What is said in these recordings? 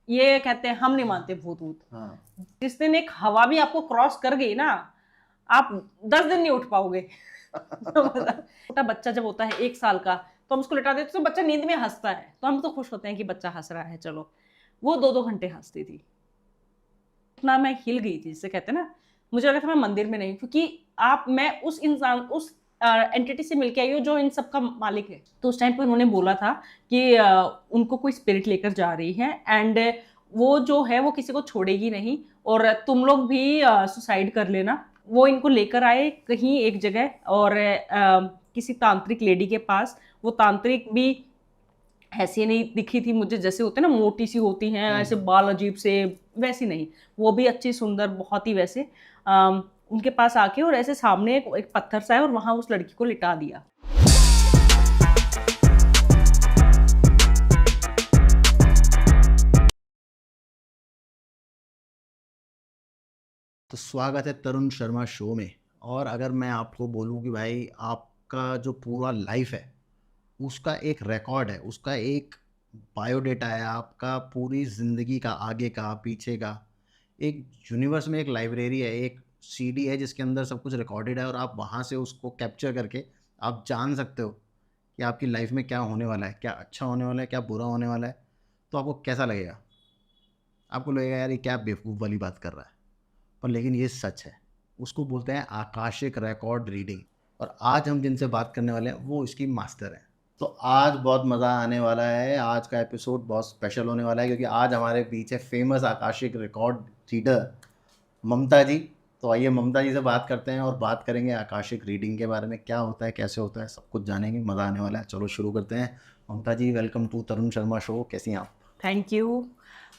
ये कहते हैं हम नहीं मानते भूत वूत। हाँ। जिस दिन एक हवा भी आपको क्रॉस कर गई ना, आप 10 दिन नहीं उठ पाओगे। तो मतलब छोटा बच्चा जब होता है 1 साल का, तो हम उसको लिटा देते तो बच्चा नींद में हंसता है, तो हम तो खुश होते हैं कि बच्चा हंस रहा है। चलो, वो 2-2 घंटे हंसती थी। इतना मैं हिल गई थी, जिसे कहते हैं ना, मुझे लगा था मैं मंदिर में नहीं, क्योंकि मैं उस इंसान, उस एंटिटी से मिलके आई हूँ जो इन सब का मालिक है। तो उस टाइम पे उन्होंने बोला था कि उनको कोई स्पिरिट लेकर जा रही है, एंड वो जो है वो किसी को छोड़ेगी नहीं, और तुम लोग भी सुसाइड कर लेना। वो इनको लेकर आए कहीं एक जगह, और किसी तांत्रिक लेडी के पास। वो तांत्रिक भी ऐसी नहीं दिखी थी मुझे, जैसे होते हैं ना मोटी सी होती हैं, ऐसे बाल अजीब से, वैसी नहीं। वो भी अच्छी सुंदर, बहुत ही वैसे। उनके पास आके और ऐसे सामने एक पत्थर सा है, और वहां उस लड़की को लिटा दिया। तो स्वागत है तरुण शर्मा शो में। और अगर मैं आपको बोलूं कि भाई आपका जो पूरा लाइफ है उसका एक रिकॉर्ड है, उसका एक बायोडेटा है, आपका पूरी ज़िंदगी का, आगे का, पीछे का, एक यूनिवर्स में एक लाइब्रेरी है, एक सीडी है जिसके अंदर सब कुछ रिकॉर्डेड है, और आप वहाँ से उसको कैप्चर करके आप जान सकते हो कि आपकी लाइफ में क्या होने वाला है, क्या अच्छा होने वाला है, क्या बुरा होने वाला है। तो आपको कैसा लगेगा? आपको लगेगा यार ये क्या बेवकूफ़ वाली बात कर रहा है, पर लेकिन ये सच है। उसको बोलते हैं आकाशिक रिकॉर्ड रीडिंग। और आज हम जिनसे बात करने वाले हैं वो इसकी मास्टर हैं। तो आज बहुत मज़ा आने वाला है, आज का एपिसोड बहुत स्पेशल होने वाला है, क्योंकि आज हमारे बीच है फेमस आकाशिक रिकॉर्ड रीडर ममता जी। तो आइए ममता जी से बात करते हैं और बात करेंगे आकाशिक रीडिंग के बारे में, क्या होता है, कैसे होता है, सब कुछ जानेंगे। मज़ा आने वाला है, चलो शुरू करते हैं। Mamta ji, welcome to Tarun Sharma show. कैसी हैं आप? Thank you.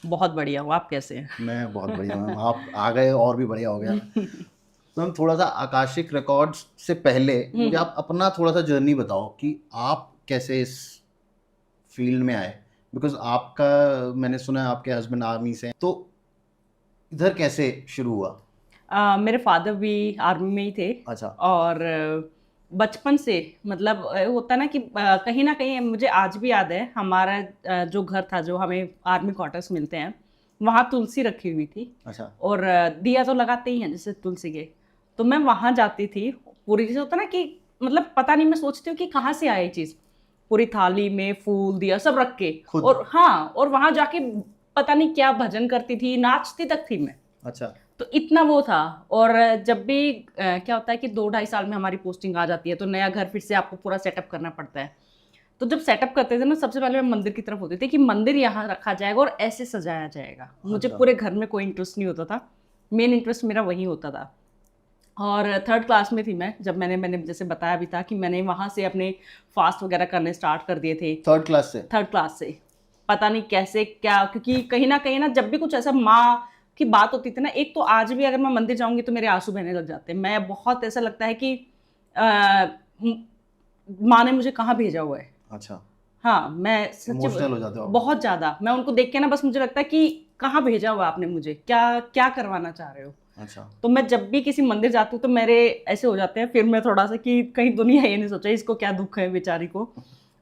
बहुत बढ़िया हूँ, आप कैसे हैं? मैं बहुत बढ़िया मैम, आप आ गए और भी बढ़िया हो गया। तो हम थोड़ा सा आकाशिक रिकॉर्ड्स से पहले मुझे आप अपना थोड़ा सा जर्नी बताओ कि आप कैसे इस फील्ड में आए। बिकॉज आपका, मैंने सुना है आपके हस्बैंड आर्मी से हैं, तो इधर कैसे शुरू हुआ? मेरे फादर भी आर्मी में ही थे। अच्छा। और बचपन से, मतलब होता ना कि कहीं ना कहीं मुझे आज भी याद है, हमारा जो घर था, जो हमें आर्मी क्वार्टर्स मिलते हैं, वहाँ तुलसी रखी हुई थी। अच्छा। और दिया तो लगाते ही हैं जैसे तुलसी के। तो मैं वहाँ जाती थी, पूरी जैसे होता ना कि, मतलब पता नहीं, मैं सोचती हूँ कि कहाँ से आया ये चीज़, पूरी थाली में फूल दिया सब रख के। खुद? और हाँ, और वहाँ जाके पता नहीं क्या भजन करती थी, नाचती तक थी मैं। अच्छा। तो इतना वो था। और जब भी क्या होता है कि 2-2.5 साल में हमारी पोस्टिंग आ जाती है, तो नया घर फिर से आपको पूरा सेटअप करना पड़ता है। तो जब सेटअप करते थे ना, सबसे पहले मैं मंदिर की तरफ होती थी कि मंदिर यहाँ रखा जाएगा और ऐसे सजाया जाएगा। मुझे अच्छा। पूरे घर में कोई इंटरेस्ट नहीं होता था, मेन इंटरेस्ट मेरा वही होता था। और 3rd क्लास में थी मैं, जब मैंने मैंने जैसे बताया भी था कि मैंने वहाँ से अपने फास्ट वगैरह करने स्टार्ट कर दिए थे। 3rd क्लास से? 3rd क्लास से। पता नहीं कैसे क्या, क्योंकि कहीं ना जब भी कुछ ऐसा माँ की बात होती थी ना, एक तो आज भी अगर मैं मंदिर जाऊंगी तो मेरे आंसू बहने लग जाते हैं। मैं बहुत ऐसा लगता है कि माँ ने मुझे कहाँ भेजा हुआ है। अच्छा। हाँ, मैं सच्ची इमोशनल हो जाते हो आप? बहुत ज़्यादा। मैं उनको देख के ना, बस मुझे लगता है कि कहाँ भेजा हुआ आपने मुझे, क्या क्या करवाना चाह रहे हो। अच्छा। तो मैं जब भी किसी मंदिर जाती हूँ तो मेरे ऐसे हो जाते हैं, फिर मैं थोड़ा सा कि कहीं दुनिया ये नहीं सोचा इसको क्या दुख है बेचारी को।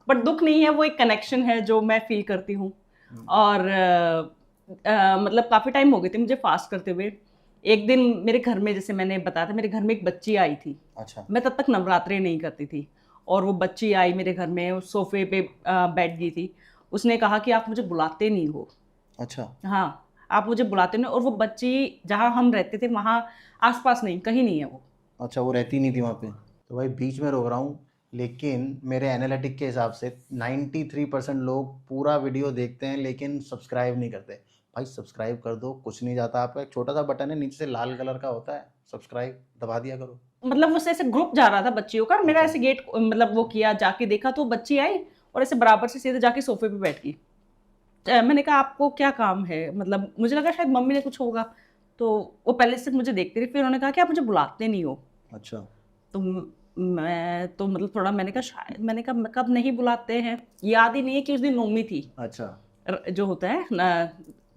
बट दुख नहीं है, वो एक कनेक्शन है जो मैं फील करती हूँ। और मतलब काफ़ी टाइम हो गए थे मुझे फास्ट करते हुए। एक दिन मेरे घर में, जैसे मैंने बताया था, मेरे घर में एक बच्ची आई थी। अच्छा। मैं तब तक नवरात्रे नहीं करती थी, और वो बच्ची आई मेरे घर में, उस सोफे पे बैठ गई थी। उसने कहा कि आप मुझे बुलाते नहीं हो। अच्छा। हाँ, आप मुझे बुलाते नहीं। और वो बच्ची जहाँ हम रहते थे वहाँ आसपास नहीं, कहीं नहीं है वो। अच्छा, वो रहती नहीं थी वहाँ पे? तो भाई बीच में रोक रहा हूँ, लेकिन मेरे एनालिटिक के हिसाब से 93% लोग पूरा वीडियो देखते हैं लेकिन सब्सक्राइब नहीं करते। भाई सब्सक्राइब कर दो, कुछ नहीं जाता आपका। एक छोटा सा बटन है नीचे से लाल कलर का होता है, सब्सक्राइब दबा दिया करो। मतलब उससे ऐसे ग्रुप जा रहा था बच्चियों का, और मेरा अच्छा। ऐसे गेट, मतलब वो किया, जाके देखा तो बच्ची आई और ऐसे बराबर से सीधे जाके सोफे पे बैठ गई। मैंने कहा आपको क्या काम है, मतलब मुझे लगा शायद मम्मी ने कुछ होगा। तो वो पहले से मुझे देखती रही, फिर उन्होंने कहा कि आप मुझे बुलाते नहीं हो। अच्छा। तो मैं तो मतलब थोड़ा, मैंने कहा शायद, मैंने कहा कब नहीं बुलाते हैं, याद ही नहीं है कि उस दिन नौमी थी। अच्छा। जो होता है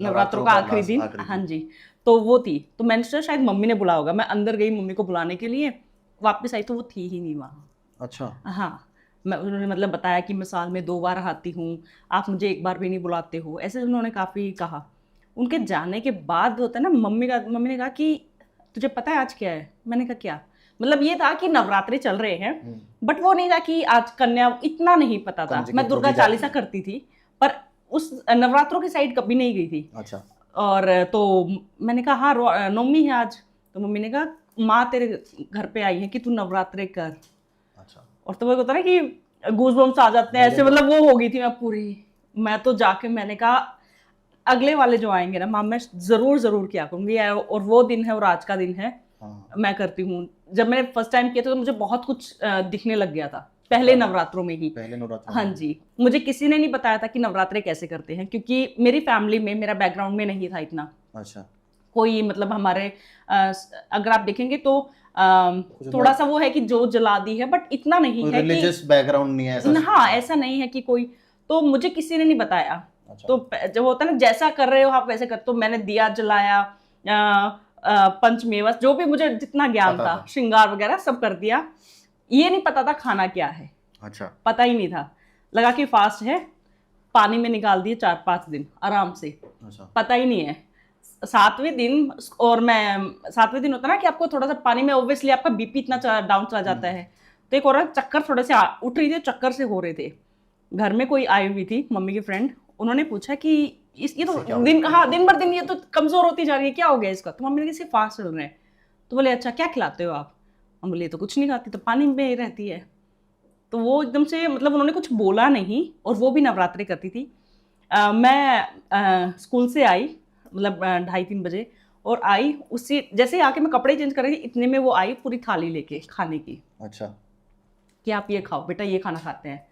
नवरात्रों नवरात्रों का का आखिरी लास्ट दिन। आखिरी हाँ दिन। जी। तो वो थी, तो मैंने सोचा शायद मम्मी ने बुलाया होगा। मैं अंदर गई मम्मी को बुलाने के लिए, वापस आई तो वो थी ही नहीं वहाँ। अच्छा। हाँ। उन्होंने मतलब बताया कि मैं साल में 2 बार आती हूँ, आप मुझे एक बार भी नहीं बुलाते हो, ऐसे उन्होंने काफ़ी कहा। उनके जाने के बाद होता है ना, मम्मी ने कहा कि तुझे पता है आज क्या है? मैंने कहा क्या? मतलब ये था कि नवरात्रि चल रहे हैं, बट वो नहीं था कि आज कन्या, इतना नहीं पता था। कंजकी मैं दुर्गा पूजी जाती चालीसा है। करती थी, पर उस नवरात्रों की साइड कभी नहीं गई थी। अच्छा। और तो मैंने कहा हाँ नवमी है आज। तो मम्मी ने कहा माँ तेरे घर पे आई है कि तू नवरात्रे कर। अच्छा। और तो वो होता है ना कि गूज़बम्स आ जाते हैं ऐसे, मतलब वो हो गई थी मैं पूरी। मैं तो जाके मैंने कहा अगले वाले जो आएंगे ना माँ, मैं जरूर जरूर किया करूंगी, और वो दिन है और आज का दिन है। हाँ। मैं करती हूँ। जब मैंने फर्स्ट टाइम किया था तो मुझे बहुत कुछ दिखने लग गया था पहले नवरात्रों में ही। पहले नवरात्र हाँ जी, मुझे किसी ने नहीं बताया था कि नवरात्रे कैसे करते हैं, क्योंकि मेरी फैमिली में, मेरा बैकग्राउंड में नहीं था इतना अच्छा। कोई, मतलब हमारे अगर आप देखेंगे तो कुछ थोड़ा सा वो है कि जो जला दी है, बट इतना नहीं है कि रिलीजियस बैकग्राउंड नहीं है ऐसा। हाँ ऐसा नहीं है कि कोई, तो मुझे किसी ने नहीं बताया। अच्छा। तो जब होता है ना जैसा कर रहे हो आप वैसे कर, तो मैंने दिया जलाया, पंचमेवा, जो भी मुझे जितना ज्ञान पता था, था। श्रृंगार वगैरह सब कर दिया। ये नहीं पता था खाना क्या है, अच्छा। पता ही नहीं था। लगा कि फास्ट है, पानी में निकाल दिए 4-5 दिन आराम से, अच्छा। पता ही नहीं है। 7वें दिन, और मैं 7वें दिन होता है ना कि आपको थोड़ा सा पानी में, ऑब्वियसली आपका बीपी इतना डाउन चला जाता है। तो एक और चक्कर थोड़े से उठ रही थी, चक्कर से हो रहे थे। घर में कोई आई हुई थी, मम्मी की फ्रेंड, उन्होंने पूछा कि ये तो दिन, हाँ दिन भर दिन ये तो कमजोर होती जा रही है, क्या हो गया इसका? तो मम्मी ने कहा फास्ट चल रहे हैं। तो बोले अच्छा क्या खिलाते हो आप? हम बोले तो कुछ नहीं खाती, तो पानी में ही रहती है। तो वो एकदम से, मतलब उन्होंने कुछ बोला नहीं, और वो भी नवरात्रि करती थी। मैं स्कूल से आई, मतलब 2:30-3 बजे, और आई उसी जैसे ही आके मैं कपड़े चेंज कर रही थी, इतने में वो आई पूरी थाली लेके खाने की, अच्छा। कि आप ये खाओ बेटा, ये खाना खाते हैं।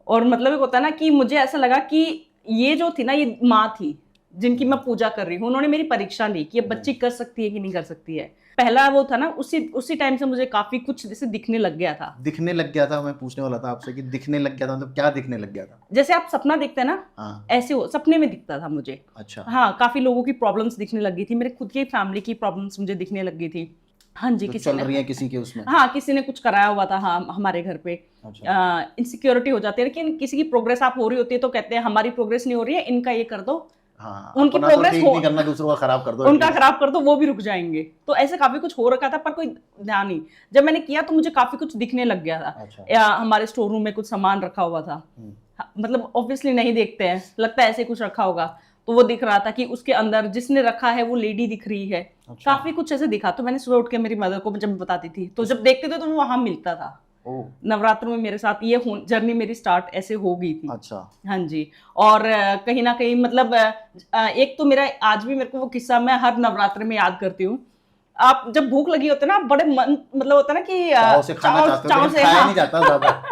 और मतलब एक होता है ना कि मुझे ऐसा लगा कि ये जो थी ना, ये माँ थी जिनकी मैं पूजा कर रही हूँ। उन्होंने मेरी परीक्षा ली कि ये बच्ची कर सकती है कि नहीं कर सकती है। पहला वो था ना, उसी टाइम से मुझे काफी कुछ जैसे दिखने लग गया था। दिखने लग गया था, मैं पूछने वाला था आपसे कि दिखने लग गया था मतलब क्या दिखने लग गया था? जैसे आप सपना देखते हैं ना, हाँ। ऐसे हो सपने में दिखता था मुझे। अच्छा। हाँ, काफी लोगों की प्रॉब्लम्स दिखने लगी थी, मेरे खुद की फैमिली की प्रॉब्लम्स मुझे दिखने लगी थी। हाँ जी, जो किसी चल ने, रही है किसी के उसमें। हाँ किसी ने कुछ कराया हुआ था, हाँ हमारे घर पे। अच्छा। इनसिक्योरिटी हो जाती है, लेकिन किसी की प्रोग्रेस आप हो रही होती है तो कहते हैं हमारी प्रोग्रेस नहीं हो रही है, इनका ये कर दो। हाँ, उनकी अपना तो प्रोग्रेस ठीक हो, नहीं करना, दूसरों का खराब कर दो उनका एटलीस्ट। खराब कर दो, वो भी रुक जाएंगे। तो ऐसे काफी कुछ हो रखा था, पर कोई ध्यान नहीं। जब मैंने किया तो मुझे काफी कुछ दिखने लग गया था। अच्छा। या हमारे स्टोर रूम में कुछ सामान रखा हुआ था, मतलब ऑब्वियसली नहीं देखते हैं, लगता है ऐसे कुछ रखा होगा। तो वो दिख रहा था कि उसके अंदर जिसने रखा है वो लेडी दिख रही है। अच्छा। काफी कुछ ऐसे दिखा। तो मैंने सुबह उठ के मेरी मदर को जब बताती थी, तो जब देखते थे तो वो वहां मिलता था। ओह। नवरात्रों में मेरे साथ ये जर्नी मेरी स्टार्ट ऐसे हो गई थी। अच्छा। हाँ जी। और कहीं ना कहीं मतलब एक तो मेरा आज भी मेरे को वो किस्सा मैं हर नवरात्र में याद करती हूँ। आप जब भूख लगी होती है ना, आप बड़े मन, मतलब होता है ना कि चाव से खाना चाहते हो, चाव लेकिन से, खाया हाँ, नहीं जाता ज्यादा।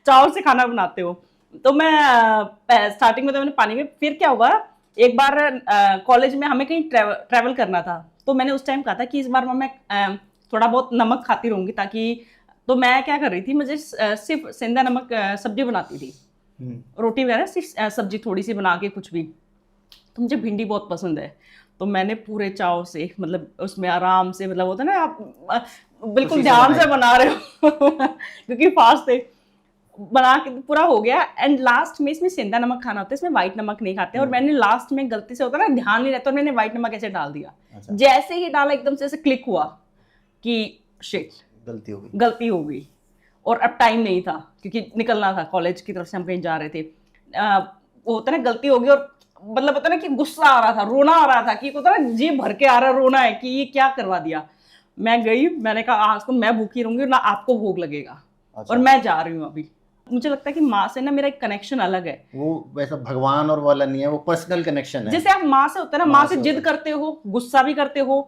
चाव से खाना बनाते हो। तो मैं स्टार्टिंग में तो मैंने पानी में, फिर क्या हुआ, एक बार कॉलेज में हमें कहीं ट्रैवल करना था। तो मैंने उस टाइम कहा था कि इस बार मैं थोड़ा बहुत नमक खाती रहूंगी, ताकि, तो मैं क्या कर रही थी, मुझे सिर्फ सेंधा नमक सब्जी बनाती थी, रोटी वगैरह सिर्फ सब्जी थोड़ी सी बना के कुछ भी। तो मुझे भिंडी बहुत पसंद है, तो मैंने पूरे चाव से, मतलब उसमें आराम से, मतलब होता है ना आप बिल्कुल खुशी से ध्यान से बनाई। बना रहे हो क्योंकि फास्ट थे, बना के पूरा हो गया। एंड लास्ट में इसमें सेंधा नमक खाना होता है, इसमें व्हाइट नमक नहीं खाते। और मैंने लास्ट में गलती से, होता है ना ध्यान नहीं रहता, और मैंने व्हाइट नमक ऐसे डाल दिया। अच्छा। जैसे ही डाला एकदम से ऐसे क्लिक हुआ कि शिट, गलती हो गई। गलती हो गई। और अब टाइम नहीं था क्योंकि निकलना था, कॉलेज की तरफ से हम कहीं जा रहे थे। वो होता है ना, गलती हो गई, और मतलब होता है ना कि गुस्सा आ रहा था, रोना आ रहा था, कि होता है ना जी भर के आ रहा, रोना है कि ये क्या करवा दिया। मैं गई, मैंने कहा आज तो मैं भूखी रहूंगी ना, आपको भोग लगेगा। अच्छा। और मैं जा रही हूँ अभी। मुझे लगता है कि माँ से ना मेरा एक कनेक्शन अलग है। वो वैसा भगवान और वाला नहीं है, वो पर्सनल कनेक्शन है। जैसे आप माँ से होता है ना, माँ से जिद करते हो, गुस्सा भी करते हो,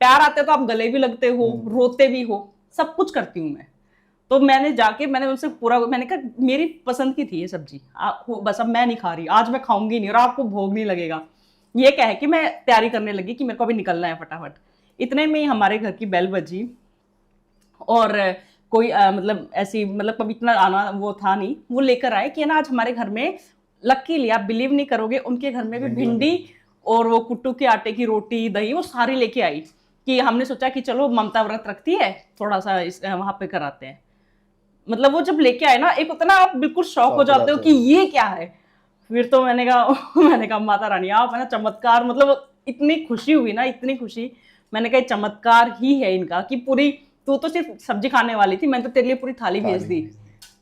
प्यार आते तो आप गले भी लगते हो, रोते भी हो, सब कुछ करती हूँ मैं। तो मैंने जाके, मैंने उनसे पूरा, मैंने कहा मेरी पसंद की थी ये सब्जी, बस अब मैं नहीं खा रही, आज मैं खाऊंगी नहीं, और आपको भोग नहीं लगेगा। ये कह के मैं तैयारी करने लगी कि मेरे को अभी निकलना है फटाफट। इतने में ही हमारे घर की बेल बजी, और कोई मतलब ऐसी, मतलब कभी इतना आना वो था नहीं, वो लेकर आए कि ना आज हमारे घर में, लकीली आप बिलीव नहीं करोगे, उनके घर में भी भिंडी और वो कुट्टू के आटे की रोटी, दही, वो सारी लेके आई। कि हमने सोचा कि चलो ममता व्रत रखती है, थोड़ा सा वहां पे कराते हैं। मतलब वो जब लेके आए ना, एक होता ना, आप बिल्कुल शॉक हो जाते हो कि ये क्या है। फिर तो मैंने कहा मैंने कहा माता रानी आप है ना चमत्कार, मतलब इतनी खुशी हुई ना, इतनी खुशी। मैंने कहा ये चमत्कार ही है इनका कि पूरी, तू तो सिर्फ सब्जी खाने वाली थी, मैंने तो तेरे लिए पूरी थाली भेज दी।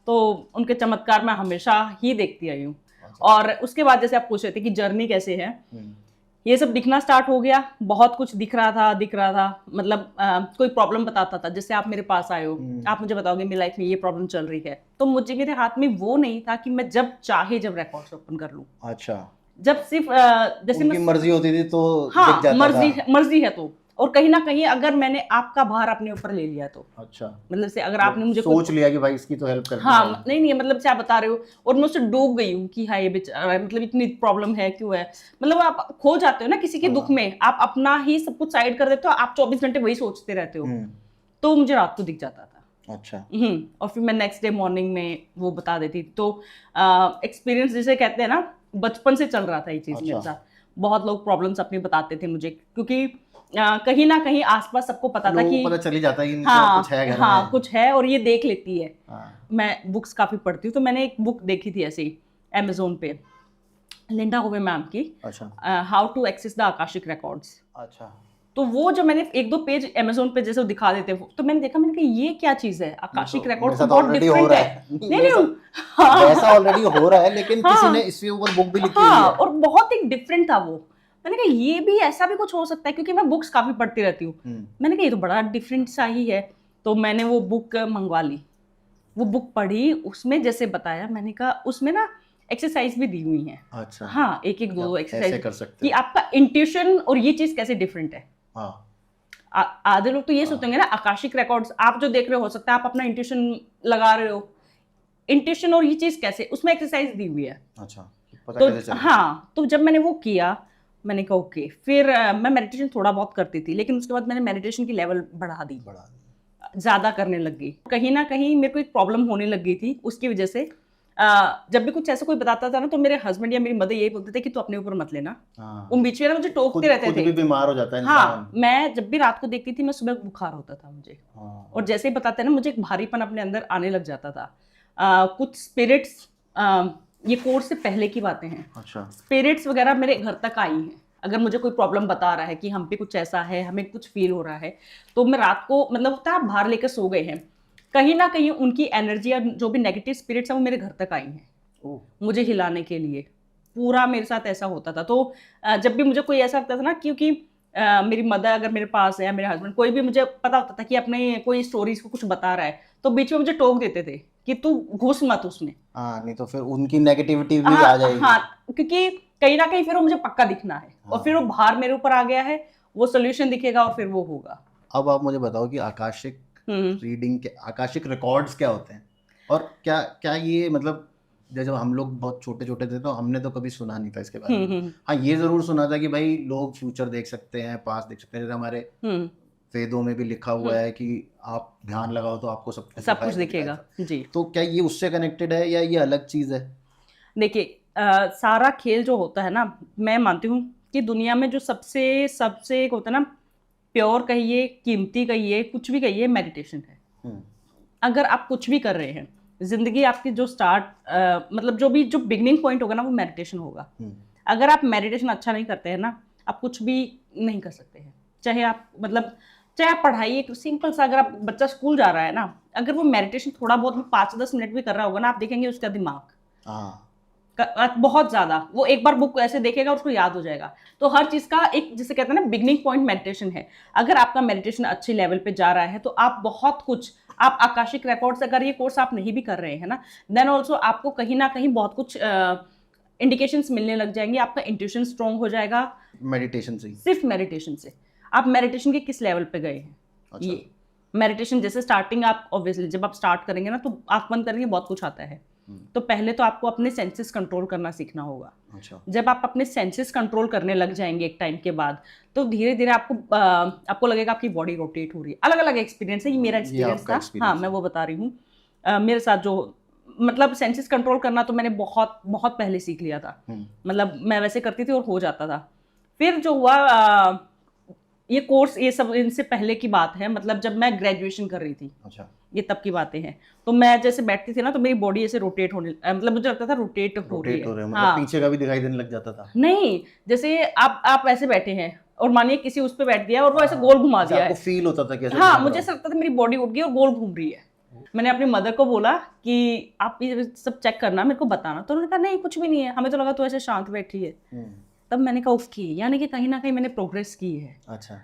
तो उनके चमत्कार मैं हमेशा ही देखती आई हूँ। और उसके बाद जैसे आप पूछ रहे थे कि जर्नी कैसे है, ये सब दिखना स्टार्ट हो गया। बहुत कुछ दिख रहा था, मतलब कोई प्रॉब्लम बताता था, जैसे आप मेरे पास आए हो, आप मुझे बताओगे मेरी लाइफ में ये प्रॉब्लम चल रही है, तो मुझे मेरे हाथ में वो नहीं था कि मैं जब चाहे जब रिकॉर्ड्स ओपन कर लूं। अच्छा, जब सिर्फ जैसे उनकी मर्जी होती थी तो हाँ दिख जाता मर्जी है तो, और कहीं ना कहीं अगर मैंने आपका भार अपने ऊपर ले लिया तो, अच्छा, मतलब से अगर आपने मुझे सोच लिया कि भाई इसकी तो हेल्प करनी हाँ है। नहीं मतलब से आप बता रहे हो और मैं उससे डूब गई हूँ कि हाँ ये बेचारा, मतलब इतनी प्रॉब्लम है क्यों है, मतलब आप खो जाते हो ना किसी के दुख में, आप अपना ही सब कुछ साइड कर देते हो, आप 24 घंटे वही सोचते रहते हो। तो मुझे रात को दिख जाता था। अच्छा। और फिर मैं नेक्स्ट डे मॉर्निंग में वो बता देती। तो एक्सपीरियंस जिसे कहते हैं ना, बचपन से चल रहा था ये चीज मेरे साथ। बहुत लोग प्रॉब्लम्स अपनी बताते थे मुझे, क्योंकि कहीं ना कहीं आसपास सबको पता था कि पता चल ही जाता है कि हाँ कुछ है घर हाँ में। कुछ है, और ये देख लेती है। हाँ। मैं बुक्स काफी पढ़ती हूँ, तो मैंने एक बुक देखी थी ऐसे ही अमेजोन पे, लिंडा होवे मैम की, अच्छा। How to access the Akashic records. अच्छा। तो वो जब मैंने एक दो पेज अमेजोन पे जैसे वो दिखा देते हैं, तो मैंने देखा, मैंने कहा ये क्या चीज है, आकाशिक रिकॉर्ड तो बहुत डिफरेंट है। नहीं वैसा ऑलरेडी हो रहा है, लेकिन किसी ने इसके ऊपर बुक भी लिखी हुई है। और बहुत एक डिफरेंट था वो। मैंने कहा ये भी ऐसा भी कुछ हो सकता है, क्योंकि मैं बुक्स काफी पढ़ती रहती हूँ। मैंने कहा ये तो बड़ा डिफरेंट सा ही है। तो मैंने वो बुक मंगवा ली, वो बुक पढ़ी, उसमें जैसे बताया, मैंने कहा उसमें ना एक्सरसाइज भी दी हुई है। अच्छा। हाँ एक एक दो एक्सरसाइज कर सकते कि आपका इंट्यूशन और ये चीज कैसे डिफरेंट है। हाँ। आधे लोग तो ये सोचेंगे ना आकाशिक रिकॉर्ड्स आप जो देख रहे हो सकता है आप अपना इंट्यूशन लगा रहे हो, इंट्यूशन और ये चीज कैसे, उसमें एक्सरसाइज दी हुई है। अच्छा, पता तो कैसे चला? हाँ, तो जब मैंने वो किया, मैंने कहा ओके। फिर मैं मेडिटेशन थोड़ा बहुत करती थी, लेकिन उसके बाद मैंने मेडिटेशन की लेवल बढ़ा दी, ज्यादा करने लग गई। कहीं ना कहीं मेरे को एक प्रॉब्लम होने लग गई थी उसकी वजह से। जब भी कुछ ऐसा कोई बताता था ना, तो मेरे हस्बैंड या मेरी मदर यही बोलते थे कि तू अपने ऊपर मत लेना। वो बीच में ना मुझे टोकते रहते थे। खुद भी बीमार हो जाता है इंसान। हाँ, मैं जब भी रात को देखती थी, मैं सुबह बुखार होता था मुझे। और जैसे ही बताते ना, मुझे एक भारीपन अपने अंदर आने लग जाता था। कुछ स्पिरिट्स, ये कोर्स से पहले की बातें हैं। अच्छा। स्पिरिट्स वगैरह मेरे घर तक आई हैं। अगर मुझे कोई प्रॉब्लम बता रहा है कि हम पे कुछ ऐसा है, हमें कुछ फील हो रहा है, तो मैं रात को, मतलब होता है आप बाहर लेकर सो गए हैं, कहीं ना कहीं उनकी एनर्जी या जो भी नेगेटिव स्पिरिट्स है वो मेरे घर तक आई हैं मुझे हिलाने के लिए। पूरा मेरे साथ ऐसा होता था। तो जब भी मुझे कोई ऐसा लगता था ना, क्योंकि मेरी मदर अगर मेरे पास है या मेरे हस्बैंड, कोई भी मुझे पता होता था कि अपने कोई स्टोरीज को कुछ बता रहा है, तो बीच में मुझे टोक देते थे कि तू घुस मत उसमें। हाँ, नहीं तो फिर उनकी नेगेटिविटी भी आ जाएगी। हाँ, क्योंकि कहीं ना कहीं फिर वो मुझे पक्का दिखना है। और फिर वो भार मेरे ऊपर आ गया है, वो सोल्यूशन दिखेगा और फिर वो होगा। अब आप मुझे बताओ कि आकाशिक रीडिंग के आकाशिक रिकॉर्ड्स क्या होते हैं, और क्या क्या ये, मतलब जब हम लोग बहुत छोटे छोटे थे तो हमने तो कभी सुना नहीं था इसके बारे में। हाँ, ये जरूर सुना था कि भाई लोग फ्यूचर देख सकते हैं, पास्ट देख सकते हैं, जैसे हमारे वेदों में भी लिखा हुआ है कि आप ध्यान लगाओ तो आपको सब कुछ दिखेगा जी। तो क्या ये उससे कनेक्टेड है या ये अलग चीज है? देखिए, सारा खेल जो होता है ना, मैं मानती हूँ कि दुनिया में जो सबसे सबसे एक होता है ना, प्योर कहिए, कीमती कहिए, कुछ भी कहिए, मेडिटेशन है। अगर आप कुछ भी कर रहे हैं, जिंदगी आपकी जो स्टार्ट, मतलब जो बिगनिंग पॉइंट होगा ना, वो मेडिटेशन होगा। अगर आप मेडिटेशन अच्छा नहीं करते हैं ना, आप कुछ भी नहीं कर सकते हैं। चाहे आप, मतलब चाहे आप पढ़ाई, एक सिंपल सा, अगर आप बच्चा स्कूल जा रहा है ना, अगर वो मेडिटेशन थोड़ा बहुत 5-10 मिनट भी कर रहा होगा ना, आप देखेंगे उसका दिमाग बहुत ज्यादा, वो एक बार बुक ऐसे देखेगा उसको याद हो जाएगा। तो हर चीज का एक, जिसे कहते हैं ना, बिगनिंग पॉइंट मेडिटेशन है। अगर आपका मेडिटेशन अच्छे लेवल पे जा रहा है तो आप बहुत कुछ, आप आकाशिक रिकॉर्ड्स, अगर ये कोर्स आप नहीं भी कर रहे हैं ना, देन ऑल्सो आपको कहीं ना कहीं बहुत कुछ इंडिकेशंस मिलने लग जाएंगे। आपका इंट्यूशन स्ट्रॉन्ग हो जाएगा मेडिटेशन से, सिर्फ मेडिटेशन से। आप मेडिटेशन के किस लेवल पे गए हैं? अच्छा। ये मेडिटेशन जैसे स्टार्टिंग, आप ऑब्वियसली जब आप स्टार्ट करेंगे ना, तो आंख बंद करेंगे, बहुत कुछ आता है। तो पहले तो आपको अपने सेंसेस कंट्रोल करना सीखना होगा। अच्छा। जब आप अपने सेंसेस कंट्रोल करने लग जाएंगे एक टाइम के बाद, तो धीरे धीरे आपको लगेगा आपकी बॉडी रोटेट हो रही है। अलग अलग एक्सपीरियंस है, ये मेरा एक्सपीरियंस था। हाँ, मैं वो बता रही हूँ। मेरे साथ जो, मतलब सेंसेस कंट्रोल करना तो मैंने बहुत बहुत पहले सीख लिया था। मतलब मैं वैसे करती थी और हो जाता था। फिर जो हुआ, ये कोर्स ये सब इनसे पहले की बात है, मतलब जब मैं ग्रेजुएशन कर रही थी, अच्छा, ये तब की बातें हैं। तो मैं जैसे बैठती थी ना तो मेरी बॉडी ऐसे रोटेट होने, मतलब मुझे लगता था रोटेट हो रही रोटेट है। हो रहे हैं, मतलब हाँ, पीछे का भी दिखाई देने लग जाता था। नहीं, जैसे आप ऐसे बैठे हैं और मानिए किसी उस पे बैठ दिया और वो ऐसे गोल घुमा अच्छा, दिया आपको है। फील होता था कैसे हाँ, घूम रहा मुझे हूँ? ऐसा लगता था मेरी बॉडी उठ गई और गोल घूम रही है। मैंने अपनी मदर को बोला कि आप ये सब चेक करना, मेरे को बताना। तो उन्होंने कहा नहीं कुछ भी नहीं है, हमें तो लगा तू ऐसे शांत बैठी है। हम्म, तब मैंने कहा उफ की, यानी कि कहीं ना कहीं मैंने प्रोग्रेस की है। अच्छा।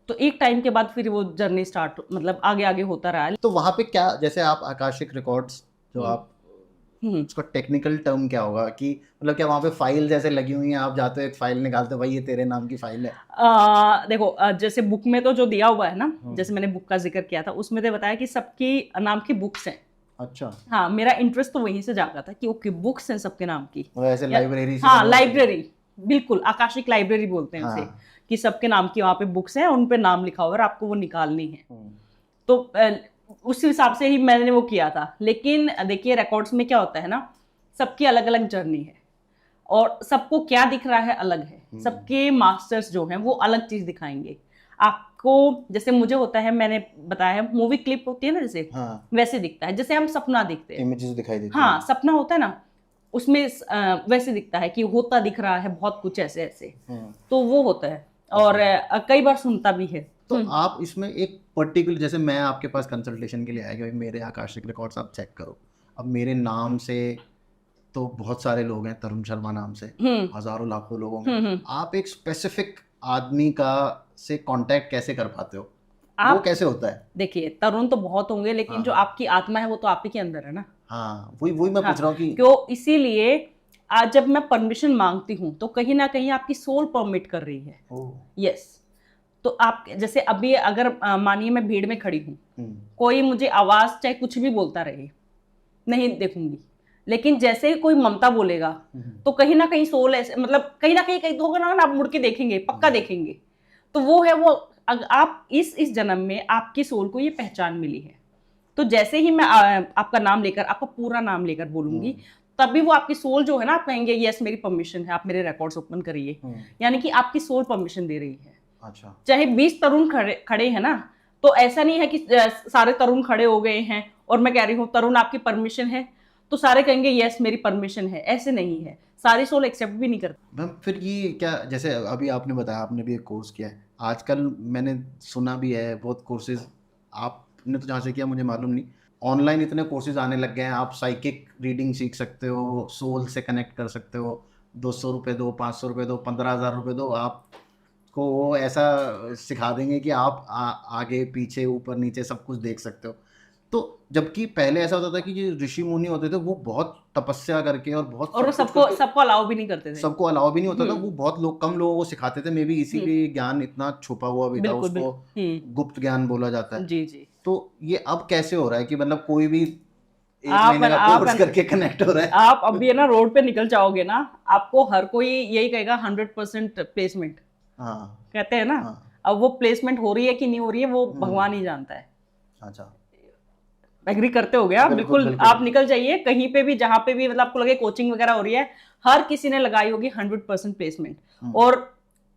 तो एक टाइम के बाद फिर वो जर्नी स्टार्ट, मतलब आगे आगे होता रहा। तो वहां पे क्या, जैसे आप आकाशिक रिकॉर्ड्स जो हम्म। आप, हम्म। उसका टेक्निकल टर्म क्या होगा, कि मतलब क्या वहाँ पे फाइल जैसे लगी हुई हैं, आप जाते हो एक फाइल निकालते हो, भाई ये तेरे नाम की फाइल है? देखो, जैसे बुक में तो जो दिया हुआ है ना, हम्म। जैसे मैंने बुक का जिक्र किया था, उसमें तो बताया कि सबकी नाम की बुक्स हैं। अच्छा, हाँ, मेरा इंटरेस्ट तो वहीं से जागा था कि ओके बुक्स हैं सबके नाम की। मतलब ऐसे लाइब्रेरी से हाँ, बनवा के? लाइब्रेरी, बिल्कुल आकाशिक लाइब्रेरी बोलते हैं उसे, हाँ। कि सबके नाम की वहाँ पे बुक्स हैं, उन पे नाम लिखा हुआ है और आपको वो निकालनी है। हम्म, तो उस हिसाब से ही मैंने वो किया था। लेकिन देखिए रिकॉर्ड्स में क्या होता है ना, सबकी अलग अलग जर्नी है और सबको क्या दिख रहा है अलग है। सबके मास्टर्स जो हैं वो अलग चीज दिखाएंगे आपको। जैसे मुझे होता है, मैंने बताया है, मूवी क्लिप होती है ना जैसे, हाँ, वैसे दिखता है, जैसे हम सपना देखते हैं। इमेजेस दिखाई देती हाँ, हैं। सपना होता है ना, उसमें वैसे दिखता है कि होता दिख रहा है बहुत कुछ ऐसे ऐसे। हम्म। तो वो होता है और कई बार सुनता भी है। तो आप इसमें एक पर्टिकुलर, जैसे मैं आपके पास कंसल्टेशन के लिए आया कि भाई मेरे आकाशिक रिकॉर्ड्स आप चेक करो, अब मेरे नाम से तो बहुत सारे लोग हैं, तरुण शर्मा नाम से हम्म। हजारों लाखों लोग होंगे, हम्म। आप एक स्पेसिफिक आदमी का से कांटेक्ट कैसे कर पाते हो? वो आप कैसे होता है? देखिए, तरुण तो बहुत होंगे, लेकिन हाँ, जो आपकी आत्मा है वो तो आप ही के अंदर है ना। हाँ, वही वही मैं हाँ, पूछ रहा हूँ कि क्यों, इसीलिए आज जब मैं परमिशन मांगती हूँ तो कहीं ना कहीं आपकी सोल परमिट कर रही है। ओ, यस। तो आप जैसे अभी अगर मानिए मैं भीड़ में खड़ी हूँ, हम्म, कोई मुझे आवाज चाहे कुछ भी बोलता रहे, नहीं देखूंगी। लेकिन जैसे ही कोई ममता बोलेगा तो कहीं ना कहीं सोल ऐसे, मतलब कहीं ना कहीं तो होगा ना, आप मुड़ के देखेंगे, पक्का देखेंगे। तो वो है वो, आप इस जन्म में आपकी सोल को ये पहचान मिली है। तो जैसे ही मैं आपका नाम लेकर, आपका पूरा नाम लेकर बोलूंगी, तभी वो आपकी सोल जो है ना, आप कहेंगे यस मेरी परमिशन है, आप मेरे रिकॉर्ड्स ओपन करिए। यानी कि आपकी सोल परमिशन दे रही है। अच्छा, चाहे 20 तरुण खड़े खड़े हैं ना, तो ऐसा नहीं है कि सारे तरुण खड़े हो गए हैं और मैं कह रही हूँ तरुण आपकी परमिशन है तो सारे कहेंगे यस मेरी परमिशन है। ऐसे नहीं है, सारी सोल एक्सेप्ट भी नहीं करती। मैम फिर ये क्या, जैसे अभी आपने बताया आपने भी एक कोर्स किया है, आजकल मैंने सुना भी है बहुत कोर्सेज, आपने तो जहाँ से किया मुझे मालूम नहीं, ऑनलाइन इतने कोर्सेज आने लग गए हैं, आप साइकिक रीडिंग सीख सकते हो, सोल से कनेक्ट कर सकते हो, 200 रुपये दो, 500 रुपये दो, 15,000 रुपये दो, आपको वो ऐसा सिखा देंगे कि आप आगे पीछे ऊपर नीचे सब कुछ देख सकते हो। तो जबकि पहले ऐसा होता था कि जो ऋषि मुनि होते थे वो बहुत तपस्या करके और बहुत और वो सब कुछ सबको करके, सबको अलाउ भी नहीं करते थे। सबको अलाउ भी नहीं होता था, वो बहुत लोग कम लोगों को सिखाते थे, मे बी इसीलिए ज्ञान इतना छुपा हुआ भी था, बिल्कुल उसको बिल्कुल। गुप्त ज्ञान बोला जाता है। जी जी। तो ये अब कैसे हो रहा है कि मतलब कोई भी एक आप महीने का आप कोर्स करके कनेक्ट हो रहा है? आप अभी है ना रोड पे निकल जाओगे ना, आपको हर कोई यही कहेगा 100% प्लेसमेंट, हाँ, कहते हैं ना। हाँ, अब वो प्लेसमेंट हो रही है कि नहीं हो रही है वो भगवान ही जानता है। अच्छा, एग्री करते हो गया? बिल्कुल बिल्कुल, बिल्कुल। आप निकल जाइए कहीं पे भी, जहां पे भी मतलब आपको लगे कोचिंग वगैरह हो रही है, हर किसी ने लगाई होगी 100% प्लेसमेंट। और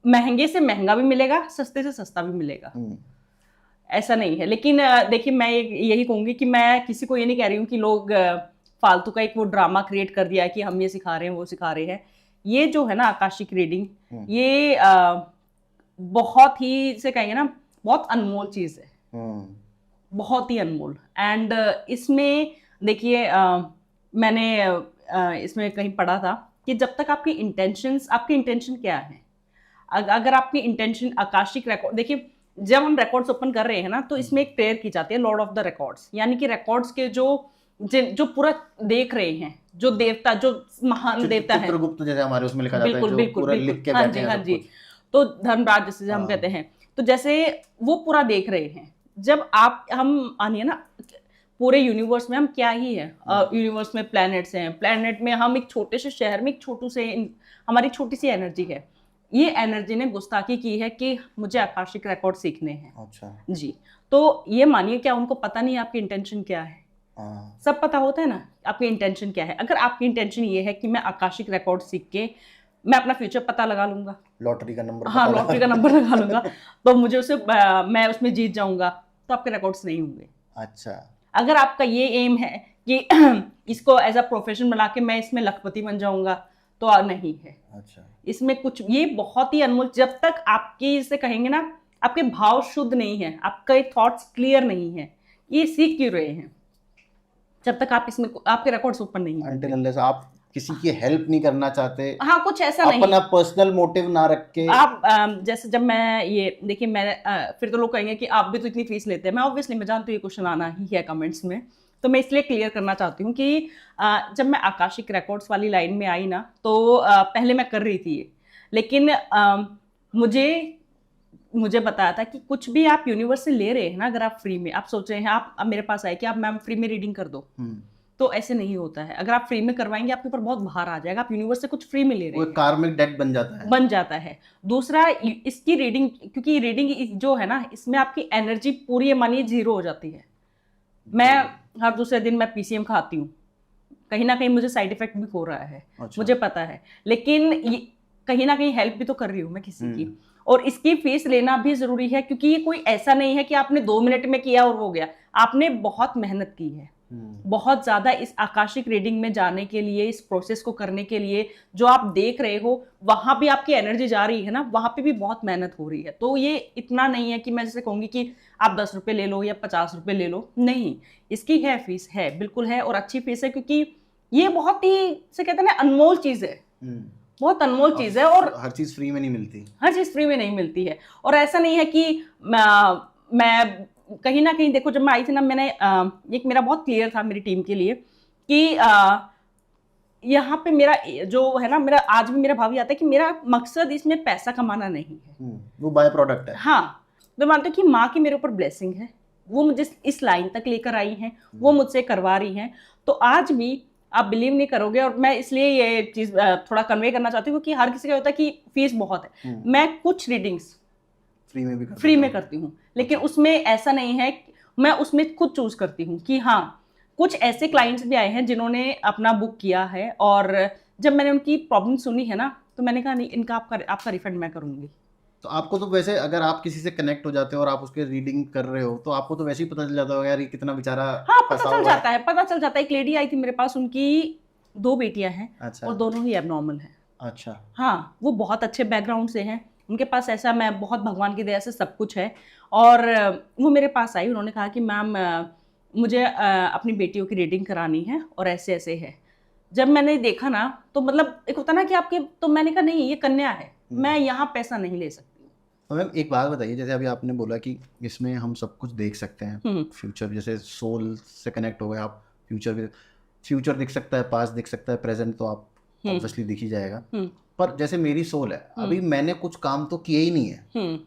महंगे से महंगा भी मिलेगा, सस्ते से सस्ता भी मिलेगा, ऐसा नहीं है। लेकिन देखिए, मैं यही कहूंगी कि मैं किसी को ये नहीं कह रही हूँ कि लोग फालतू का एक वो ड्रामा क्रिएट कर दिया है कि हम ये सिखा रहे हैं वो सिखा रहे हैं। ये जो है ना आकाशिक रीडिंग, ये बहुत ही से कहेंगे ना, बहुत अनमोल चीज है, बहुत ही अनमोल। एंड इसमें देखिए, मैंने इसमें कहीं पढ़ा था कि जब तक आपकी इंटेंशन क्या है, अगर आपकी इंटेंशन आकाशिक रिकॉर्ड, देखिए जब हम रिकॉर्ड्स ओपन कर रहे हैं ना, तो इसमें एक प्रेयर की जाती है, लॉर्ड ऑफ द रिकॉर्ड्स, यानी कि रिकॉर्ड्स के जो पूरा देख रहे हैं, जो देवता, जो महान देवता है, चित्रगुप्त जैसे हमारे उसमें लिखा जाता है, बिल्कुल जो बिल्कुल पूरा लिख बिल्कुल, के हाँ बैठे जी हैं हाँ सब जी। कुछ। तो धर्मराज जैसे हम कहते हैं, तो जैसे वो पूरा देख रहे हैं, जब हम आनिए ना, पूरे यूनिवर्स में हम क्या ही है, यूनिवर्स में प्लैनेट्स हैं, प्लैनेट में हम एक छोटे से शहर में एक छोटू से, हमारी छोटी सी एनर्जी है। ये एनर्जी ने गुस्ताखी की है कि मुझे आकाशिक रिकॉर्ड सीखने हैं। अच्छा, जी। तो ये मानिए, क्या उनको पता नहीं आपकी इंटेंशन क्या है? सब पता होता है ना आपकी इंटेंशन क्या है। अगर आपकी इंटेंशन ये है कि मैं आकाशिक रिकॉर्ड सीख के मैं अपना फ्यूचर पता लगा लूंगा, लॉटरी का नंबर हाँ पता लॉटरी का नंबर लगा लूंगा तो मुझे उसे मैं उसमें जीत जाऊंगा, तो आपके रिकॉर्ड्स नहीं होंगे। अच्छा। अगर आपका ये एम है कि इसको एज अ प्रोफेशन बना के मैं इसमें लखपति बन जाऊंगा, तो नहीं है। अच्छा। इसमें कुछ, ये बहुत ही अनमोल, जब तक आपकी इसे कहेंगे ना, आपके भाव शुद्ध नहीं है, आपके थॉट्स क्लियर नहीं है, ये सीख क्यों रहे हैं, जब तक आप इसमें आपके रिकॉर्ड्स ओपन नहीं अनटिल होंगे। अनलेस आप किसी की हेल्प नहीं करना चाहते, हाँ कुछ ऐसा नहीं। अपना पर्सनल मोटिव ना रख के आप जैसे जब मैं ये देखिए मैं फिर तो लोग कहेंगे कि आप भी तो इतनी फीस लेते हैं, मैं ऑब्वियसली मैं जानती हूँ ये क्वेश्चन आना ही है कमेंट्स में, तो मैं इसलिए क्लियर करना चाहती हूँ कि जब मैं आकाशिक रिकॉर्ड्स वाली लाइन में आई ना, तो पहले मैं कर रही थी ये, लेकिन मुझे बताया था कि कुछ भी आप यूनिवर्स से ले रहे हैं ना, अगर आप फ्री में, आप सोच रहे हैं आप अब मेरे पास आए कि आप मैम फ्री में रीडिंग कर दो, तो ऐसे नहीं होता है। अगर आप फ्री में करवाएंगे आपके ऊपर बहुत भार आ जाएगा, आप यूनिवर्स से कुछ फ्री में ले रहे वो हैं, कार्मिक डेट बन जाता है। दूसरा इसकी रीडिंग, क्योंकि रीडिंग जो है ना, इसमें आपकी एनर्जी पूरी मानिए जीरो हो जाती है। मैं हर दूसरे दिन मैं पीसीएम खाती हूँ, कहीं ना कहीं मुझे साइड इफेक्ट भी हो रहा है। अच्छा। मुझे पता है, लेकिन कहीं ना कहीं हेल्प भी तो कर रही हूँ मैं किसी की, और इसकी फीस लेना भी जरूरी है, क्योंकि ये कोई ऐसा नहीं है कि आपने 2 मिनट में किया और हो गया, आपने बहुत मेहनत की है, बहुत ज्यादा इस आकाशिक रीडिंग में जाने के लिए, इस प्रोसेस को करने के लिए। जो आप देख रहे हो वहां भी आपकी एनर्जी जा रही है ना, वहां पे भी बहुत मेहनत हो रही है। तो ये इतना नहीं है कि मैं जैसे कहूंगी कि आप 10 रुपए ले लो या 50 रुपए ले लो, नहीं, इसकी है फीस, है बिल्कुल है, और अच्छी फीस है, क्योंकि ये बहुत ही से कहते हैं ना अनमोल चीज है, बहुत अनमोल चीज है, और हर चीज फ्री में नहीं मिलती, हर चीज फ्री में नहीं मिलती है। और ऐसा नहीं है कि मैं कहीं ना कहीं, देखो जब मैं आई थी ना, मैंने एक मेरा बहुत क्लियर था मेरी टीम के लिए कि यहाँ पे मेरा जो है ना, मेरा आज भी मेरा भाव ये आता है कि मेरा मकसद इसमें पैसा कमाना नहीं है, वो बाय प्रोडक्ट है। हाँ, मैं मानती हूँ कि माँ की मेरे ऊपर ब्लेसिंग है, वो मुझे इस लाइन तक लेकर आई हैं, वो मुझसे करवा रही हैं। तो आज भी आप बिलीव नहीं करोगे, और मैं इसलिए ये चीज थोड़ा कन्वे करना चाहती हूँ कि हर किसी का होता है कि फीस बहुत है, मैं कुछ रीडिंग्स फ्री में करती हूँ, लेकिन उसमें ऐसा नहीं है, मैं उसमें खुद चूज करती हूँ कि हाँ, कुछ ऐसे क्लाइंट्स भी आए हैं जिन्होंने अपना बुक किया है, और जब मैंने उनकी प्रॉब्लम सुनी है ना, तो मैंने कहा नहीं, इनका आपका रिफंड मैं करूंगी। तो आपको तो वैसे अगर आप किसी से कनेक्ट हो जाते हो और आप उसके रीडिंग कर रहे हो, तो आपको तो वैसे ही पता चल जाता होगा यार ये कितना बेचारा हाँ फंसा पता चल हुआ जाता है, पता चल जाता है। एक लेडी आई थी मेरे पास, उनकी 2 बेटियां हैं, अच्छा। और दोनों ही एबनॉर्मल हैं। अच्छा। हाँ, वो बहुत अच्छे बैकग्राउंड से हैं, उनके पास ऐसा, मैं बहुत भगवान की दया से सब कुछ है, और वो मेरे पास आई, उन्होंने कहा कि मैम मुझे अपनी बेटियों की रीडिंग करानी है, और ऐसे ऐसे है। जब मैंने देखा ना, तो मतलब एक होता ना कि आपके, तो मैंने कहा नहीं, ये कन्या है, मैं यहाँ पैसा नहीं ले सकती। तो मैम एक बात बताइए, जैसे अभी आपने बोला कि इसमें हम सब कुछ देख सकते हैं, फ्यूचर, जैसे सोल से कनेक्ट हो गए आप, फ्यूचर दिख सकता है, पास्ट दिख सकता है, प्रेजेंट तो आप ऑब्वियसली दिख ही जाएगा, पर जैसे मेरी सोल है, अभी मैंने कुछ काम तो किया ही नहीं है,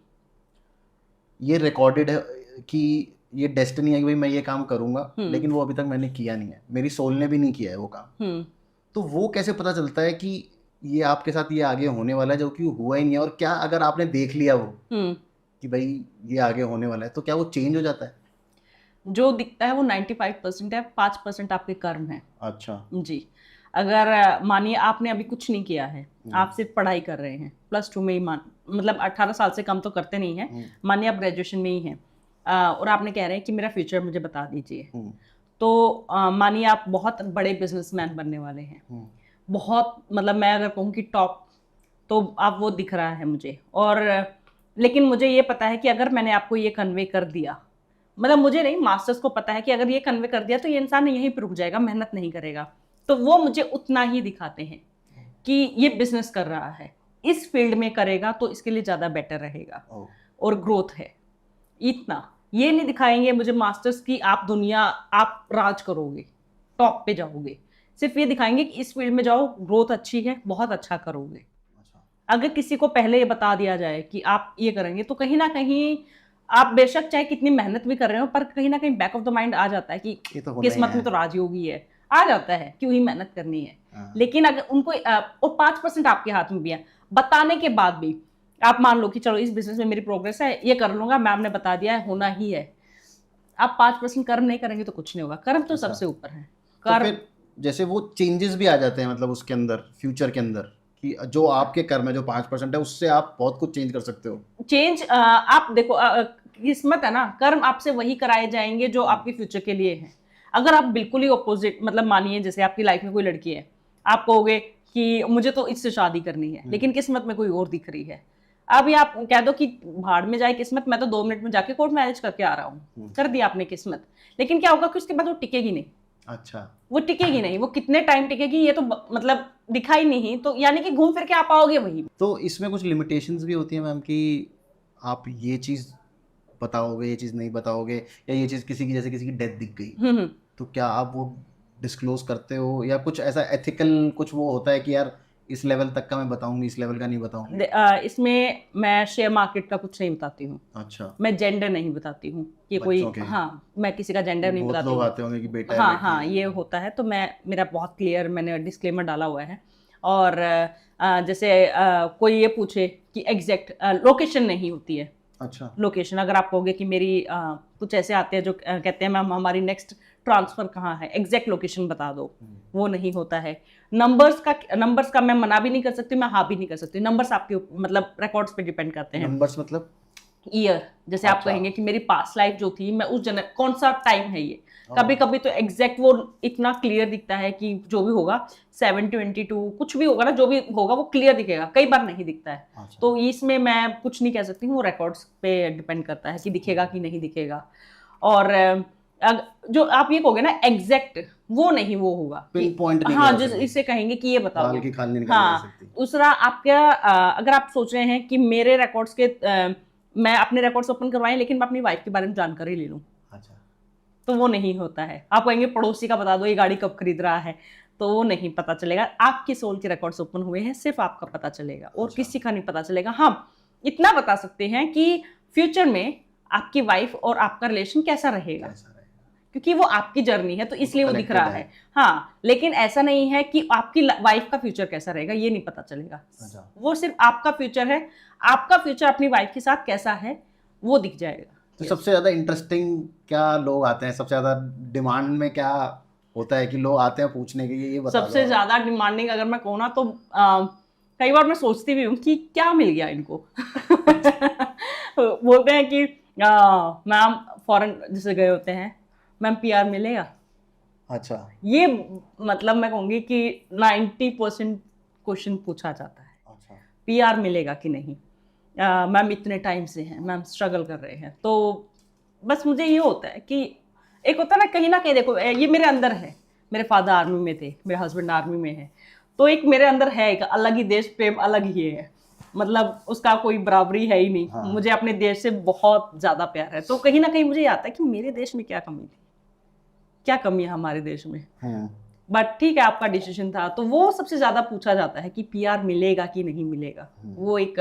ये रिकॉर्डेड है कि ये डेस्टिनी है कि भाई मैं ये काम करूंगा, लेकिन वो अभी तक मैंने किया नहीं है, मेरी सोल ने भी नहीं किया है वो काम, तो वो कैसे पता चलता है कि ये आपके साथ ये आगे होने वाला है, जो कि हुआ ही नहीं है? और क्या अगर आपने देख लिया वो कि भाई ये आगे होने वाला है, तो क्या वो चेंज हो जाता है? जो दिखता है वो 95% है, 5% आपके कर्म है। अच्छा जी, अगर मानिए आपने अभी कुछ नहीं किया है, आप सिर्फ पढ़ाई कर रहे हैं, +2 में ही मतलब 18 साल से कम तो करते नहीं हैं, मानिए आप ग्रेजुएशन में ही हैं, और आपने कह रहे हैं कि मेरा फ्यूचर मुझे बता दीजिए, तो मानिए आप बहुत बड़े बिजनेसमैन बनने वाले हैं, बहुत, मतलब मैं अगर कहूँ कि टॉप, तो आप वो दिख रहा है मुझे, और लेकिन मुझे ये पता है कि अगर मैंने आपको ये कन्वे कर दिया, मतलब मुझे नहीं, मास्टर्स को पता है कि अगर ये कन्वे कर दिया तो ये इंसान यहीं पर रुक जाएगा, मेहनत नहीं करेगा, तो वो मुझे उतना ही दिखाते हैं कि ये बिजनेस कर रहा है, इस फील्ड में करेगा तो इसके लिए ज़्यादा बेटर रहेगा और ग्रोथ है, इतना। ये नहीं दिखाएंगे मुझे मास्टर्स की आप दुनिया, आप राज करोगे, टॉप पे जाओगे, सिर्फ ये दिखाएंगे कि इस फील्ड में जाओ, ग्रोथ अच्छी है, बहुत अच्छा करोगे। अगर किसी को पहले ये बता दिया जाए कि आप ये करेंगे, तो कहीं ना कहीं आप बेशक चाहे कितनी मेहनत भी कर रहे हो, पर कहीं ना कहीं बैक ऑफ द माइंड आ जाता है कि किस्मत में तो राजयोगी है, आ जाता है, क्यों ही मेहनत करनी है। लेकिन अगर उनको और 5% आपके हाथ में भी है, बताने के बाद भी आप मान लो कि चलो इस बिजनेस में मेरी प्रोग्रेस है, ये कर लूंगा, मैम ने बता दिया है, होना ही है, आप 5% कर्म नहीं करेंगे तो कुछ नहीं होगा। कर्म तो सबसे ऊपर है। तो फिर जैसे वो चेंजेस भी आ जाते हैं, मतलब उसके अंदर, फ्यूचर के अंदर, कि जो आपके कर्म है, जो 5% है, उससे आप बहुत कुछ चेंज कर सकते हो। चेंज आप देखो, किस्मत है ना, कर्म आपसे वही कराए जाएंगे जो आपके फ्यूचर के लिए है। अगर आप बिल्कुल ही ऑपोजिट, मतलब मानिए जैसे आपकी लाइफ में कोई लड़की है, आप कहोगे कि मुझे तो इससे शादी करनी है, लेकिन किस्मत में कोई और दिख रही है। अभी आप कह दो कि भाड़ में जाए किस्मत, मैं तो 2 मिनट में जाके कोर्ट मैरिज करके आ रहा हूँ, कर दिया आपने किस्मत, लेकिन क्या होगा कि उसके बाद वो टिकेगी नहीं। अच्छा। वो टिकेगी नहीं, वो कितने टाइम टिकेगी ये तो मतलब दिखाई नहीं, तो यानी कि घूम फिर के आप आओगे वही। तो इसमें कुछ लिमिटेशंस भी होती है मैम कि आप ये चीज़ बताओगे, ये चीज़ नहीं बताओगे, या ये चीज़ किसी की, जैसे किसी की डेथ दिख गई, तो क्या आप वो डिस्क्लोज करते हो, या कुछ ऐसा एथिकल कुछ वो होता है कि यार इस लेवल तक का मैं बताऊंगी, इस लेवल का नहीं बताऊंगी? इसमें मैं शेयर मार्केट का कुछ नहीं बताती हूँ। अच्छा। मैं जेंडर नहीं बताती हूँ कि कोई, बच्चों के? हाँ, मैं किसी का जेंडर नहीं बहुत बताती लोग हूँ। आते होंगे कि बेटा है, हाँ बेटी हाँ, है। ये होता है, तो मैं, मेरा बहुत क्लियर, मैंने डिस्क्लेमर डाला हुआ है। और जैसे कोई ये पूछे कि एग्जैक्ट लोकेशन नहीं होती है। अच्छा। लोकेशन अगर आप कहोगे कि मेरी कुछ ऐसे आते हैं जो कहते हैं मैम हमारी नेक्स्ट ट्रांसफर कहाँ है, एग्जैक्ट लोकेशन बता दो, वो नहीं होता है। नंबर्स का मैं मना भी नहीं कर सकती, मैं हाँ भी नहीं कर सकती। नंबर्स आपके मतलब रिकॉर्ड्स पे डिपेंड करते हैं। नंबर्स मतलब? ईयर, जैसे आप अच्छा। कहेंगे कि मेरी पास्ट लाइफ जो थी, मैं उस जन्म, कौन सा टाइम है ये, कभी कभी तो एग्जैक्ट वो इतना क्लियर दिखता है कि जो भी होगा 722 कुछ भी होगा ना, जो भी होगा वो क्लियर दिखेगा, कई बार नहीं दिखता है। अच्छा। तो इसमें मैं कुछ नहीं कह सकती हूँ, वो रिकॉर्ड्स पे डिपेंड करता है कि दिखेगा कि नहीं दिखेगा। और जो आप ये कहोगे ना एग्जैक्ट, वो नहीं, वो होगा पिन पॉइंट नहीं हाँ, लगा जिस सकते। इसे कहेंगे कि ये बता दाल दो। की खाल नहीं निकाली जा हाँ, सकती। दूसरा आपका अगर आप सोच रहे हैं कि मेरे रिकॉर्ड्स के मैं अपने रिकॉर्ड्स ओपन करवाएं लेकिन मैं अपनी वाइफ के बारे में जानकारी ले लूं, अच्छा। तो वो नहीं होता है। आप कहेंगे पड़ोसी का बता दो ये गाड़ी कब खरीद रहा है, तो वो नहीं पता चलेगा। आपके सोल के रिकॉर्ड्स ओपन हुए हैं, सिर्फ आपका पता चलेगा और अच्छा। किसी का नहीं पता चलेगा। हाँ, इतना बता सकते हैं कि फ्यूचर में आपकी वाइफ और आपका रिलेशन कैसा रहेगा, कैसा रहेगा? क्योंकि वो आपकी जर्नी है तो इसलिए वो दिख connected रहा है। हाँ, लेकिन ऐसा नहीं है कि आपकी वाइफ का फ्यूचर कैसा रहेगा, ये नहीं पता चलेगा। अच्छा। वो सिर्फ आपका फ्यूचर है, आपका फ्यूचर अपनी वाइफ के साथ कैसा है वो दिख जाएगा। तो सबसे ज़्यादा इंटरेस्टिंग क्या लोग आते हैं, सबसे ज़्यादा डिमांड में क्या होता है कि लोग आते हैं पूछने के लिए, ये बता सबसे दो? ज्यादा डिमांडिंग अगर मैं कहूँ ना तो कई बार मैं सोचती भी हूँ कि क्या मिल गया इनको। बोलते हैं कि मैम फॉरेन जैसे गए होते हैं, मैम पीआर मिलेगा। अच्छा। ये मतलब मैं कहूँगी कि 90% क्वेश्चन पूछा जाता है, अच्छा। पीआर मिलेगा कि नहीं, मैम इतने टाइम से हैं, मैम स्ट्रगल कर रहे हैं। तो बस मुझे ये होता है कि एक होता है ना कहीं देखो ये मेरे अंदर है, मेरे फादर आर्मी में थे, मेरे हस्बैंड आर्मी में है, तो एक मेरे अंदर है एक अलग ही देश प्रेम, अलग ही है, मतलब उसका कोई बराबरी है ही नहीं। हाँ। मुझे अपने देश से बहुत ज्यादा प्यार है, तो कहीं ना कहीं मुझे आता है कि मेरे देश में क्या कमी थी, क्या कमी है हमारे देश में। बट ठीक है, आपका डिसीजन था। तो वो सबसे ज्यादा पूछा जाता है कि पीआर मिलेगा कि नहीं मिलेगा। वो एक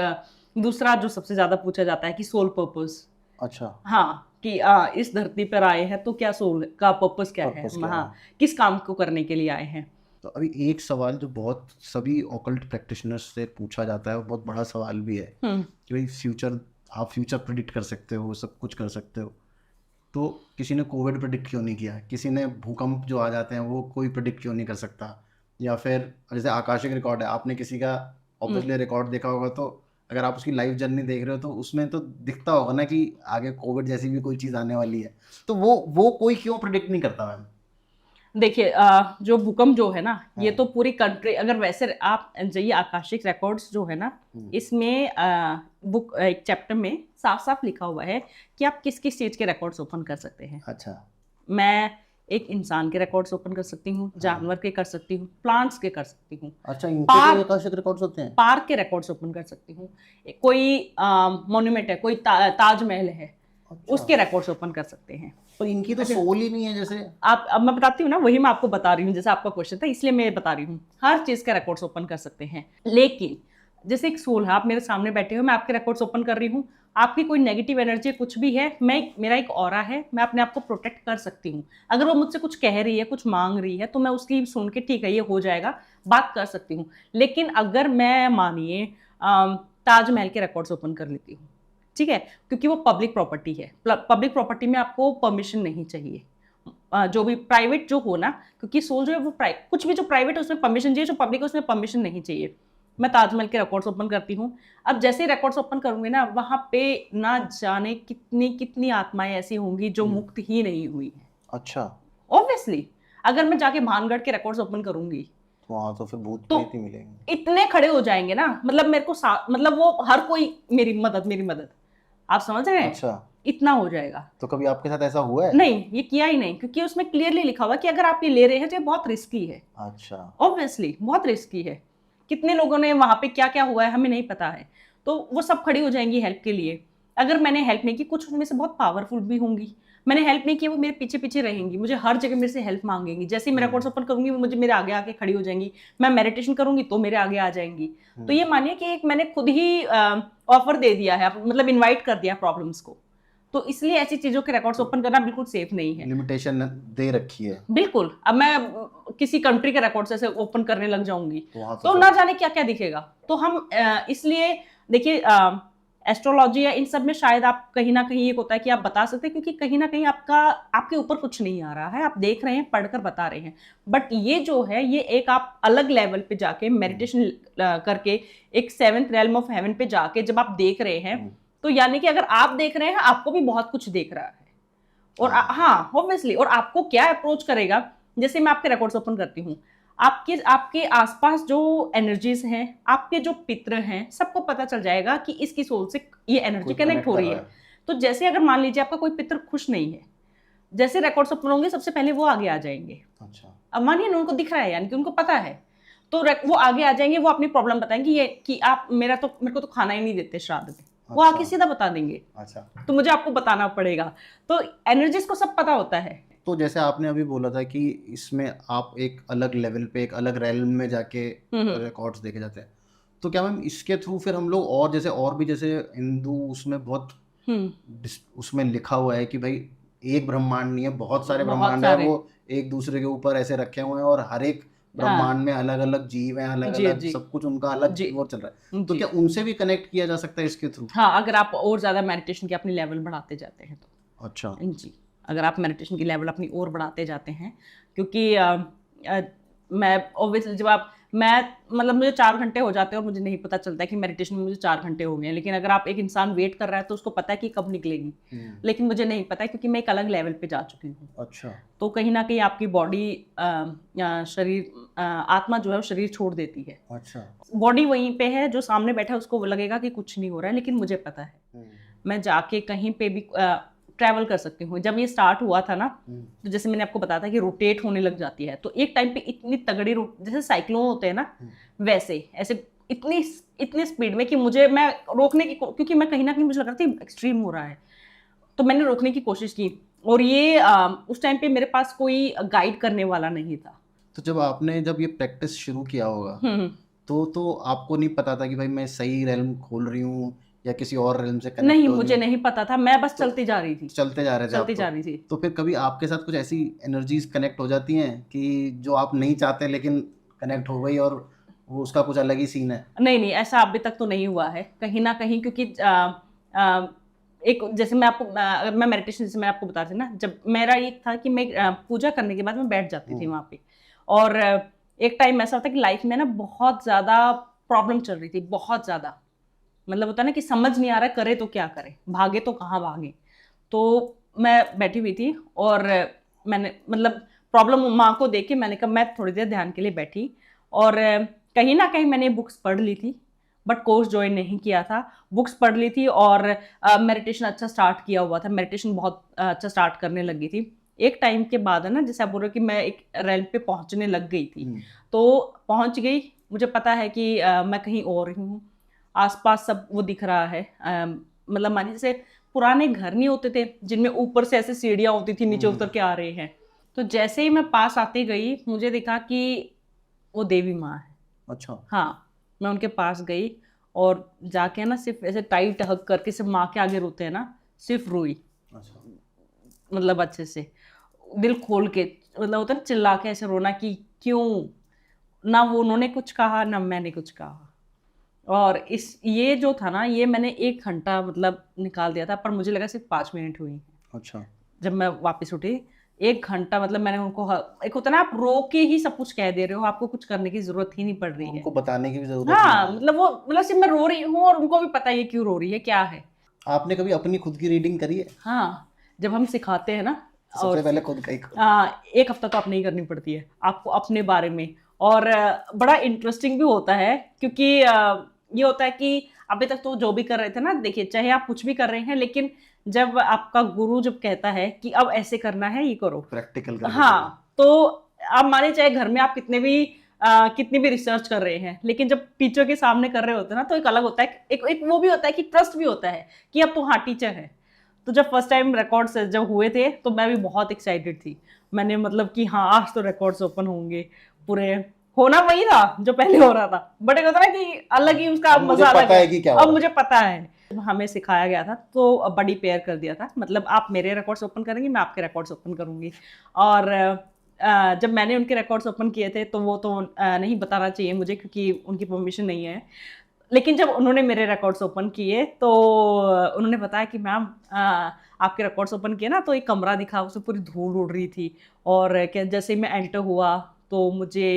दूसरा जो सबसे ज्यादा पूछा जाता है कि सोल पर्पस। अच्छा। हाँ, कि इस धरती पर आए हैं तो क्या सोल का पर्पस क्या है, Purpose क्या हाँ, किस काम को करने के लिए आए हैं। तो अभी एक सवाल जो बहुत सभी ऑकल्ट प्रैक्टिशनर्स से पूछा जाता है, और बहुत बड़ा सवाल भी है कि भाई फ्यूचर, आप फ्यूचर प्रिडिक्ट कर सकते हो, सब कुछ कर सकते हो, तो किसी ने कोविड प्रिडिक्ट क्यों नहीं किया? किसी ने भूकंप जो आ जाते हैं वो कोई प्रिडिक्ट क्यों नहीं कर सकता? या फिर जैसे आकाशिक रिकॉर्ड है, आपने किसी का ऑब्वियसली रिकॉर्ड देखा होगा, तो अगर आप उसकी लाइफ जर्नी देख रहे हो तो उसमें तो दिखता होगा ना कि आगे कोविड जैसी भी कोई चीज़ आने वाली है, तो वो कोई क्यों प्रिडिक्ट नहीं करता मैम? देखिए जो भूकंप जो है ना, ये तो पूरी कंट्री, अगर वैसे आप जाइए आकाशिक रिकॉर्ड्स जो है ना, इसमें बुक एक चैप्टर में साफ साफ लिखा हुआ है कि आप किस किस चीज के रिकॉर्ड्स ओपन कर सकते हैं। अच्छा। मैं एक इंसान के रिकॉर्ड्स ओपन कर सकती हूँ, जानवर के कर सकती हूँ, प्लांट्स के कर सकती हूँ, अच्छा, इनके भी आकाशिक रिकॉर्ड्स होते हैं? पार्क के रिकॉर्ड्स ओपन कर सकती हूँ, कोई मॉन्यूमेंट है, कोई ताजमहल है, उसके रिकॉर्ड्स ओपन कर सकते हैं। पर इनकी तो सोल ही नहीं है। जैसे आप, अब मैं बताती हूँ ना, वही मैं आपको बता रही हूँ, जैसे आपका क्वेश्चन था इसलिए मैं बता रही हूँ, हर चीज के रिकॉर्ड्स ओपन कर सकते हैं। लेकिन जैसे एक सोल है, आप मेरे सामने बैठे हो, मैं आपके रिकॉर्ड्स ओपन कर रही हूँ, आपकी कोई नेगेटिव एनर्जी कुछ भी है, मेरा एक ऑरा है, मैं अपने आप को प्रोटेक्ट कर सकती हूँ। अगर वो मुझसे कुछ कह रही है, कुछ मांग रही है, तो मैं उसकी सुन के ठीक है ये हो जाएगा, बात कर सकती हूँ। लेकिन अगर मैं मानिए ताजमहल के रिकॉर्ड्स ओपन कर लेती हूँ, ठीक है, क्योंकि वो पब्लिक प्रॉपर्टी है, पब्लिक प्रॉपर्टी में आपको परमिशन नहीं चाहिए। जो भी प्राइवेट जो हो ना, क्योंकि सोल जो है वो कुछ भी जो प्राइवेट है उसमें परमिशन चाहिए, जो पब्लिक है उसमें परमिशन नहीं चाहिए। मैं ताजमहल के रिकॉर्ड्स ओपन करती हूँ। अब जैसे ही रिकॉर्ड्स ओपन करूंगी ना, वहां पे ना जाने कितनी कितनी आत्माएं ऐसी होंगी जो मुक्त ही नहीं हुई है। अच्छा, ऑब्वियसली अगर मैं जाके भानगढ़ के रिकॉर्ड्स ओपन करूंगी तो वहाँ तो फिर भूत तो प्रेत ही मिलेंगे। इतने खड़े हो जाएंगे ना, मतलब मेरे को मतलब वो हर कोई मेरी मदद, आप समझ रहे हैं? अच्छा, इतना हो जाएगा। तो कभी आपके साथ ऐसा हुआ है? नहीं, ये किया ही नहीं, क्योंकि उसमें क्लियरली लिखा हुआ कि अगर आप ये ले रहे हैं तो ये बहुत रिस्की है। अच्छा, ऑब्वियसली बहुत रिस्की है। कितने लोगों ने वहां पे क्या क्या हुआ है हमें नहीं पता है, तो वो सब खड़ी हो जाएंगी हेल्प के लिए। अगर मैंने हेल्प नहीं की, कुछ उनमें से बहुत पावरफुल भी होंगी, मैंने हेल्प नहीं की, वो मेरे पीछे पीछे रहेंगी, मुझे हर जगह मेरे से हेल्प मांगेंगी। जैसे ही मैं रिकॉर्ड्स ओपन करूंगी वो मुझे मेरे आगे आके खड़ी हो जाएंगी, मैं मेडिटेशन करूंगी तो मेरे आगे आ जाएंगी। तो ये मानिए कि एक मैंने खुद ही ऑफर दे दिया है, मतलब इन्वाइट कर दिया प्रॉब्लम्स को। तो इसलिए ऐसी चीजों के रिकॉर्ड्स ओपन करना बिल्कुल सेफ नहीं है। लिमिटेशन दे रखी है। बिल्कुल। अब मैं किसी कंट्री के रिकॉर्ड्स ऐसे ओपन करने लग जाऊंगी तो फिर- ना जाने क्या क्या दिखेगा। तो हम इसलिए देखिए, एस्ट्रोलॉजी या इन सब में शायद आप कहीं ना कहीं एक होता है कि आप बता सकते हैं, क्योंकि कहीं ना कहीं आपके ऊपर कुछ नहीं आ रहा है, आप देख रहे हैं, पढ़कर बता रहे हैं। बट ये जो है, ये एक आप अलग लेवल पे जाके मेडिटेशन करके एक 7th realm ऑफ हेवन पे जाके जब आप देख रहे हैं, तो यानी कि अगर आप देख रहे हैं, आपको भी बहुत कुछ देख रहा है। और हाँ, ऑब्वियसली। और आपको क्या अप्रोच करेगा, जैसे मैं आपके रिकॉर्ड्स ओपन करती हूँ, आपके आसपास जो एनर्जीज हैं, आपके जो पितर हैं, सबको पता चल जाएगा कि इसकी सोल से ये एनर्जी कनेक्ट हो रही है। तो जैसे अगर मान लीजिए आपका कोई पितर खुश नहीं है, जैसे रिकॉर्ड्स ओपन होंगे सबसे पहले वो आगे आ जाएंगे। अच्छा, अब मानिए ना, उनको दिख रहा है, यानी कि उनको पता है, तो वो आगे आ जाएंगे, वो अपनी प्रॉब्लम बताएंगे, ये कि आप मेरे को तो खाना ही नहीं देते श्राद्ध में। वो आके सीधा बता देंगे। अच्छा, तो मुझे आपको बताना पड़ेगा। तो एनर्जीज को सब पता होता है। तो जैसे आपने अभी बोला था कि इसमें आप एक अलग लेवल पे, एक अलग रैल्म में जाके रिकॉर्ड्स देखे जाते हैं, तो क्या मैम इसके थ्रू फिर हम लोग और जैसे और भी, जैसे हिंदू उसमें बहुत उसमें लिखा हुआ है कि भाई एक ब्रह्मांड नहीं है, बहुत सारे ब्रह्मांड है, वो एक दूसरे के ऊपर ऐसे रखे हुए हैं और हर एक ब्रह्मांड में अलग अलग जीव हैं, अलग अलग सब कुछ उनका अलग वो चल रहा है। तो क्या उनसे भी कनेक्ट किया जा सकता है इसके थ्रू? हाँ, अगर आप और ज्यादा मेडिटेशन की अपनी लेवल बढ़ाते जाते हैं तो। अच्छा जी, अगर आप मेडिटेशन की लेवल अपनी और बढ़ाते जाते हैं, क्योंकि मैं ऑब्वियसली मैं मतलब मुझे 4 घंटे हो जाते हैं और मुझे नहीं पता चलता है कि मेडिटेशन में मुझे 4 घंटे हो गए हैं। लेकिन अगर आप एक इंसान वेट कर रहा है तो उसको पता है कि कब निकलेगी, लेकिन मुझे नहीं पता है, क्योंकि मैं एक अलग लेवल पे जा चुकी हूँ। अच्छा, तो कहीं ना कहीं आपकी बॉडी, शरीर, आत्मा जो है वो शरीर छोड़ देती है। अच्छा, बॉडी वहीं पे है, जो सामने बैठा है उसको लगेगा कि कुछ नहीं हो रहा है, लेकिन मुझे पता है मैं जाके कहीं पे भी ट्रैवल कर सकती हूँ। जब ये स्टार्ट हुआ था ना, तो जैसे मैंने आपको बताया था कि रोटेट होने लग जाती है, तो एक टाइम पे इतनी तगड़ी जैसे साइक्लोन होते हैं ना, वैसे ऐसे इतनी स्पीड में कि मैं रोकने की, क्योंकि मैं कहीं ना कहीं मुझे लग रहा था एक्सट्रीम हो रहा है, तो मैंने रोकने की कोशिश की। और ये उस टाइम पे मेरे पास कोई गाइड करने वाला नहीं था। तो जब ये प्रैक्टिस शुरू किया होगा, तो आपको नहीं पता था कि भाई मैं सही रेल्म खोल रही हूँ या किसी और रेल्म से कनेक्ट नहीं, हो रही मुझे हूँ? नहीं पता था, मैं बस चलती जा रही थी। चलते जा रहे थे चलती आप जा रही थी। तो फिर कभी आपके साथ कुछ ऐसी एनर्जीज कनेक्ट हो जाती हैं कि जो आप नहीं चाहते लेकिन कनेक्ट हो गई और वो उसका कुछ अलग ही सीन है? नहीं नहीं, ऐसा अभी तक तो नहीं हुआ है कहीं ना कहीं, क्योंकि एक जैसे मैं मेडिटेशन, जैसे मैं आपको बता रही थी ना, जब मेरा ये था कि मैं पूजा करने के बाद मैं बैठ जाती थी वहाँ पे। और एक टाइम ऐसा होता कि लाइफ में ना बहुत ज़्यादा प्रॉब्लम चल रही थी, बहुत ज़्यादा, मतलब होता है ना कि समझ नहीं आ रहा करे तो क्या करे, भागे तो कहाँ भागे। तो मैं बैठी हुई थी और मैंने मतलब प्रॉब्लम माँ को देख के मैंने कहा मैं थोड़ी देर ध्यान के लिए बैठी, और कहीं ना कहीं मैंने बुक्स पढ़ ली थी, बट कोर्स ज्वाइन नहीं किया था। बुक्स पढ़ ली थी और मेडिटेशन अच्छा स्टार्ट किया हुआ था, मेडिटेशन बहुत अच्छा स्टार्ट करने लगी थी। एक टाइम के बाद है ना, जैसे आप बोल रहे हो कि मैं एक रेल पे पहुंचने लग गई थी, तो पहुंच गई, मुझे पता है कि मैं कहीं और हूँ, आसपास सब वो दिख रहा है। मतलब मानिए जैसे पुराने घर नहीं होते थे जिनमें ऊपर से ऐसे सीढ़ियाँ होती थी, नीचे उतर के आ रहे हैं, तो जैसे ही मैं पास आती गई मुझे दिखा कि वो देवी माँ है। अच्छा, हाँ, मैं उनके पास गई और जाके ना सिर्फ ऐसे टाइट हग करके, सिर्फ माँ के आगे रोते हैं ना, सिर्फ रोई। अच्छा, मतलब अच्छे से दिल खोल के, मतलब होता है ना चिल्ला के ऐसे रोना कि क्यों, ना वो उन्होंने कुछ कहा ना मैंने कुछ कहा। और ये जो था ना, ये मैंने 1 घंटा मतलब निकाल दिया था, पर मुझे लगा सिर्फ 5 मिनट हुई। अच्छा, जब मैं वापस उठी 1 घंटा, मतलब मैंने उनको एक होता है ना, आप रो के ही सब कुछ कह दे रहे हो, आपको कुछ करने की जरूरत ही नहीं पड़ रही है। उनको बताने की भी जरूरत हाँ, नहीं है। मतलब वो, मतलब सिर्फ मैं रो रही हूँ और उनको भी पता है ये क्यों रो रही है, क्या है। आपने कभी अपनी खुद की रीडिंग करी है? हाँ, जब हम सिखाते हैं ना, तो सबसे और पहले खुद का ही एक हफ्ता तो आपने ही करनी पड़ती है आपको अपने बारे में। और बड़ा इंटरेस्टिंग भी होता है, क्योंकि ये होता है कि अभी तक तो जो भी कर रहे थे ना, देखिए चाहे आप कुछ भी कर रहे हैं, लेकिन जब आपका गुरु जब कहता है कि अब ऐसे करना है, ये करो, प्रैक्टिकल करके हाँ, तो आप माने चाहे घर में आप कितनी भी रिसर्च कर रहे हैं, लेकिन जब टीचर के सामने कर रहे होते हैं ना, तो एक अलग होता है, एक वो भी होता है कि ट्रस्ट भी होता है कि अब तो हाँ टीचर है। तो जब फर्स्ट टाइम रिकॉर्ड्स जब हुए थे, तो मैं भी बहुत एक्साइटेड थी। मैंने मतलब कि हाँ, आज तो रिकॉर्ड्स ओपन होंगे पूरे। होना वही था जो पहले हो रहा था, बट एक होता है ना कि अलग ही उसका अब मुझे मजा अलग पता है कि क्या हो अब रहा है। मुझे पता है। हमें सिखाया गया था, तो बड़ी पेयर कर दिया था, मतलब आप मेरे रिकॉर्ड्स ओपन करेंगे, मैं आपके रिकॉर्ड्स ओपन करूंगी। और जब मैंने उनके रिकॉर्ड्स ओपन किए थे, तो वो तो नहीं बताना चाहिए मुझे, क्योंकि उनकी परमिशन नहीं है। लेकिन जब उन्होंने मेरे रिकॉर्ड्स ओपन किए, तो उन्होंने बताया कि मैम, आपके रिकॉर्ड्स ओपन किए ना, तो एक कमरा दिखा, उसमें पूरी धूल उड़ रही थी। और क्या, जैसे ही मैं एंटर हुआ, तो मुझे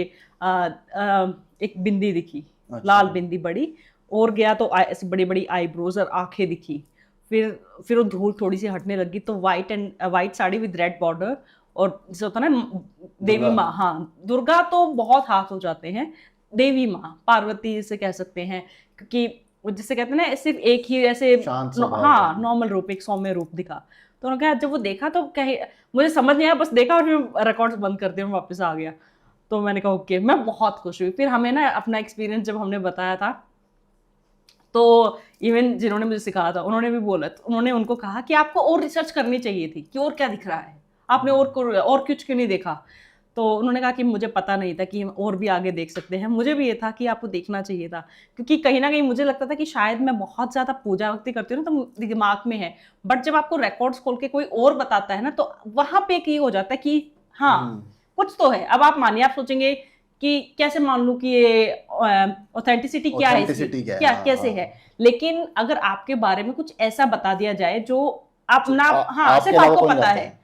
एक बिंदी दिखी, अच्छा। लाल बिंदी बड़ी। और गया तो ऐसी बड़ी बड़ी आईब्रोज और आंखें दिखी। फिर वो धूल थोड़ी सी हटने लगी, तो white sari with red border. और जैसे होता है ना, देवी दुर्गा। माँ, हाँ, दुर्गा तो बहुत हाथ हो जाते हैं, देवी माँ, पार्वती जिसे कह सकते हैं, क्योंकि वो जिसे कहते हैं ना, सिर्फ एक ही ऐसे शांत स्वभाव हाँ, वाली। नॉर्मल रूप, एक सौम्य रूप दिखा। तो उन्होंने कहा, जब वो देखा तो कहे, मुझे समझ नहीं आया, बस देखा और फिर रिकॉर्ड्स बंद कर दिया, मैं वापस आ गया। तो मैंने कहा ओके, मैं बहुत खुश हुई। फिर हमें ना अपना एक्सपीरियंस जब हमने बताया था, तो इवन जिन्होंने मुझे सिखाया था, उन्होंने भी बोला, तो उन्होंने उनको कहा कि आपको और रिसर्च करनी चाहिए थी, कि और क्या दिख रहा है, आपने और कुछ क्यों नहीं देखा। तो उन्होंने कहा कि मुझे पता नहीं था कि हम और भी आगे देख सकते हैं, मुझे भी ये था कि आपको देखना चाहिए था, क्योंकि कहीं ना कहीं मुझे लगता था कि शायद मैं बहुत ज्यादा पूजा भक्ति करती हूँ ना, तो दिमाग में है। बट जब आपको रिकॉर्ड्स खोल के कोई और बताता है ना, तो वहां पे एक ये हो जाता है कि हाँ, कुछ तो है। अब आप मानिए, आप सोचेंगे कि कैसे मान लूं कि ये ऑथेंटिसिटी क्या है इसकी, ऑथेंटिसिटी क्या है? क्या हाँ, कैसे है। हाँ। लेकिन अगर आपके बारे में कुछ ऐसा बता दिया जाए जो आप जो ना, हाँ, आपके सिर्फ अलावा आपको कोई पता जानता है। है।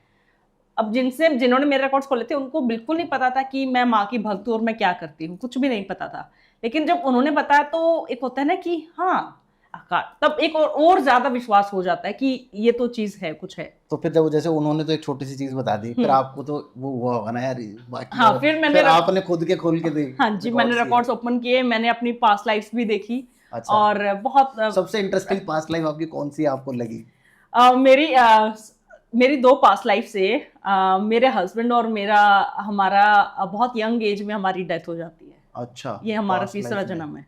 अब जिन्होंने मेरे रिकॉर्ड्स खोले थे, उनको बिल्कुल नहीं पता था कि मैं माँ की भक्त हूँ और मैं क्या करती हूँ, कुछ भी नहीं पता था। लेकिन जब उन्होंने बताया, तो एक होता है ना कि हाँ, तब एक और ज्यादा विश्वास हो जाता है कि ये तो चीज है, कुछ है। तो फिर जब जैसे उन्होंने तो एक छोटी सी चीज बता दी, फिर हम्म। आपको तो वो हुआ होगा ना यार, बाकी हाँ, और फिर फिर आपने खुद के खोल के देख हाँ जी, मैंने रिकॉर्ड्स किए। रिकॉर्ड्स ओपन किए, मैंने अपनी पास्ट लाइफ्स भी देखी। अच्छा। और बहुत सबसे इंटरेस्टिंग पास्ट लाइफ आपकी कौन सी आपको लगी? अ, मेरी अ, मेरी 2 पास्ट लाइफ से मेरे हस्बैंड और हमारा बहुत यंग एज में हमारी डेथ हो जाती है। अच्छा। ये हमारा पास्ट तीसरा लाइफ में। जन्म है।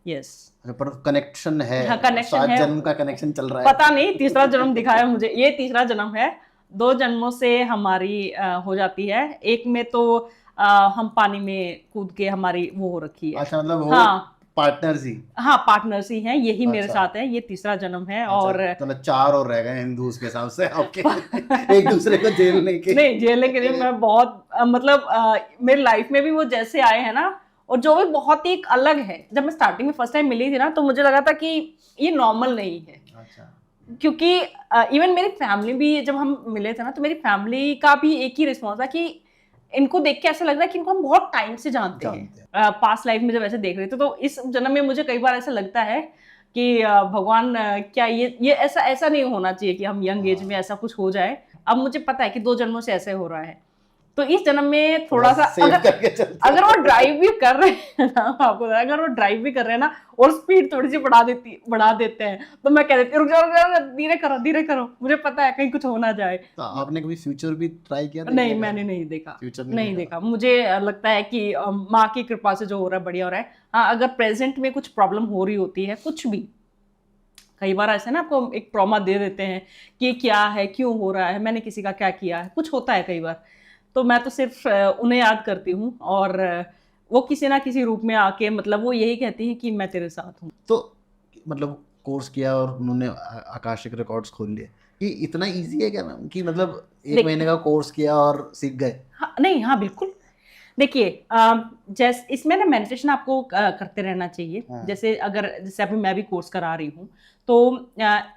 यस। अच्छा, पर कनेक्शन है। हाँ, कनेक्शन 7 है। जन्म का कनेक्शन चल रहा पता है। नहीं, तीसरा जन्म दिखाया मुझे, ये तीसरा जन्म है। 2 जन्मों से हमारी हो जाती है। एक में तो हम पानी में कूद के हमारी वो हो रखी है। अच्छा, मतलब वो हाँ, पार्टनर्स ही। हाँ, पार्टनर्स ही हैं, यही मेरे अच्छा। साथ है, ये तीसरा जन्म है। अच्छा, और मतलब 4 और रह गए हिंदूज के हिसाब से आपके। एक दूसरे को झेलने के। नहीं, झेलने के लिए मैं बहुत मतलब मेरी लाइफ में भी वो जैसे आए हैं ना, और जो भी बहुत ही एक अलग है। जब मैं स्टार्टिंग में फर्स्ट टाइम मिली थी ना, तो मुझे लगा था कि ये नॉर्मल नहीं है, अच्छा। क्योंकि इवन मेरी फैमिली भी, जब हम मिले थे ना, तो मेरी फैमिली का भी एक ही रिस्पॉन्स था कि इनको देख के ऐसा लग रहा है कि इनको हम बहुत टाइम से जानते हैं। पास्ट लाइफ में जब ऐसे देख रहे थे, तो इस जन्म में मुझे कई बार ऐसा लगता है कि भगवान, क्या ये ऐसा ऐसा नहीं होना चाहिए कि हम यंग एज में ऐसा कुछ हो जाए। अब मुझे पता है कि 2 जन्मों से ऐसे हो रहा है। तो इस जन्म में थोड़ा सा, सेव करके चलते अगर वो ड्राइव भी कर रहे हैं ना, आपको पता है, अगर वो ड्राइव भी कर रहे हैं ना, और स्पीड थोड़ी सी बढ़ा देते हैं, तो मैं कह देती हूँ, रुक जाओ, धीरे करो, मुझे पता है कहीं कुछ हो ना जाए। तो आपने कभी फ्यूचर भी ट्राई किया नहीं, देखने का? मैंने नहीं देखा। फ्यूचर नहीं देखा। मुझे लगता है कि माँ की कृपा से जो हो रहा है बढ़िया हो रहा है। हाँ, अगर प्रेजेंट में कुछ प्रॉब्लम हो रही होती है, कुछ भी, कई बार ऐसे ना आपको एक ट्रॉमा दे देते हैं कि क्या है, क्यों हो रहा है, मैंने किसी का क्या किया है, कुछ होता है कई बार। तो मैं तो सिर्फ उन्हें याद करती हूँ, और वो किसी ना किसी रूप में आके, मतलब वो यही कहती है कि मैं तेरे साथ हूँ। तो मतलब कोर्स किया और उन्होंने आकाशिक रिकॉर्ड्स खोल लिए, ये इतना इजी है क्या मैम, कि मतलब 1 महीने का कोर्स किया और सीख गए? हाँ, नहीं, हाँ, बिल्कुल। देखिए, जैसे इसमें ना मेडिटेशन आपको करते रहना चाहिए। हाँ। जैसे अभी मैं भी कोर्स करा रही हूँ, तो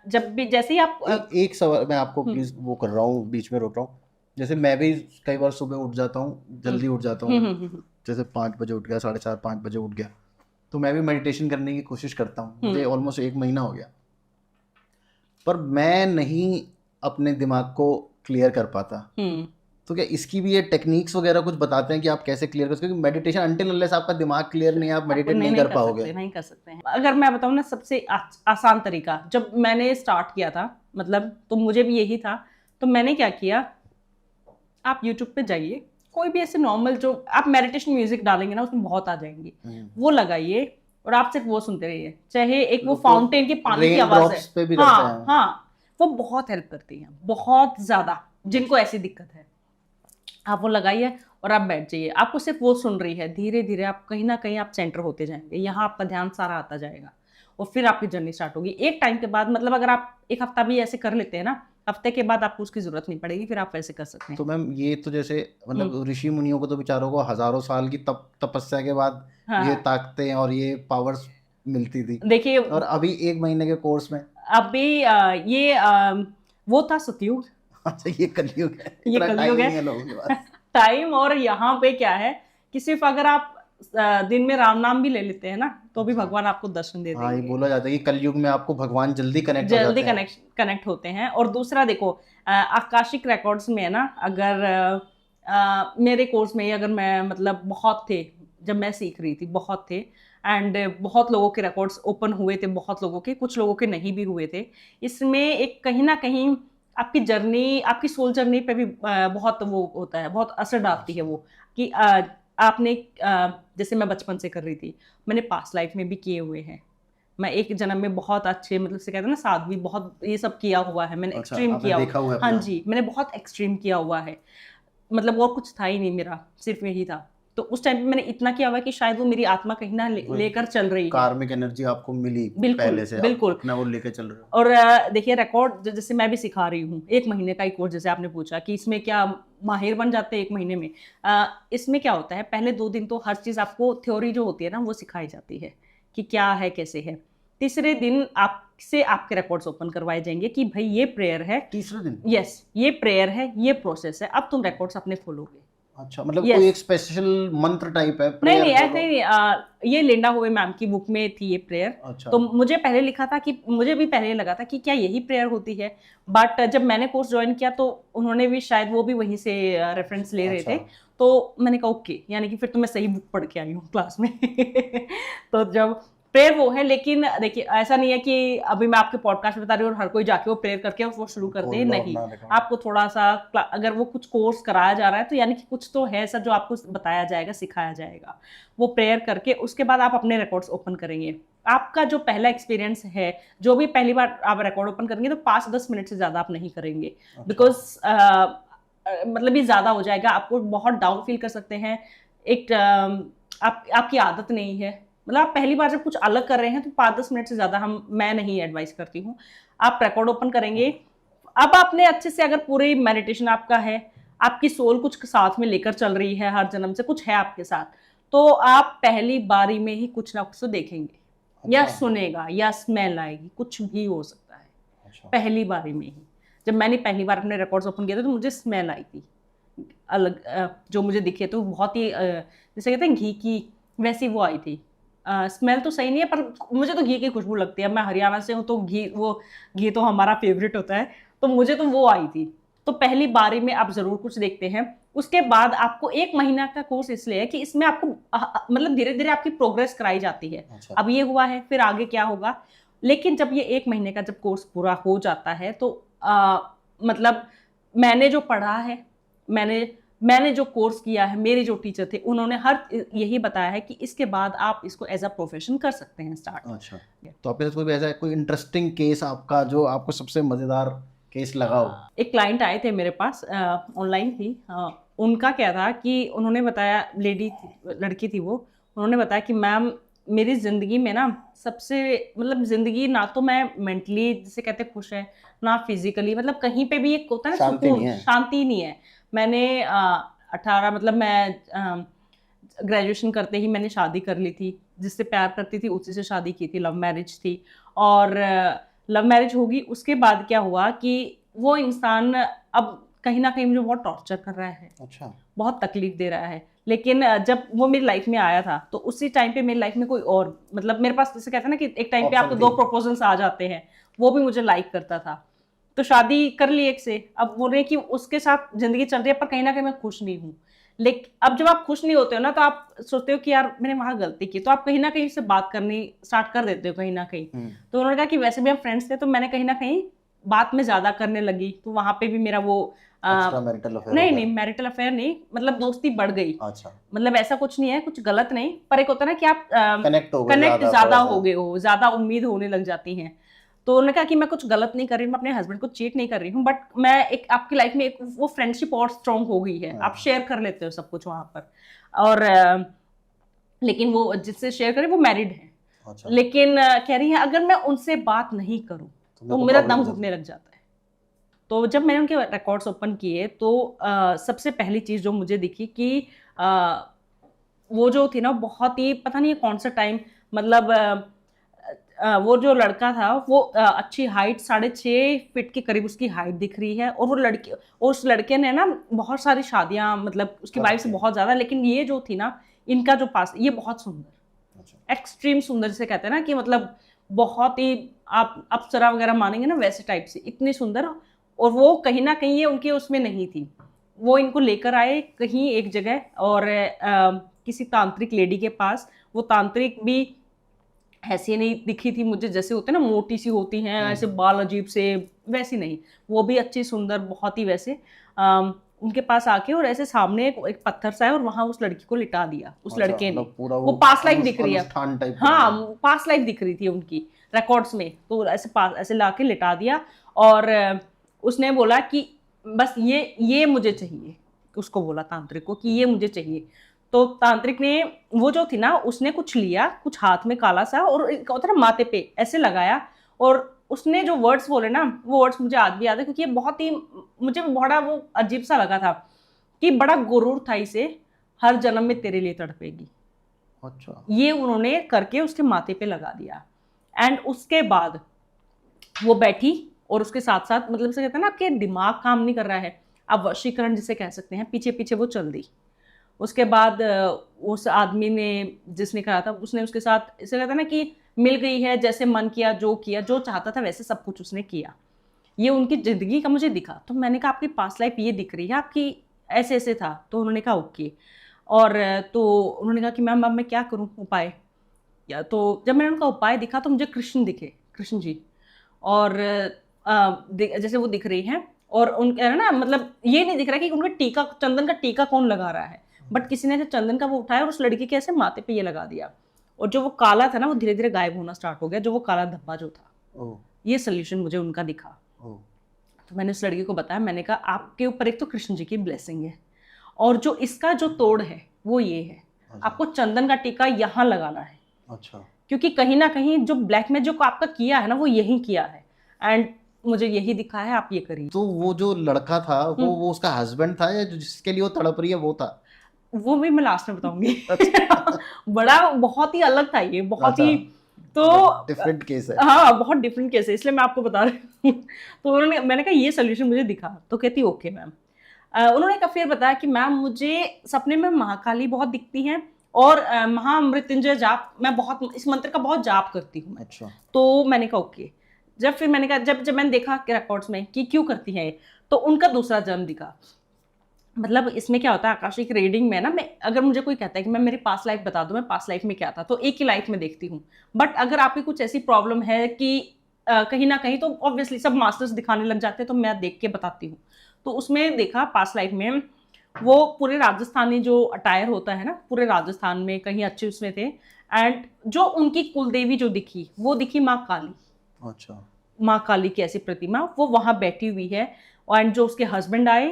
जब भी, जैसे ही आप एक सवाल मैं आपको प्लीज वो कर रहा हूँ, बीच में रोक रहा हूँ। जैसे मैं भी कई बार सुबह उठ जाता हूँ, जल्दी उठ जाता हूँ, जैसे 5 बजे उठ गया, 4:30 5 बजे उठ गया, तो मैं भी मेडिटेशन करने की कोशिश करता हूँ। मुझे ऑलमोस्ट 1 महीना हो गया, पर मैं नहीं अपने दिमाग को क्लियर कर पाता। तो क्या इसकी भी ये टेक्निक्स वगैरह कुछ बताते हैं कि आप कैसे क्लियर कर सकते? क्योंकि मेडिटेशन अनटिल अनलेस आपका दिमाग क्लियर नहीं है, आप मेडिटेट नहीं कर पाओगे। नहीं कर सकते हैं। अगर मैं बताऊँ ना, सबसे आसान तरीका, जब मैंने स्टार्ट किया था, मतलब तो मुझे भी यही था, तो मैंने क्या किया, आप यूट्यूब पे जाइए, कोई भी ऐसे नॉर्मल जो आप मेडिटेशन म्यूजिक डालेंगे ना, उसमें बहुत आ जाएंगी, वो लगाइए और आप सिर्फ वो सुनते रहिए। चाहे एक वो फाउंटेन के पानी की आवाज है, पे भी करते हैं। हाँ, वो बहुत हेल्प करती है, बहुत ज्यादा। जिनको ऐसी दिक्कत है, आप वो लगाइए और आप बैठ जाइए, आपको सिर्फ वो सुन रही है। धीरे धीरे आप कहीं ना कहीं आप सेंटर होते जाएंगे, यहाँ आपका ध्यान सारा आता जाएगा और फिर आपकी जर्नी स्टार्ट होगी। एक टाइम के बाद, मतलब अगर आप एक हफ्ता भी ऐसे कर लेते हैं ना, हफ्ते के बाद आपको उसकी जरूरत नहीं पड़ेगी, फिर आप वैसे कर सकते हैं। तो मैम ये तो जैसे मतलब ऋषि मुनियों को तो बेचारों को हजारों साल की तपस्या के बाद ये ताकतें और ये पावर्स मिलती थी, देखिए, और अभी 1 महीने के कोर्स में अभी ये वो था सतयुग। अच्छा, ये कलयुग है। ये इतना कलयुग टाइम है। नहीं है लोगों के पास। टाइम। और यहाँ पे क्या है कि सिर्फ अगर आप दिन में राम नाम भी ले लेते हैं ना, तो भी भगवान आपको दर्शन दे हाँ, ये देंगे। बोला जाता है कि कलयुग में आपको भगवान जल्दी कनेक्ट हो जल्दी जाते हैं। कनेक्ट होते हैं। और दूसरा देखो, आकाशिक रिकॉर्ड्स में है ना, अगर मेरे कोर्स में ही अगर मैं, मतलब बहुत थे, जब मैं सीख रही थी बहुत थे, एंड बहुत लोगों के रिकॉर्ड्स ओपन हुए थे, बहुत लोगों के, कुछ लोगों के नहीं भी हुए थे। इसमें एक कहीं ना कहीं आपकी जर्नी, आपकी सोल जर्नी पे भी बहुत वो होता है, बहुत असर डालती है वो, कि आपने जैसे मैं बचपन से कर रही थी, मैंने पास्ट लाइफ में भी किए हुए हैं। मैं एक जन्म में बहुत अच्छे, मतलब से कहते हैं ना साध्वी, बहुत ये सब किया हुआ है मैंने, अच्छा, एक्सट्रीम आपने किया देखा हुआ है हाँ अपना। जी, मैंने बहुत एक्सट्रीम किया हुआ है। मतलब और कुछ था ही नहीं मेरा, सिर्फ यही था। तो उस टाइम पे मैंने इतना किया हुआ है कि शायद वो मेरी आत्मा कहीं ना लेकर चल रही है। कार्मिक एनर्जी आपको मिली बिल्कुल पहले से, आप बिल्कुल। अपना वो लेके चल रहे हो। और देखिए, रिकॉर्ड जैसे मैं भी सिखा रही हूँ, 1 महीने का ही कोर्स, जैसे आपने पूछा कि इसमें क्या माहिर बन जाते हैं 1 महीने में। इसमें क्या होता है, पहले 2 दिन तो हर चीज़ आपको, थ्योरी जो होती है ना, वो सिखाई जाती है कि क्या है कैसे है। तीसरे दिन आपसे आपके रिकॉर्ड्स ओपन करवाए जाएंगे कि भाई ये प्रेयर है। तीसरे दिन? यस, ये प्रेयर है, ये प्रोसेस है, अब तुम रिकॉर्ड्स अपने खोलोगे। अच्छा, मतलब Yes. कोई एक स्पेशल मंत्र टाइप है, नहीं प्रेयर नहीं, ऐसे बोलो। नहीं, ये लिंडा हुए मैम की बुक में थी ये प्रेयर। अच्छा। तो मुझे पहले लिखा था कि, मुझे भी पहले लगा था कि क्या यही प्रेयर होती है, बट जब मैंने कोर्स ज्वाइन किया तो उन्होंने भी शायद वो भी वहीं से रेफरेंस ले रहे थे। अच्छा। तो मैंने कहा ओके, यानी कि फिर तो मैं सही बुक पढ़ के आई हूँ क्लास में। तो जब प्रेयर वो है, लेकिन देखिए ऐसा नहीं है कि अभी मैं आपके पॉडकास्ट में बता रही हूँ और हर कोई जाके वो प्रेयर करके वो शुरू कर दे, नहीं। आपको थोड़ा सा, अगर वो कुछ कोर्स कराया जा रहा है तो यानी कि कुछ तो है सर जो आपको बताया जाएगा, सिखाया जाएगा। वो प्रेयर करके उसके बाद आप अपने रिकॉर्ड्स ओपन करेंगे। आपका जो पहला एक्सपीरियंस है, जो भी पहली बार आप रिकॉर्ड ओपन करेंगे, तो 5-10 मिनट से ज़्यादा आप नहीं करेंगे, बिकॉज मतलब ये ज़्यादा हो जाएगा, आपको बहुत डाउन फील कर सकते हैं। एक आपकी आदत नहीं है, मतलब आप पहली बार जब कुछ अलग कर रहे हैं, तो 5-10 मिनट से ज़्यादा मैं नहीं एडवाइस करती हूँ। आप रिकॉर्ड ओपन करेंगे, अब आपने अच्छे से, अगर पूरी मेडिटेशन आपका है, आपकी सोल कुछ साथ में लेकर चल रही है, हर जन्म से कुछ है आपके साथ, तो आप पहली बारी में ही कुछ ना कुछ तो देखेंगे। या सुनेगा या स्मेल आएगी, कुछ भी हो सकता है। पहली बारी में ही, जब मैंने पहली बार अपने रिकॉर्ड्स ओपन किए थे, तो मुझे स्मेल आई थी अलग, जो मुझे दिखे तो बहुत ही जैसे कहते हैं घी की, वैसी वो आई थी। स्मेल तो सही नहीं है, पर मुझे तो घी की खुशबू लगती है। मैं हरियाणा से हूँ, तो घी तो हमारा फेवरेट होता है, तो मुझे तो वो आई थी। तो पहली बारी में आप जरूर कुछ देखते हैं। उसके बाद आपको 1 महीना का कोर्स इसलिए है कि इसमें आपको मतलब धीरे धीरे आपकी प्रोग्रेस कराई जाती है। अच्छा। अब ये हुआ है, फिर आगे क्या होगा। लेकिन जब ये 1 महीने का जब कोर्स पूरा हो जाता है, तो मतलब मैंने जो पढ़ा है, मैंने जो कोर्स किया है, मेरे जो टीचर थे, उन्होंने हर यही बताया है कि इसके बाद आप इसको एज अ प्रोफेशन कर सकते हैं स्टार्ट। अच्छा, तो आपके साथ कोई ऐसा कोई इंटरेस्टिंग केस आपका जो आपको सबसे मजेदार केस लगा हो? एक क्लाइंट आए थे मेरे पास, ऑनलाइन थी। उनका क्या था कि उन्होंने बताया, लड़की थी वो, उन्होंने बताया कि मैम मेरी ज़िंदगी में ना सबसे, मतलब ज़िंदगी ना तो मैं मेंटली जिसे कहते खुश है, ना फिजिकली, मतलब कहीं पे भी एक होता है ना सुकून, शांति नहीं है। मैंने 18, मतलब मैं ग्रेजुएशन करते ही मैंने शादी कर ली थी। जिससे प्यार करती थी उसी से शादी की थी, लव मैरिज थी। और लव मैरिज होगी, उसके बाद क्या हुआ कि वो इंसान अब कहीं ना कहीं मुझे बहुत टॉर्चर कर रहा है, अच्छा। बहुत तकलीफ दे रहा है। लेकिन जब वो मेरी लाइफ में आया था तो उसी टाइम पे मेरी लाइफ में कोई और, मतलब मेरे पास जैसे कहते हैं ना कि एक टाइम पे Option आपको थी। 2 प्रपोजल्स आ जाते हैं, वो भी मुझे लाइक करता था, तो शादी कर ली एक से। अब बोल रहे हैं कि उसके साथ जिंदगी चल रही है पर कहीं ना कहीं मैं खुश नहीं हूँ। लेकिन अब जब आप खुश नहीं होते हो ना तो आप सोचते हो कि यार मैंने वहां गलती की, तो आप कहीं ना कहीं से बात करनी स्टार्ट कर देते हो कहीं ना कहीं। तो उन्होंने कहा कि वैसे भी हम फ्रेंड्स थे, तो मैंने कहीं ना कहीं बात में ज्यादा करने लगी, तो वहां पे भी मेरा वो एक्स्ट्रा मैरिटल अफेयर नहीं नहीं मैरिटल अफेयर नहीं, मतलब दोस्ती बढ़ गई। अच्छा। मतलब ऐसा कुछ नहीं है, कुछ गलत नहीं, पर एक होता है ना कि आप कनेक्ट हो गए कनेक्ट ज्यादा, ज्यादा थोड़ा हो सा। गए हो, ज्यादा उम्मीद होने लग जाती हैं। तो उन्होंने कहा कि मैं कुछ गलत नहीं कर रही हूँ, मैं अपने हस्बैंड को चीट नहीं कर रही हूँ, बट मैं एक आपकी लाइफ में एक वो फ्रेंडशिप और स्ट्रांग हो गई है, आप शेयर कर लेते हो सब कुछ वहां पर। और लेकिन वो जिससे शेयर करे वो मैरिड है। अच्छा। लेकिन कह रही है अगर मैं उनसे बात नहीं करूं तो मेरा दम घुटने लग जाता है। तो जब मैंने उनके रिकॉर्ड्स ओपन किए तो सबसे पहली चीज जो मुझे दिखी कि वो जो थी ना बहुत ही, पता नहीं कौन सा टाइम, मतलब वो जो लड़का था वो अच्छी हाइट 6.5 फीट के करीब उसकी हाइट दिख रही है, और वो लड़की, उस लड़के ने ना बहुत सारी शादियां, मतलब उसकी वाइफ से बहुत ज्यादा, लेकिन ये जो थी ना इनका जो पास, ये बहुत सुंदर, एक्सट्रीम सुंदर से कहते हैं ना कि मतलब बहुत ही, आप अप्सरा वगैरह मानेंगे ना वैसे टाइप से, इतनी सुंदर। और वो कहीं ना कहीं ये उनके उसमें नहीं थी, वो इनको लेकर आए कहीं एक जगह, और किसी तांत्रिक लेडी के पास। वो तांत्रिक भी ऐसी नहीं दिखी थी मुझे जैसे होते हैं ना मोटी सी होती हैं, ऐसे बाल अजीब से, वैसी नहीं, वो भी अच्छी सुंदर बहुत ही वैसे। उनके पास आके और ऐसे सामने एक पत्थर सा है और वहां उस लड़की को लिटा दिया उस लड़के ने। पूरा वो पास लाइफ दिख रही है, अनुष्ठान टाइप। हाँ पास लाइफ दिख रही थी उनकी रिकॉर्ड्स में, तो ऐसे पास ऐसे लाके लिटा दिया। और उसने बोला कि बस ये मुझे चाहिए, उसको बोला तांत्रिक को कि ये मुझे चाहिए। तो तांत्रिक ने, वो जो थी ना उसने कुछ लिया, कुछ हाथ में काला सा, और होता ना माथे पे ऐसे लगाया, और उसने जो वर्ड्स बोले ना, वो वर्ड्स मुझे आज भी याद है, क्योंकि ये बहुत ही, मुझे बड़ा वो अजीब सा लगा था कि बड़ा गुरूर था इसे, हर जन्म में तेरे लिए तड़पेगी। अच्छा। ये उन्होंने करके उसके माथे पे लगा दिया। एंड उसके बाद वो बैठी, और उसके साथ साथ, मतलब से कहते हैं ना आपके दिमाग काम नहीं कर रहा है, आप वशीकरण जिसे कह सकते हैं, पीछे पीछे वो चल दी। उसके बाद उस आदमी ने, जिसने कहा था, उसने उसके साथ इसे कहता है ना कि मिल गई है, जैसे मन किया जो चाहता था वैसे सब कुछ उसने किया। ये उनकी जिंदगी का मुझे दिखा। तो मैंने कहा आपकी पास्ट लाइफ ये दिख रही है आपकी, ऐसे ऐसे था। तो उन्होंने कहा ओके। और तो उन्होंने कहा कि मैम अब मैं क्या करूं उपाय, या तो जब मैंने उनका उपाय दिखा तो मुझे कृष्ण दिखे, कृष्ण जी। और जैसे वो दिख रही हैं, और उनका ना मतलब ये नहीं दिख रहा कि उनका टीका, चंदन का टीका कौन लगा रहा है, बट किसी ने ऐसे चंदन का वो उठाया और उस लड़की के ऐसे माथे पे ये लगा दिया, और जो वो काला था ना वो धीरे धीरे गायब होना स्टार्ट हो गया, जो वो काला धब्बा जो था। ये सोल्यूशन मुझे उनका दिखा। तो मैंने उस लड़की को बताया, मैंने कहा आपके ऊपर एक तो कृष्ण जी की ब्लेसिंग है, और जो इसका जो तोड़ है वो ये है, आपको चंदन का टीका यहाँ लगाना है। अच्छा। क्योंकि कहीं ना कहीं जो ब्लैक में जो आपका किया है ना वो यही किया है, एंड मुझे यही दिखा है, आप ये करिए। तो वो जो लड़का था वो उसका हस्बैंड था, या जिसके लिए वो तड़प रही है वो था? वो भी मैं लास्ट में बताऊंगी। बड़ा बहुत ही अलग था ये, बहुत ही, तो डिफरेंट केस है। हाँ बहुत डिफरेंट केस है, इसलिए मैं आपको बता रही हूँ। तो उन्होंने, मैंने कहा ये सोल्यूशन मुझे दिखा, तो कहती ओके मैम। उन्होंने कहा फिर बताया कि मैम मुझे सपने में महाकाली बहुत दिखती हैं, और महामृत्युंजय जाप, मैं बहुत इस मंत्र का बहुत जाप करती हूँ। अच्छा। तो मैंने कहा ओके। जब फिर मैंने कहा, जब मैंने देखा रिकॉर्ड्स में कि क्यों करती हैं ये, तो उनका दूसरा जन्म दिखा। मतलब इसमें क्या होता है आकाशिक रीडिंग में ना, मैं अगर मुझे कोई कहता है कि मैं मेरी पास्ट लाइफ बता दूं, मैं पास्ट लाइफ में क्या था, तो एक ही लाइफ में देखती हूँ। बट अगर आपकी कुछ ऐसी प्रॉब्लम है कि कहीं ना कहीं, तो ऑब्वियसली सब मास्टर्स दिखाने लग जाते हैं, तो मैं देख के बताती हूँ। तो उसमें देखा पास्ट लाइफ में वो पूरे राजस्थानी जो अटायर होता है ना, पूरे राजस्थान में कहीं अच्छे उसमें थे, एंड जो उनकी कुलदेवी जो दिखी वो दिखी माँ काली। अच्छा। माँ काली की ऐसी प्रतिमा वो वहां बैठी हुई है, एंड जो उसके हस्बैंड आए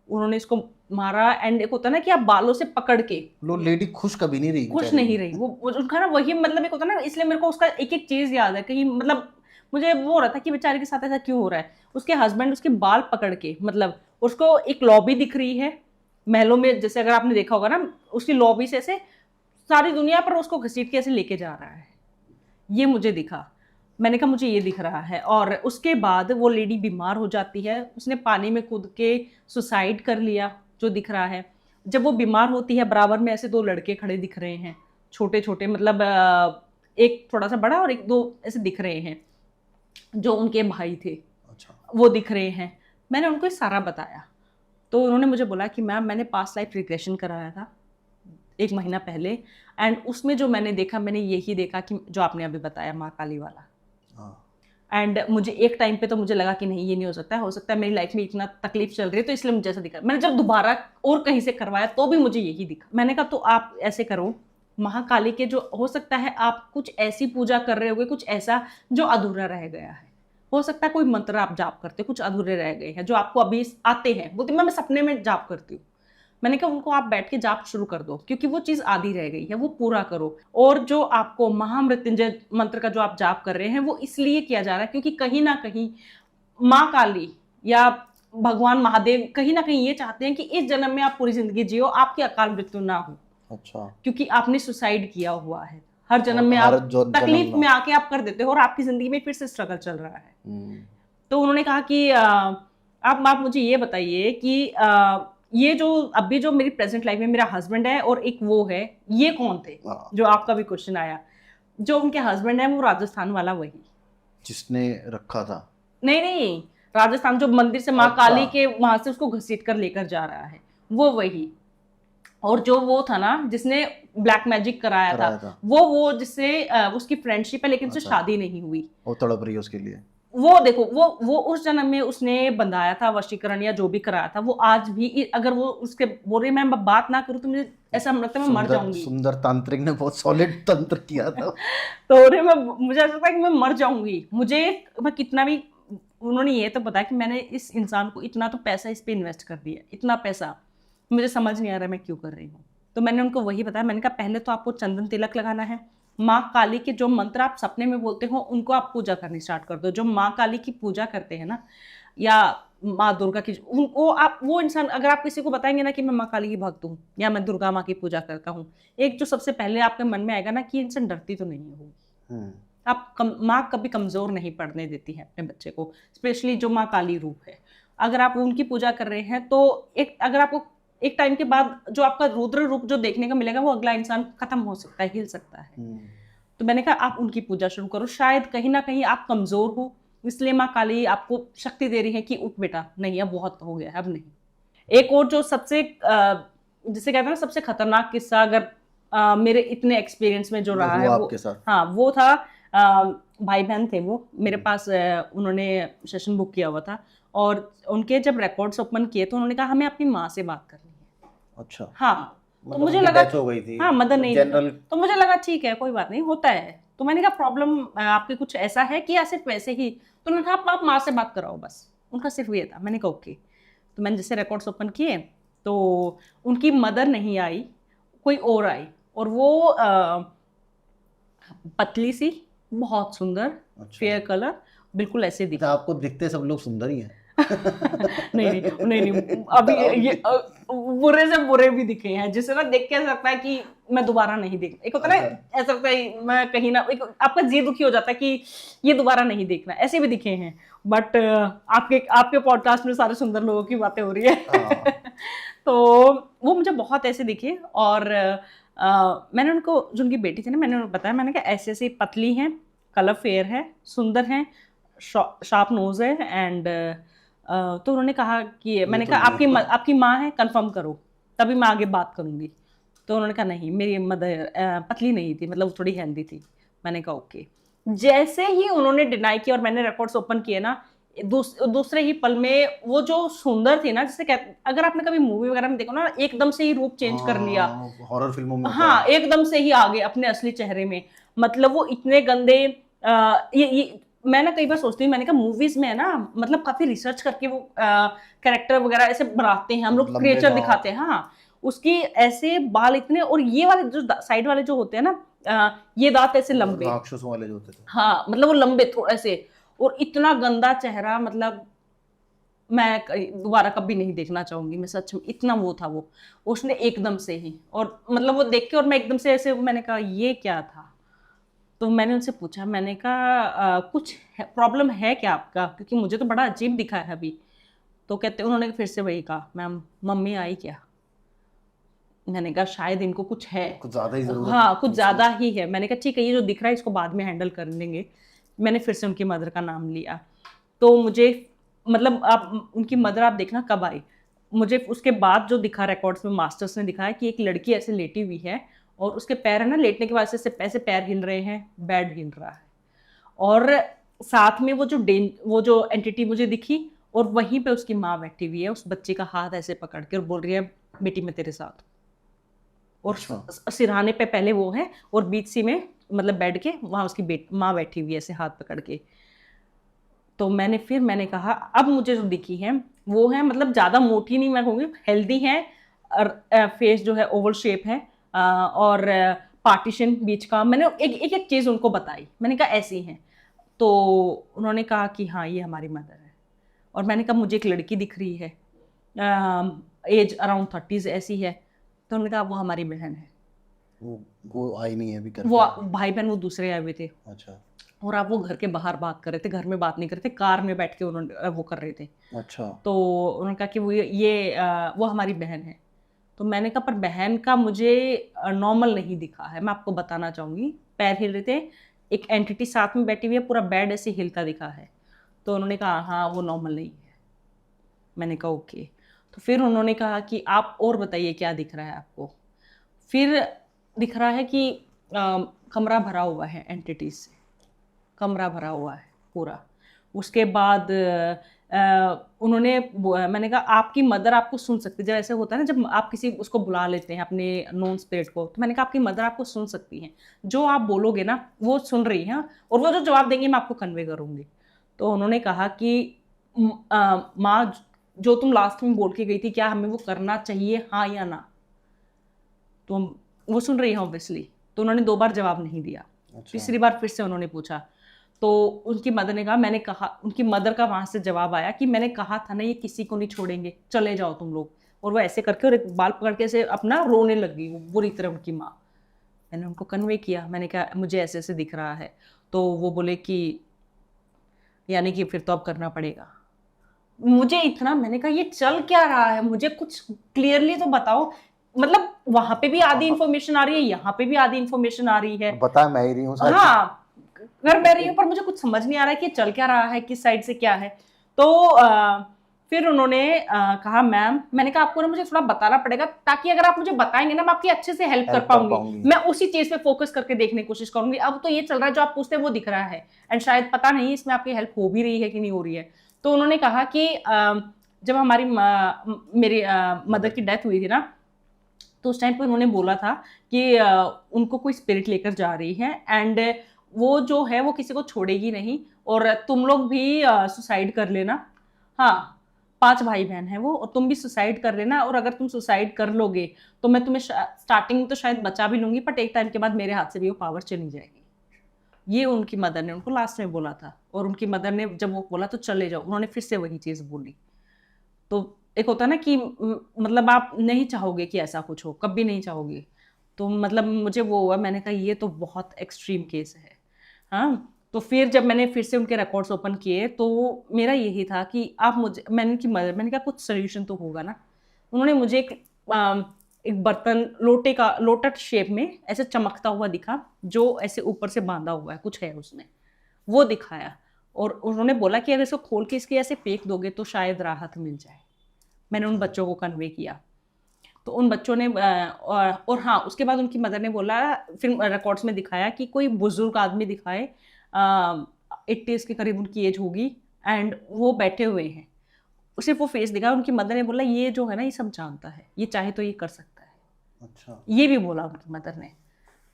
उन्होंने इसको मारा। एंड एक होता है ना कि आप बालों से पकड़ के, लो लेडी खुश कभी नहीं रही, खुश नहीं रही वो उनका ना वही, मतलब एक होता है ना, इसलिए मेरे को उसका एक एक चीज याद है कहीं, मतलब मुझे वो हो रहा था कि बेचारे के साथ ऐसा क्यों हो रहा है। उसके हस्बैंड उसके बाल पकड़ के, मतलब उसको एक लॉबी दिख रही है महलों में, जैसे अगर आपने देखा होगा ना, उसकी लॉबी से ऐसे सारी दुनिया पर उसको घसीट के ऐसे लेके जा रहा है, ये मुझे दिखा। मैंने कहा मुझे ये दिख रहा है। और उसके बाद वो लेडी बीमार हो जाती है, उसने पानी में कूद के सुसाइड कर लिया, जो दिख रहा है। जब वो बीमार होती है, बराबर में ऐसे दो लड़के खड़े दिख रहे हैं, छोटे छोटे, मतलब एक थोड़ा सा बड़ा और एक दो ऐसे दिख रहे हैं, जो उनके भाई थे, अच्छा। वो दिख रहे हैं। मैंने उनको ये सारा बताया, तो उन्होंने मुझे बोला कि मैम मैंने पास्ट लाइफ रिग्रेशन कराया था 1 महीना पहले, एंड उसमें जो मैंने देखा, मैंने यही देखा कि जो आपने अभी बताया, माँ काली वाला। हाँ। एंड मुझे एक टाइम पे तो मुझे लगा कि नहीं, ये नहीं हो सकता है मेरी लाइफ में इतना तकलीफ चल रही है, तो इसलिए मुझे ऐसा दिखा। मैंने जब दोबारा और कहीं से करवाया तो भी मुझे यही दिखा। मैंने कहा तो आप ऐसे करो, महाकाली के जो हो सकता है आप कुछ ऐसी पूजा कर रहे होगे, कुछ ऐसा जो अधूरा रह गया है, हो सकता है कोई मंत्र आप जाप करते हो, कुछ अधूरे रह गए हैं जो आपको अभी आते हैं। बोलते मैं सपने में जाप करती हूँ। मैंने कहा उनको आप बैठ के जाप शुरू कर दो, क्योंकि वो चीज आधी रह गई है, वो पूरा करो। और जो आपको महामृत्युंजय मंत्र का जो आप जाप कर रहे हैं, वो इसलिए किया जा रहा है क्योंकि कहीं ना कहीं माँ काली या भगवान महादेव कहीं ना कहीं ये चाहते हैं कि इस जन्म में आप पूरी जिंदगी जियो, आपकी अकाल मृत्यु ना हो। अच्छा। क्योंकि आपने सुसाइड किया हुआ है, हर जन्म में हर आप जो तकलीफ जन्म में आके आप कर देते हो, और आपकी जिंदगी में फिर से स्ट्रगल चल रहा है। तो उन्होंने कहा कि आप मुझे ये बताइए कि ये जो अभी जो मेरी प्रेजेंट लाइफ में मेरा हस्बैंड है और एक वो है, ये कौन थे? जो आपका भी क्वेश्चन आया, जो उनके हस्बैंड है वो राजस्थान वाला वही जिसने रखा था। नहीं, राजस्थान जो मंदिर से माँ अच्छा। काली के वहां से उसको घसीट कर लेकर जा रहा है, वो वही। और जो वो था ना जिसने ब्लैक मैजिक कराया था, वो जिससे उसकी फ्रेंडशिप है, लेकिन उससे अच्छा। शादी नहीं हुई, वो तड़प रही है उसके लिए। वो देखो, वो उस जन्म में उसने बंधाया था, वशीकरण या जो भी कराया था, वो आज भी अगर वो उसके बोल रही मैं बात ना करूं तो मुझे ऐसा लगता है मैं मर जाऊंगी। सुंदर तांत्रिक ने बहुत सॉलिड तंत्र किया था। तो मुझे ऐसा लगता है कि मैं मर जाऊंगी। मैं कितना भी, उन्होंने ये तो बताया कि मैंने इस इंसान को इतना तो पैसा इस पे इन्वेस्ट कर दिया, इतना पैसा, मुझे समझ नहीं आ रहा मैं क्यों कर रही हूँ। तो मैंने उनको वही बताया, मैंने कहा पहले तो आपको चंदन तिलक लगाना है, माँ काली के जो मंत्र आप सपने में बोलते हो उनको आप पूजा करनी स्टार्ट कर दो। जो माँ काली की पूजा करते हैं ना, या माँ दुर्गा की, उनको आप, वो इंसान अगर आप किसी को बताएंगे ना कि मैं माँ काली की भक्त हूँ या मैं दुर्गा माँ की पूजा करता हूँ, एक जो सबसे पहले आपके मन में आएगा ना कि इंसान डरती तो नहीं होगी। माँ कभी कमजोर नहीं पड़ने देती है अपने बच्चे को, स्पेशली जो माँ काली रूप है। अगर आप उनकी पूजा कर रहे हैं तो अगर आपको एक टाइम के बाद जो आपका रुद्र रूप जो देखने को मिलेगा, वो अगला इंसान खत्म हो सकता है, हिल सकता है। तो मैंने कहा आप उनकी पूजा शुरू करो, शायद कहीं ना कहीं आप कमजोर हो, इसलिए माँ काली आपको शक्ति दे रही है कि उठ बेटा, नहीं अब बहुत हो गया, अब नहीं। एक और जो सबसे जिसे कहते हैं ना सबसे खतरनाक किस्सा, अगर मेरे इतने एक्सपीरियंस में जो रहा है वो, हाँ वो था, भाई बहन थे वो मेरे पास, उन्होंने सेशन बुक किया हुआ था, और उनके जब रिकॉर्ड्स ओपन किए तो उन्होंने कहा हमें अपनी माँ से बात करनी है। अच्छा। हाँ, तो मुझे डेथ लगा हो गई थी, हाँ मदर नहीं, जनरल। तो मुझे लगा ठीक है कोई बात नहीं, होता है। तो मैंने कहा प्रॉब्लम आपकी कुछ ऐसा है कि या सिर्फ वैसे ही? तो उन्होंने कहा आप माँ से बात कराओ बस, उनका सिर्फ ये था। मैंने कहा ओके। तो मैंने जैसे रिकॉर्ड्स ओपन किए तो उनकी मदर नहीं आई, कोई और आई, और वो पतली सी, बहुत सुंदर, फेयर कलर, बिल्कुल ऐसे दिखा। आपको दिखते सब लोग सुंदर ही हैं। नहीं अभी ये बुरे से बुरे भी दिखे हैं, जिससे ना देख के ऐसा लगता है कि मैं दोबारा नहीं देख, एक होता है ना ऐसा लगता है मैं कहीं ना, एक आपका जी दुखी हो जाता है कि ये दोबारा नहीं देखना, ऐसे भी दिखे हैं। बट आपके पॉडकास्ट में सारे सुंदर लोगों की बातें हो रही है। तो वो मुझे बहुत ऐसे दिखे, और मैंने उनको, जो उनकी बेटी थी ना, मैंने उनको बताया, मैंने कहा ऐसे ऐसे पतली हैं, कलर फेयर है, सुंदर हैं, शार्प नोज है, एंड तो उन्होंने कहा कि, मैंने कहा आपकी माँ है, कंफर्म करो तभी मैं आगे बात करूंगी। तो उन्होंने कहा नहीं, मेरी मदर पतली नहीं थी, मतलब थोड़ी हेल्दी थी। मैंने कहा ओके। जैसे ही उन्होंने डिनाई किया और मैंने रिकॉर्ड्स ओपन किए ना, दूसरे ही पल में वो जो सुंदर थी ना, जिसे अगर आपने कभी मूवी वगैरह में देखो ना, एकदम से ही रूप चेंज कर लिया, हॉरर फिल्मों में, हाँ एकदम से ही आ गए अपने असली चेहरे में। मतलब वो इतने गंदे, ये मैं ना कई बार सोचती हूँ, मैंने कहा मूवीज में है ना, मतलब काफी रिसर्च करके वो कैरेक्टर वगैरह ऐसे बनाते हैं, हम लोग क्रिएचर दिखाते हैं, हाँ उसकी ऐसे बाल इतने, और ये वाले जो साइड वाले जो होते हैं ना, ये दांत ऐसे लंबे, राक्षसों वाले जो होते थे, हाँ मतलब वो लंबे थोड़े से, और इतना गंदा चेहरा, मतलब मैं दोबारा कभी नहीं देखना चाहूंगी मैं, सच में इतना वो था वो, उसने एकदम से ही, और मतलब वो देख के, और मैं एकदम से ऐसे, मैंने कहा ये क्या था। तो मैंने उनसे पूछा, मैंने कहा कुछ प्रॉब्लम है क्या आपका, क्योंकि मुझे तो बड़ा अजीब दिखा है अभी। तो कहते, उन्होंने फिर से वही कहा, मैम मम्मी आई क्या। मैंने कहा शायद इनको कुछ है, कुछ ज्यादा ही जरूरत हाँ कुछ ज़्यादा ही है। मैंने कहा ठीक है, ये जो दिख रहा है इसको बाद में हैंडल कर लेंगे। मैंने फिर से उनकी मदर का नाम लिया। तो मुझे मतलब आप उनकी मदर आप देखना कब आई, मुझे उसके बाद जो दिखा रिकॉर्ड्स में मास्टर्स ने दिखाया कि एक लड़की ऐसे लेटी हुई है और उसके पैर है ना, लेटने की वजह से ऐसे पैर हिल रहे हैं, बेड हिल रहा है, और साथ में वो जो एंटिटी मुझे दिखी, और वहीं पे उसकी माँ बैठी हुई है उस बच्चे का हाथ ऐसे पकड़ के और बोल रही है बेटी मैं तेरे साथ। और सिरहाने पे पहले वो है और बीच सी में मतलब बेड के वहाँ उसकी माँ बैठी हुई है ऐसे हाथ पकड़ के। तो मैंने कहा अब मुझे जो दिखी है वो है, मतलब ज़्यादा मोटी नहीं मैं कहूँगी, हेल्दी है, फेस जो है ओवल शेप है, और पार्टीशन बीच का। मैंने एक चीज़ उनको बताई, मैंने कहा ऐसी हैं। तो उन्होंने कहा कि हाँ ये हमारी मदर है। और मैंने कहा मुझे एक लड़की दिख रही है, एज अराउंड 30s ऐसी है। तो उन्होंने कहा वो हमारी बहन है। वो आई नहीं है अभी कर, वो भाई बहन वो दूसरे आए हुए थे। अच्छा। और आप वो घर के बाहर बात कर रहे थे, घर में बात नहीं कर रहे थे, कार में बैठ के उन्होंने वो कर रहे थे। अच्छा। तो उन्होंने कहा कि वो हमारी बहन है। तो मैंने कहा पर बहन का मुझे नॉर्मल नहीं दिखा है, मैं आपको बताना चाहूँगी। पैर हिल रहे थे, एक एंटिटी साथ में बैठी हुई है, पूरा बेड ऐसे हिलता दिखा है। तो उन्होंने कहा हाँ वो नॉर्मल नहीं है। मैंने कहा ओके। तो फिर उन्होंने कहा कि आप और बताइए क्या दिख रहा है आपको। फिर दिख रहा है कि कमरा भरा हुआ है एंटिटीज से, कमरा भरा हुआ है पूरा। उसके बाद मैंने कहा आपकी मदर आपको सुन सकती है, जब ऐसे होता है ना जब आप किसी उसको बुला लेते हैं अपने नॉन स्पिरिट को, तो मैंने कहा आपकी मदर आपको सुन सकती हैं, जो आप बोलोगे ना वो सुन रही हैं, और वो जो जवाब देंगे मैं आपको कन्वे करूँगी। तो उन्होंने कहा कि माँ जो तुम लास्ट में बोल के गई थी क्या हमें वो करना चाहिए हाँ या ना। तो वो सुन रही है ऑब्वियसली। तो उन्होंने 2 बार जवाब नहीं दिया। अच्छा। तीसरी बार फिर से उन्होंने पूछा। तो उनकी मदर ने कहा उनकी मदर का वहां से जवाब आया कि मैंने कहा था ना ये किसी को नहीं छोड़ेंगे, चले जाओ तुम लोग। और वो ऐसे करके और एक बाल पकड़ के ऐसे अपना रोने लगी वो बुरी तरह उनकी माँ। मैंने उनको कन्वे किया, मैंने कहा मुझे ऐसे ऐसे दिख रहा है। तो वो बोले कि यानी कि फिर तो अब करना पड़ेगा। मुझे इतना, मैंने कहा ये चल क्या रहा है, मुझे कुछ क्लियरली तो बताओ। मतलब वहां पे भी आधी इंफॉर्मेशन आ रही है, यहाँ पे भी आधी इंफॉर्मेशन आ रही है। बता मैं ही रही हूँ, हाँ कर मैं रही हूँ, पर मुझे कुछ समझ नहीं आ रहा है कि चल क्या रहा है, किस साइड से क्या है। तो फिर उन्होंने कहा मैम, मैंने कहा आपको ना मुझे थोड़ा बताना पड़ेगा, ताकि अगर आप मुझे बताएंगे ना मैं आपकी अच्छे से हेल्प कर पाऊंगी। मैं उसी चीज पे फोकस करके देखने की कोशिश करूंगी। अब तो ये चल रहा है जो आप पूछते हैं वो दिख रहा है, एंड शायद पता नहीं इसमें आपकी हेल्प हो भी रही है कि नहीं हो रही है। तो उन्होंने कहा कि जब हमारी मेरी मदर की डेथ हुई थी ना, तो उस टाइम पे उन्होंने बोला था कि उनको कोई स्पिरिट लेकर जा रही है, एंड वो जो है वो किसी को छोड़ेगी नहीं, और तुम लोग भी सुसाइड कर लेना। हाँ 5 भाई बहन है वो, और तुम भी सुसाइड कर लेना, और अगर तुम सुसाइड कर लोगे तो मैं तुम्हें स्टार्टिंग में तो शायद बचा भी लूंगी, बट एक टाइम के बाद मेरे हाथ से भी वो पावर चली जाएगी। ये उनकी मदर ने उनको लास्ट में बोला था। और उनकी मदर ने जब वो बोला तो चले जाओ, उन्होंने फिर से वही चीज़ बोली। तो एक होता है ना कि मतलब आप नहीं चाहोगे कि ऐसा कुछ हो, कभी नहीं चाहोगे। तो मतलब मुझे वो हुआ, मैंने कहा ये तो बहुत एक्सट्रीम केस है। हाँ तो फिर जब मैंने फिर से उनके रिकॉर्ड्स ओपन किए तो मेरा यही था कि आप मुझे, मैंने कहा कुछ सोल्यूशन तो होगा ना। उन्होंने मुझे एक बर्तन लोटट शेप में ऐसे चमकता हुआ दिखा, जो ऐसे ऊपर से बांधा हुआ है, कुछ है उसमें, वो दिखाया। और उन्होंने बोला कि अगर इसको खोल के इसके ऐसे फेंक दोगे तो शायद राहत मिल जाए। मैंने उन बच्चों को कन्वे किया। तो उन बच्चों ने और हाँ उसके बाद उनकी मदर ने बोला, फिर रिकॉर्ड्स में दिखाया कि कोई बुजुर्ग आदमी दिखाए, 80s के करीब उनकी एज होगी, एंड वो बैठे हुए हैं, सिर्फ वो फेस दिखा। उनकी मदर ने बोला ये जो है ना ये सब जानता है, ये चाहे तो ये कर सकता है। अच्छा। ये भी बोला उनकी मदर ने।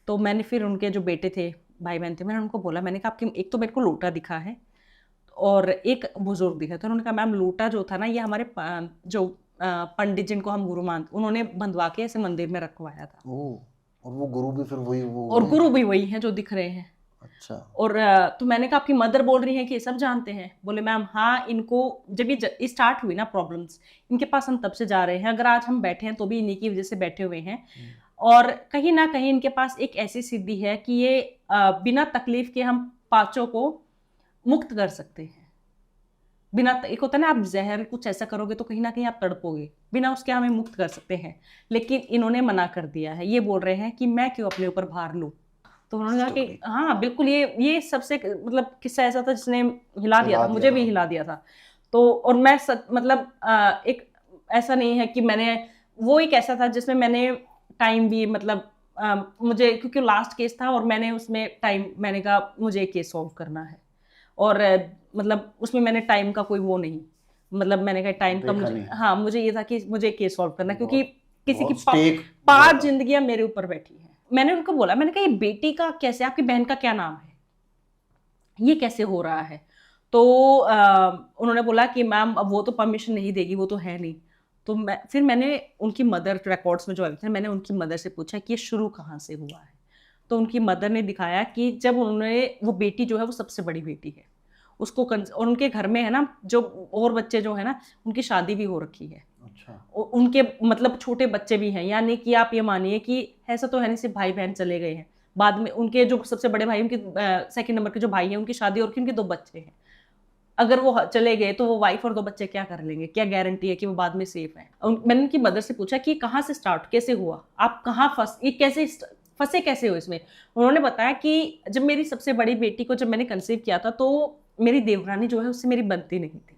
तो मैंने फिर उनके जो बेटे थे, भाई बहन थे, मैंने उनको बोला, मैंने कहा आपके एक तो मेरे को लोटा दिखा है और एक बुजुर्ग दिखा। तो उन्होंने कहा मैम लोटा जो था ना ये हमारे जो पंडित जिनको हम गुरु मानते, उन्होंने बंधवा के ऐसे मंदिर में रखवाया था। और वो गुरु भी फिर वही और गुरु भी वही हैं जो दिख रहे हैं। अच्छा। और तो मैंने कहा आपकी मदर बोल रही है कि ये सब जानते हैं। बोले मैम हाँ, इनको जब ये स्टार्ट हुई ना प्रॉब्लम्स, इनके पास हम तब से जा रहे हैं। अगर आज हम बैठे हैं तो भी इन्हीं की वजह से बैठे हुए हैं। और कहीं ना कहीं इनके पास एक ऐसी सिद्धि है कि ये बिना तकलीफ के हम पांचों को मुक्त कर सकते हैं। बिना एक होता है ना, आप जहर कुछ ऐसा करोगे तो कहीं ना कहीं आप तड़पोगे, बिना उसके हमें मुक्त कर सकते हैं, लेकिन इन्होंने मना कर दिया है। ये बोल रहे हैं कि मैं क्यों अपने ऊपर भार लूं। तो उन्होंने कहा कि हाँ बिल्कुल, ये सबसे मतलब किस्सा ऐसा था जिसने हिला दिया था, मुझे भी हिला दिया था। तो और मैं मतलब एक ऐसा नहीं है कि मैंने, वो एक ऐसा था जिसमें मैंने टाइम भी मतलब मुझे, क्योंकि लास्ट केस था और मैंने उसमें टाइम, मैंने कहा मुझे केस सॉल्व करना है, और मतलब उसमें मैंने टाइम का कोई वो नहीं, मतलब मैंने कहा टाइम का मुझे, हाँ मुझे ये था कि मुझे केस सॉल्व करना, क्योंकि किसी की 5 जिंदगियां मेरे ऊपर बैठी हैं। मैंने उनको बोला, मैंने कहा ये बेटी का कैसे, आपकी बहन का क्या नाम है, ये कैसे हो रहा है। तो उन्होंने बोला कि मैम अब वो तो परमिशन नहीं देगी, वो तो है नहीं। तो फिर मैंने उनकी मदर रिकॉर्ड्स में जो आए थे, मैंने उनकी मदर से पूछा कि ये शुरू कहाँ से हुआ है। तो उनकी मदर ने दिखाया कि जब उन्होंने, वो बेटी जो है वो सबसे बड़ी बेटी है, उसको और उनके घर में है ना जो और बच्चे जो है ना, उनकी शादी भी हो रखी है। अच्छा। उनके मतलब छोटे बच्चे भी हैं, यानी कि आप ये मानिए कि ऐसा तो है नहीं सिर्फ भाई बहन चले गए हैं, बाद में उनके जो सबसे बड़े भाई, उनके सेकंड नंबर के जो भाई हैं, उनकी शादी और उनके 2 बच्चे हैं। अगर वो चले गए तो वो वाइफ और 2 बच्चे क्या कर लेंगे, क्या गारंटी है कि वो बाद में सेफ है। मैंने उनकी मदर से पूछा कि कहाँ से स्टार्ट, कैसे हुआ, आप कहाँ ये कैसे फंसे, कैसे हो इसमें। उन्होंने बताया कि जब मेरी सबसे बड़ी बेटी को जब मैंने कंसीव किया था, तो मेरी देवरानी जो है उससे मेरी बनती नहीं थी,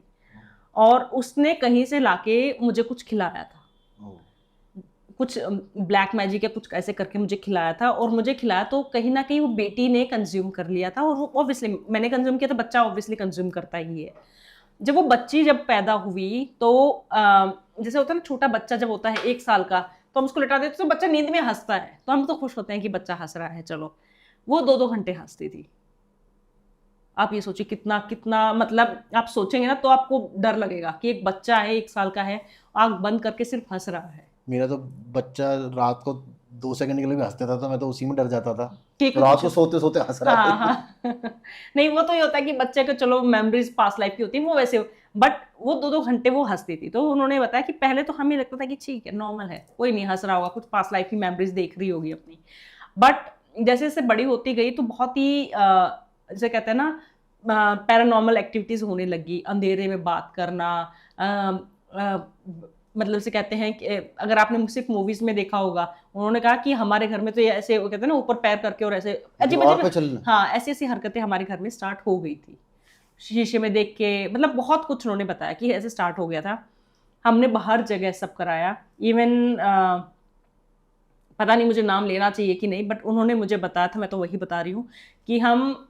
और उसने कहीं से लाके मुझे कुछ खिलाया था, कुछ ब्लैक मैजिक या कुछ ऐसे करके मुझे खिलाया था, और मुझे खिलाया तो कहीं ना कहीं वो बेटी ने कंज्यूम कर लिया था, और वो ऑब्वियसली मैंने कंज्यूम किया, तो बच्चा ऑब्वियसली कंज्यूम करता ही है। जब वो बच्ची जब पैदा हुई तो जैसे होता है ना, छोटा बच्चा जब होता है 1 साल का, तो हम उसको लिटा देते तो बच्चा नींद में हंसता है, तो हम तो खुश होते हैं कि बच्चा हंस रहा है, चलो। वो 2-2 घंटे हंसती थी। आप ये सोचिए कितना कितना, मतलब आप सोचेंगे ना तो आपको डर लगेगा कि एक बच्चा है 1 साल का है, आंख बंद करके सिर्फ हंस रहा है। मेरा तो बच्चा रात को 2 सेकंड के लिए भी हंसता था तो मैं तो उसी में डर जाता था, ठीक तो रात को सोते सोते हंस रहा हाँ है। हाँ नहीं, वो तो ये होता है कि बच्चे को चलो मेमोरीज पास्ट लाइफ की होती है, वो वैसे, बट वो 2-2 घंटे वो हंसती थी। तो उन्होंने बताया कि पहले तो हमें लगता था कि ठीक है, नॉर्मल है, कोई नहीं हंस रहा होगा, कुछ पास्ट लाइफ की मेमोरीज देख रही होगी अपनी। बट जैसे जैसे बड़ी होती गई तो बहुत ही जैसे कहते हैं ना, पैरानॉर्मल एक्टिविटीज होने लगी, अंधेरे में बात करना, मतलब से कहते हैं कि अगर आपने सिर्फ मूवीज में देखा होगा, उन्होंने कहा कि हमारे घर में तो ये ऐसे वो कहते हैं ना, ऊपर पैर करके और ऐसे अजीब अजीब, हाँ ऐसी ऐसी हरकतें हमारे घर में स्टार्ट हो गई थी, शीशे में देख के, मतलब बहुत कुछ उन्होंने बताया कि ऐसे स्टार्ट हो गया था। हमने बाहर जगह सब कराया, इवन पता नहीं मुझे नाम लेना चाहिए कि नहीं, बट उन्होंने मुझे बताया था, मैं तो वही बता रही हूँ कि हम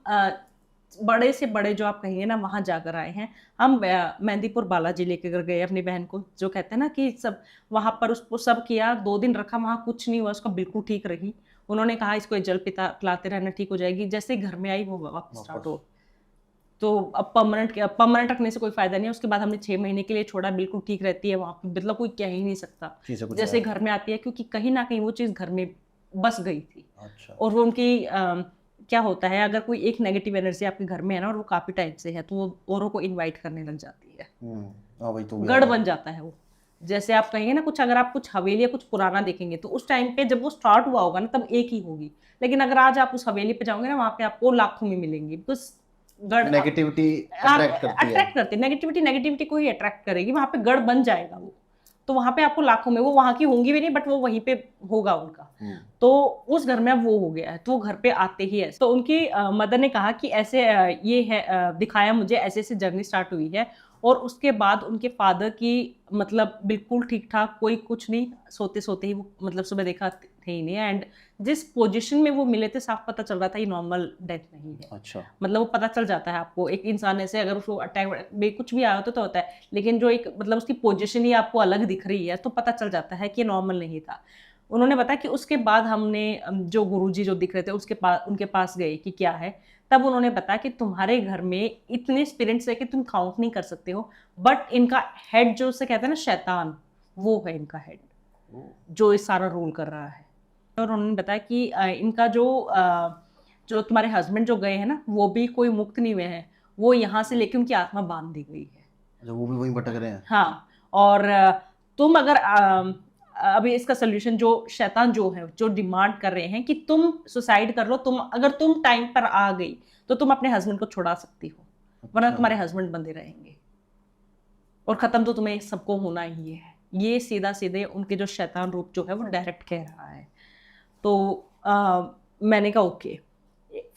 बड़े से बड़े जो आप कहिए ना वहाँ जाकर आए हैं। हम मेहंदीपुर बालाजी लेकर गए अपनी बहन को, जो कहते हैं ना कि सब वहाँ पर उसको सब किया, 2 दिन रखा वहाँ, कुछ नहीं हुआ, उसका बिल्कुल ठीक रही। उन्होंने कहा इसको जल पिलाते रहना, ठीक हो जाएगी। जैसे घर में आई वो वापस स्टार्ट हो। तो अब परमानेंट रखने से कोई फायदा नहीं है। उसके बाद हमने 6 महीने के लिए छोड़ा, बिल्कुल ठीक रहती है वहाँ पे, मतलब कोई कह ही नहीं सकता जैसे घर में आती है, क्योंकि कहीं ना कहीं वो चीज़ घर में बस गई थी। अच्छा। और वो उनकी क्या होता है, अगर कोई एक नेगेटिव एनर्जी आपके घर में है ना, और वो काफी टाइम से है, तो वो औरों को इनवाइट करने लग जाती है। भाई तो गढ़ बन जाता है वो। जैसे आप कहेंगे ना, कुछ अगर आप कुछ हवेली या कुछ पुराना देखेंगे तो उस टाइम पे जब वो स्टार्ट हुआ होगा ना, तब एक ही होगी, लेकिन अगर आज आप उस हवेली पे जाओगे ना, वहां पे आपको लाखों में मिलेंगी, बिकॉज गढ़ नेगेटिविटी अट्रैक्ट करती है। नेगेटिविटी को ही अट्रैक्ट करेगी, वहां पे गढ़ बन जाएगा वो, तो वहां पे आपको लाखों में, वो वहां की होंगी भी नहीं, बट वो वहीं पे होगा उनका। तो उस घर में अब वो हो गया है, तो वो घर पे आते ही है। तो उनकी मदर ने कहा कि ऐसे ये है, दिखाया मुझे ऐसे ऐसे जर्नी स्टार्ट हुई है, और उसके बाद उनके फादर की मतलब बिल्कुल ठीक ठाक, कोई कुछ नहीं, सोते सोते ही वो मतलब सुबह देखा थे ही नहीं, एंड जिस पोजीशन में वो मिले थे साफ पता चल रहा था ये नॉर्मल डेथ नहीं है। अच्छा। मतलब वो पता चल जाता है आपको, एक इंसान ऐसे अगर उसको अटैक कुछ भी आया तो होता है, लेकिन जो एक मतलब उसकी पोजीशन ही आपको अलग दिख रही है, तो पता चल जाता है कि नॉर्मल नहीं था। उन्होंने बताया कि उसके बाद हमने जो गुरुजी जो दिख रहे थे उनके पास गए कि क्या है, तब उन्होंने बताया कि तुम्हारे घर में इतने स्पिरिट्स है कि तुम काउंट नहीं कर सकते हो, बट इनका हेड जो उसे कहते हैं ना शैतान, वो है इनका हेड जो इस सारा रूल कर रहा है। और उन्होंने बताया कि इनका जो तुम्हारे हस्बैंड जो गए हैं ना, वो भी कोई मुक्त नहीं हुए हैं, वो यहाँ से लेके उनकी आत्मा बांध दी गई है। अच्छा, वो भी वहीं भटक रहे हैं। हाँ, और तुम अगर अभी इसका सोल्यूशन जो शैतान जो है, जो डिमांड कर रहे हैं कि तुम सुसाइड कर लो, अगर तुम टाइम पर आ गई तो तुम अपने हस्बैंड को छुड़ा सकती हो, वरना तुम्हारे हस्बैंड बंदे रहेंगे और खत्म तो तुम्हें सबको होना ही है। ये सीधा सीधे उनके जो शैतान रूप जो है वो डायरेक्ट कह रहा है। तो मैंने कहा ओके।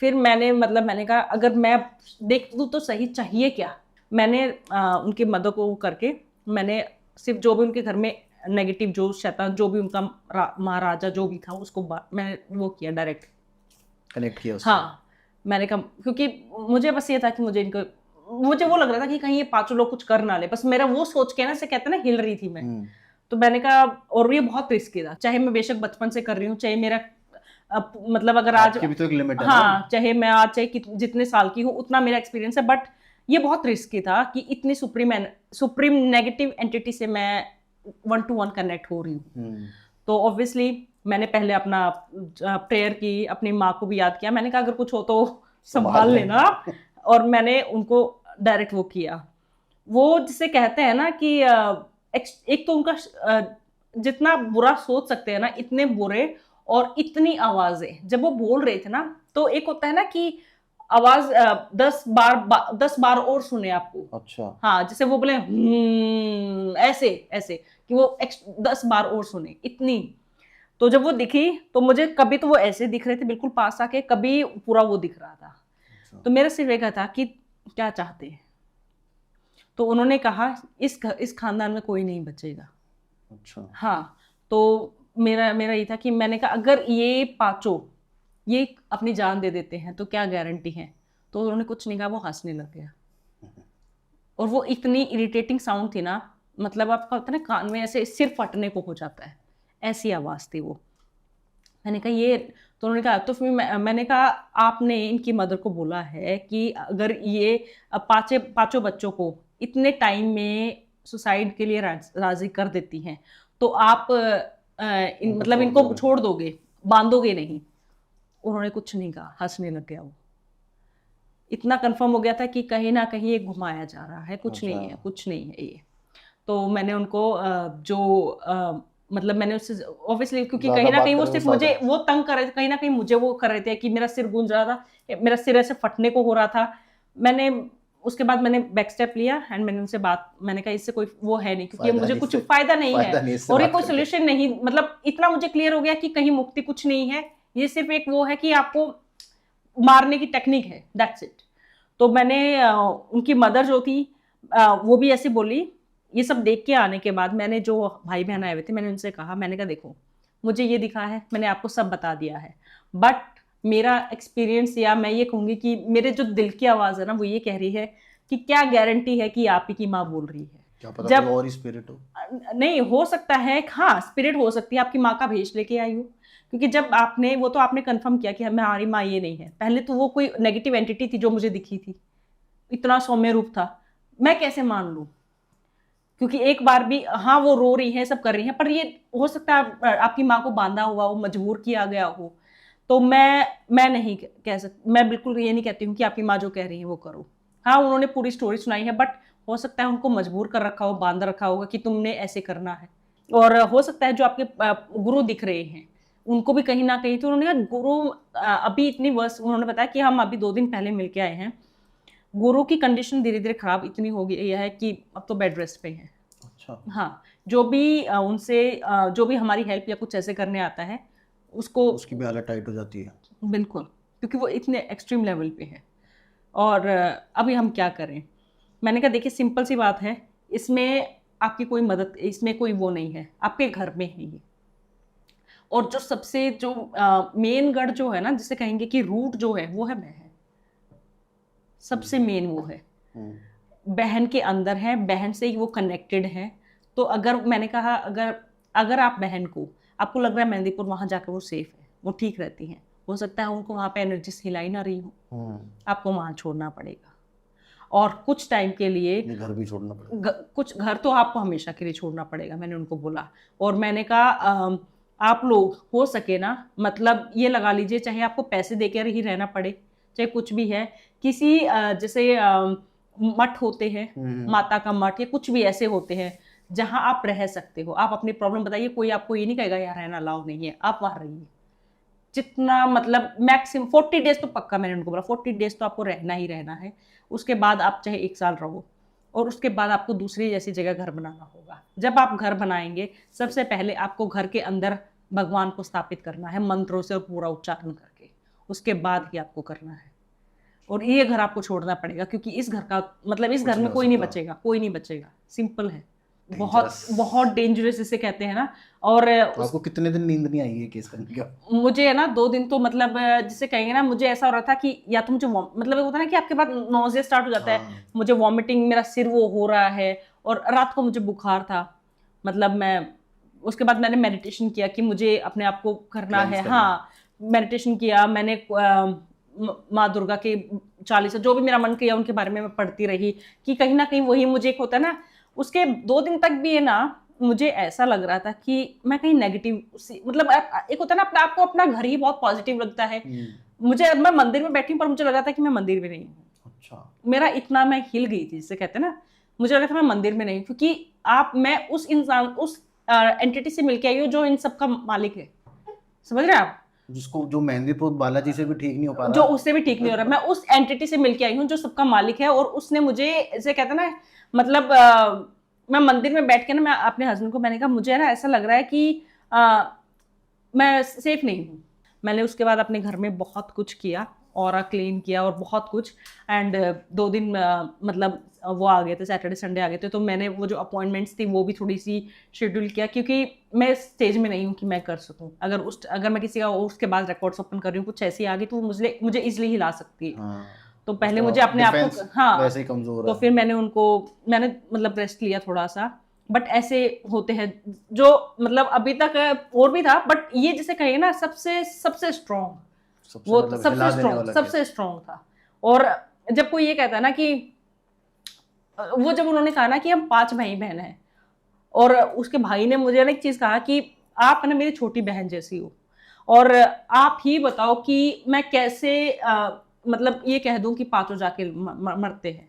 फिर मैंने कहा अगर मैं देख दूँ तो सही, चाहिए क्या। मैंने उनकी मदद को करके मैंने सिर्फ जो भी उनके घर में नेगेटिव जो शैतान जो भी उनका महाराजा जो भी था उसको मैंने वो किया, डायरेक्ट कनेक्ट किया उससे। हाँ, मैंने कहा क्योंकि मुझे बस ये था कि मुझे वो लग रहा था कि कहीं ये पांचों लोग कुछ कर ना ले, बस मेरा वो सोच के ना से कहते ना हिल रही थी मैं। तो मैंने कहा, और ये बहुत रिस्की था, चाहे मैं बेशक बचपन से कर रही हूँ, चाहे मेरा मतलब अगर आज भी तो एक लिमिट है हाँ, चाहे मैं आज चाहे जितने साल की हूँ उतना मेरा एक्सपीरियंस है, बट ये बहुत रिस्की था कि इतनी सुप्रीम नेगेटिव एंटिटी से मैं 1-to-1 कनेक्ट हो रही हूँ। तो ऑब्वियसली मैंने पहले अपना प्रेयर की, अपनी माँ को भी याद किया, मैंने कहा अगर कुछ हो तो संभाल लेना, और मैंने उनको डायरेक्ट वो किया। वो जिसे कहते हैं ना कि एक तो उनका जितना बुरा सोच सकते हैं ना, इतने बुरे और इतनी आवाजें जब वो बोल रहे थे ना, तो एक होता है ना कि आवाज 10 बार और सुने आपको। अच्छा हाँ, जैसे वो बोले ऐसे ऐसे कि वो 10 बार और सुने, इतनी। तो जब वो दिखी तो मुझे कभी तो वो ऐसे दिख रहे थे बिल्कुल पास आके, कभी पूरा वो दिख रहा था। तो मेरा सिर्फ एक था कि क्या चाहते हैं। तो उन्होंने कहा इस खानदान में कोई नहीं बचेगा। अच्छा हाँ, तो मेरा ये था कि मैंने कहा अगर ये पांचों ये अपनी जान दे देते हैं तो क्या गारंटी है। तो उन्होंने कुछ नहीं कहा, वो हंसने लग गया। और वो इतनी इरिटेटिंग साउंड थी ना, मतलब आपका होता है ना कान में ऐसे सिर फटने को हो जाता है, ऐसी आवाज थी वो। मैंने कहा ये, तो उन्होंने कहा, तो फिर मैंने कहा आपने इनकी मदर को बोला है कि अगर ये पांचों बच्चों को इतने टाइम में सुसाइड के लिए राजी कर देती हैं तो आप मतलब इनको छोड़ दोगे, बांधोगे नहीं। उन्होंने कुछ नहीं कहा, हंसने लग गया वो। इतना कंफर्म हो गया था कि कहीं ना कहीं ये घुमाया जा रहा है, कुछ नहीं है, कुछ नहीं है ये। तो मैंने उनको मतलब मैंने उससे ऑब्वियसली, क्योंकि कहीं ना कहीं वो सिर्फ मुझे वो तंग कर रहे थे, कहीं ना कहीं मुझे वो कर रहे थे कि मेरा सिर गूंज रहा था, मेरा सिर ऐसे फटने को हो रहा था। मैंने उसके बाद मैंने बैक स्टेप लिया एंड मैंने उनसे मैंने कहा इससे कोई वो है नहीं, क्योंकि मुझे कुछ फायदा नहीं है और ये कोई सोल्यूशन नहीं, मतलब इतना मुझे क्लियर हो गया कि कहीं मुक्ति कुछ नहीं है, ये सिर्फ एक वो है कि आपको मारने की टेक्निक है, दैट्स इट। तो मैंने उनकी मदर जो थी वो भी ऐसे बोली। ये सब देख के आने के बाद मैंने जो भाई बहन आए हुए थे, मैंने उनसे कहा, मैंने कहा देखो मुझे ये दिखा है, मैंने आपको सब बता दिया है, बट मेरा एक्सपीरियंस, या मैं ये कहूँगी कि मेरे जो दिल की आवाज़ है ना, वो ये कह रही है कि क्या गारंटी है कि आप ही की माँ बोल रही है। क्या पता जब और स्पिरिट हो, नहीं हो सकता है, हाँ स्पिरिट हो सकती है, आपकी माँ का भेष लेके आई हो, क्योंकि जब आपने कंफर्म किया कि हमारी माँ ये नहीं है, पहले तो वो कोई नेगेटिव एंटिटी थी जो मुझे दिखी थी, इतना सौम्य रूप था, मैं कैसे मान लूँ। क्योंकि एक बार भी हाँ वो रो रही है, सब कर रही हैं, पर ये हो सकता है आपकी माँ को बांधा हुआ हो, मजबूर किया गया हो। तो मैं नहीं कह सकती, मैं बिल्कुल ये नहीं कहती हूँ कि आपकी माँ जो कह रही है वो करो। हाँ उन्होंने पूरी स्टोरी सुनाई है, बट हो सकता है उनको मजबूर कर रखा हो, बांध रखा होगा कि तुमने ऐसे करना है। और हो सकता है जो आपके गुरु दिख रहे हैं उनको भी कहीं ना कहीं, तो उन्होंने कहा गुरु अभी इतनी वर्ष, उन्होंने बताया कि हम अभी 2 दिन पहले मिलके आए हैं, गुरु की कंडीशन धीरे धीरे खराब इतनी हो गई है कि अब तो बेड रेस्ट पे है। अच्छा हाँ, जो भी उनसे जो भी हमारी हेल्प या कुछ ऐसे करने आता है उसकी भी हालत टाइट हो जाती है, बिल्कुल, क्योंकि वो इतने एक्सट्रीम लेवल पे है। और अभी हम क्या करें। मैंने कहा देखिए सिंपल सी बात है, इसमें आपकी कोई मदद, इसमें कोई वो नहीं है, आपके घर में है ये। और जो सबसे जो मेन गढ़ जो है ना, जिसे कहेंगे कि रूट जो है वो है बहन, सबसे मेन वो है, बहन के अंदर है, बहन से ही वो कनेक्टेड है। तो अगर मैंने कहा अगर आप बहन को, आपको लग रहा है मेहंदीपुर वहाँ जाकर वो सेफ है, वो ठीक रहती हैं, हो सकता है उनको वहाँ पे एनर्जी हिलाई ना रही हो, आपको वहाँ छोड़ना पड़ेगा और कुछ टाइम के लिए घर भी छोड़ना पड़ेगा। कुछ घर तो आपको हमेशा के लिए छोड़ना पड़ेगा, मैंने उनको बोला। और मैंने कहा आप लोग हो सके ना, मतलब ये लगा लीजिए, चाहे आपको पैसे देकर ही रहना पड़े, चाहे कुछ भी है, किसी जैसे मठ होते हैं, माता का मठ या कुछ भी ऐसे होते हैं, जहां आप रह सकते हो। आप अपनी प्रॉब्लम बताइए, कोई आपको ये नहीं कहेगा यहाँ रहना अलाउ नहीं है, आप वहां रहिए। जितना मतलब मैक्सिमम 40 डेज तो पक्का, मैंने उनको बोला 40 डेज तो आपको रहना ही रहना है। उसके बाद आप चाहे 1 साल रहो, और उसके बाद आपको दूसरी जैसी जगह घर बनाना होगा। जब आप घर बनाएंगे, सबसे पहले आपको घर के अंदर भगवान को स्थापित करना है मंत्रों से और पूरा उच्चारण करके, उसके बाद ही आपको करना है। और ये घर आपको छोड़ना पड़ेगा, क्योंकि इस घर का मतलब इस कुछ घर में नहीं हो कोई नहीं सकता। बचेगा, कोई नहीं बचेगा, सिंपल है। बहुत Dangerous। बहुत डेंजरस जिसे कहते हैं ना। और तो आपको कितने दिन नींद नहीं आई है केस करने के बाद? मुझे है ना 2 दिन तो मतलब जिसे कहेंगे ना, मुझे ऐसा हो रहा था कि या तो मुझे मतलब होता है ना कि आपके बाद नोज़िया स्टार्ट हो जाता है, हाँ। मुझे वॉमिटिंग, मेरा सिर वो हो रहा है, और रात को मुझे बुखार था। मतलब मैं उसके बाद मैंने मेडिटेशन किया कि मुझे अपने आप को करना Cleanse है। करना। हाँ, मेडिटेशन किया मैंने, माँ दुर्गा के 40 जो भी मेरा मन किया उनके बारे में मैं पढ़ती रही, कि कहीं ना कहीं वही मुझे एक होता है ना। उसके 2 दिन तक भी है ना, मुझे ऐसा लग रहा था कि मैं कहीं नेगेटिव, मतलब एक होता है ना अपना, आपको अपना घर ही बहुत पॉजिटिव लगता है। मुझे, मैं मंदिर में बैठी हूँ पर मुझे लगा था कि मैं मंदिर में नहीं हूँ। अच्छा। मेरा इतना, मैं हिल गई थी जिसे कहते हैं ना, मुझे लगा था मैं मंदिर में नहीं हूँ, क्योंकि मैं उस इंसान, उस एंटिटी से मिलके आई हूँ जो इन सब का मालिक है। समझ रहे हैं आप? जिसको, जो मेहंदीपुर बालाजी से भी ठीक नहीं हो पा जो रहा। उससे भी ठीक नहीं हो रहा, मैं उस एंटिटी से मिलके आई हूँ जो सबका मालिक है। और उसने मुझे, जैसे कहते हैं ना, मतलब मैं मंदिर में बैठ के ना, मैं अपने हस्बैंड को मैंने कहा मुझे ना ऐसा लग रहा है कि मैं सेफ नहीं हूँ। मैंने उसके बाद अपने घर में बहुत कुछ किया, ऑरा क्लीन किया और बहुत कुछ। एंड 2 दिन मतलब वो आ गए थे, सैटरडे संडे आ गए थे, तो मैंने वो जो अपॉइंटमेंट्स थी वो भी थोड़ी सी शेड्यूल किया, क्योंकि मैं स्टेज में नहीं हूँ कि मैं कर सकूँ। अगर मैं किसी का उसके बाद रिकॉर्ड्स ओपन कर रही हूँ, कुछ ऐसी आ गई तो मुझे इजिली हिला सकती है। हाँ। तो पहले उसका मुझे अपने आप डिफेंस को, हाँ, वैसे ही कमजोर तो है। फिर मैंने मतलब रेस्ट लिया थोड़ा सा। बट ऐसे होते हैं जो, मतलब अभी तक और भी था, बट ये जिसे कहेंगे ना सबसे सबसे स्ट्रॉन्ग, सबसे वो मतलब सबसे हिला देने स्ट्रॉन्ग, वाला सबसे स्ट्रॉन्ग था। और जब कोई ये कहता है ना कि वो, जब उन्होंने कहा ना कि हम 5 भाई बहन हैं, और उसके भाई ने मुझे ना एक चीज कहा कि आप ना मेरी छोटी बहन जैसी हो, और आप ही बताओ कि मैं कैसे मतलब ये कह दूं कि पांचों जाके मरते हैं।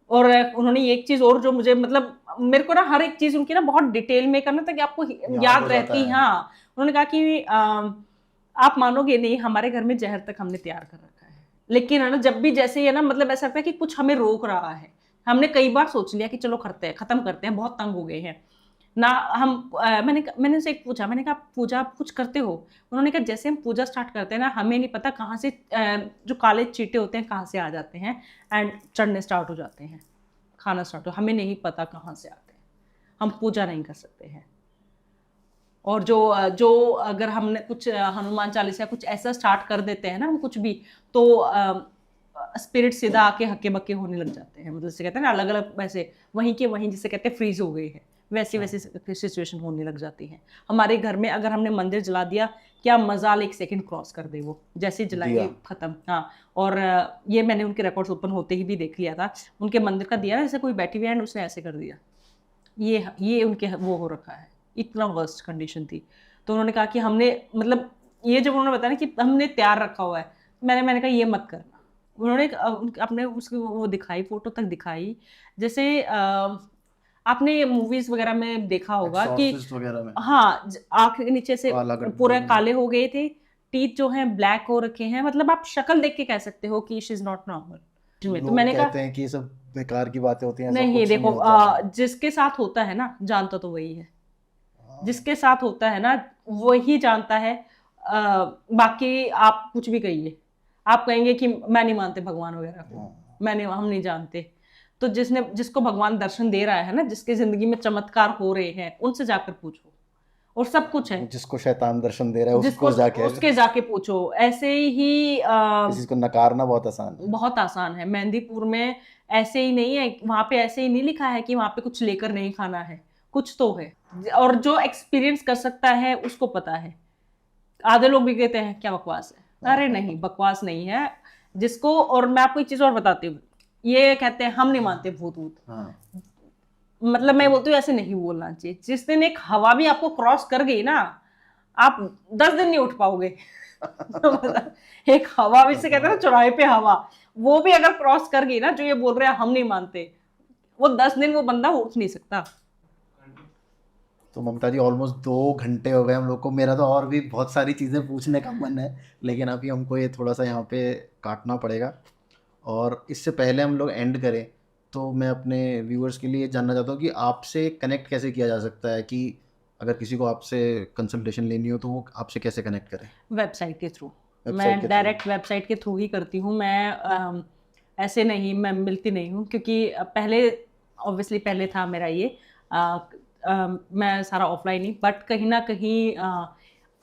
और उन्होंने एक चीज और जो मुझे, मतलब मेरे को ना हर एक चीज उनकी ना बहुत डिटेल में करना था कि आपको याद हो याद जाता रहती। है। हाँ, उन्होंने कहा कि आप मानोगे नहीं, हमारे घर में जहर तक हमने तैयार कर रखा है, लेकिन है ना जब भी जैसे है ना, मतलब ऐसा लगता है कि कुछ हमें रोक रहा है। हमने कई बार सोच लिया कि चलो करते हैं, खत्म करते हैं, बहुत तंग हो गए हैं ना हम। मैंने उनसे एक पूछा, मैंने कहा पूजा आप कुछ करते हो? उन्होंने कहा जैसे हम पूजा स्टार्ट करते हैं ना, हमें नहीं पता कहाँ से जो काले चीटे होते हैं कहाँ से आ जाते हैं, एंड चढ़ने स्टार्ट हो जाते हैं, खाना स्टार्ट हो, हमें नहीं पता कहाँ से आते हैं, हम पूजा नहीं कर सकते हैं। और जो अगर हमने कुछ हनुमान चालीसा कुछ ऐसा स्टार्ट कर देते हैं ना, हम कुछ भी, तो स्पिरिट सीधा आके हक्के बक्के होने लग जाते हैं। मतलब जैसे कहते हैं ना, अलग अलग वैसे वहीं के वहीं जिसे कहते हैं फ्रीज हो गए हैं, वैसी वैसी सिचुएशन होने लग जाती है। हमारे घर में अगर हमने मंदिर जला दिया, क्या मजाल 1 सेकंड क्रॉस कर दे, वो जैसे ही जलाएंगे दिया। खत्म। हाँ, और ये मैंने उनके रिकॉर्ड्स ओपन होते ही भी देख लिया था। उनके मंदिर का दिया ना, जैसे कोई बैठी हुई है उसने ऐसे कर दिया, ये उनके वो हो रखा है, इतना वर्स्ट कंडीशन थी। तो उन्होंने कहा कि हमने, मतलब ये जब उन्होंने बताया ना कि हमने तैयार रखा हुआ है, मैंने कहा ये मत करना। उन्होंने अपने उसकी वो दिखाई, फोटो तक दिखाई, जैसे आपने मूवीज वगैरह में देखा होगा कि एक्सॉर्सिस्ट वगैरह में हाँ, आंख के नीचे से काला पूरे काले हो गए थे, टीथ जो हैं ब्लैक हो रखे हैं, मतलब आप शक्ल देख के कह सकते हो कि शी इज नॉट नॉर्मल। तो लोग मैंने कहा कहते हैं कि ये सब बेकार की बातें होती हैं, ऐसा नहीं, कुछ देखो नहीं होता। जिसके साथ होता है ना, जानता तो वही है, हाँ। जिसके साथ होता है ना वही जानता है। बाकी आप कुछ भी कहिए, आप कहेंगे कि मैं नहीं मानते भगवान वगैरह को, हम नहीं जानते। तो जिसको भगवान दर्शन दे रहा है ना, जिसके जिंदगी में चमत्कार हो रहे हैं, उनसे जाकर पूछो, और सब कुछ है। जिसको शैतान दर्शन दे रहा है जिसको उसको जाके उसके जाके पूछो। ऐसे ही किसी को नकारना बहुत आसान है। बहुत आसान है। मेहंदीपुर में ऐसे ही नहीं है, वहां पे ऐसे ही नहीं लिखा है कि वहां पे कुछ लेकर नहीं खाना है, कुछ तो है। और जो एक्सपीरियंस कर सकता है उसको पता है। आधे लोग भी कहते हैं क्या बकवास है, अरे नहीं, बकवास नहीं है। जिसको, और मैं आपको एक चीज और बताती हूँ, ये कहते हैं हम नहीं मानते भूत वूत, हाँ। मतलब मैं बोलती हूँ ऐसे नहीं बोलना चाहिए। जिस दिन एक हवा भी आपको क्रॉस कर गई ना, आप 10 दिन नहीं उठ पाओगे। तो मतलब एक हवा भी से कहते हैं ना, चौराहे पे हवा, वो भी अगर क्रॉस कर गई ना, जो ये बोल रहे हैं हम नहीं मानते, वो 10 दिन वो बंदा उठ नहीं सकता। तो ममता जी ऑलमोस्ट 2 घंटे हो गए हम लोग को। मेरा तो और भी बहुत सारी चीज़ें पूछने का मन है, लेकिन अभी हमको ये थोड़ा सा यहाँ पे काटना पड़ेगा। और इससे पहले हम लोग एंड करें तो मैं अपने व्यूअर्स के लिए जानना चाहता हूँ कि आपसे कनेक्ट कैसे किया जा सकता है, कि अगर किसी को आपसे कंसल्टेशन लेनी हो तो वो आपसे कैसे कनेक्ट करें? वेबसाइट के थ्रू, वेबसाइट मैं के डायरेक्ट वेबसाइट के थ्रू ही करती हूँ। मैं ऐसे नहीं, मैं मिलती नहीं हूँ, क्योंकि पहले ऑब्वियसली पहले था मेरा ये मैं सारा ऑफलाइन ही, बट कहीं ना कहीं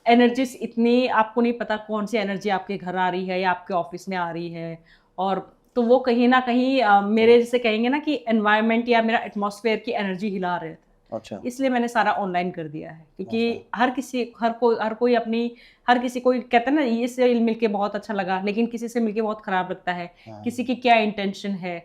एनर्जीज इतनी, आपको नहीं पता कौन सी एनर्जी आपके घर आ रही है या आपके ऑफिस में आ रही है। और तो वो कहीं ना कहीं मेरे जैसे कहेंगे ना कि एनवायरनमेंट या मेरा एटमॉस्फेयर की एनर्जी हिला रहे थे। अच्छा। इसलिए मैंने सारा ऑनलाइन कर दिया है, क्योंकि अच्छा। हर कोई अपनी, हर किसी को कहते हैं ना, ये से मिलके बहुत अच्छा लगा, लेकिन किसी से मिलके बहुत खराब लगता है, हाँ। किसी की क्या इंटेंशन है।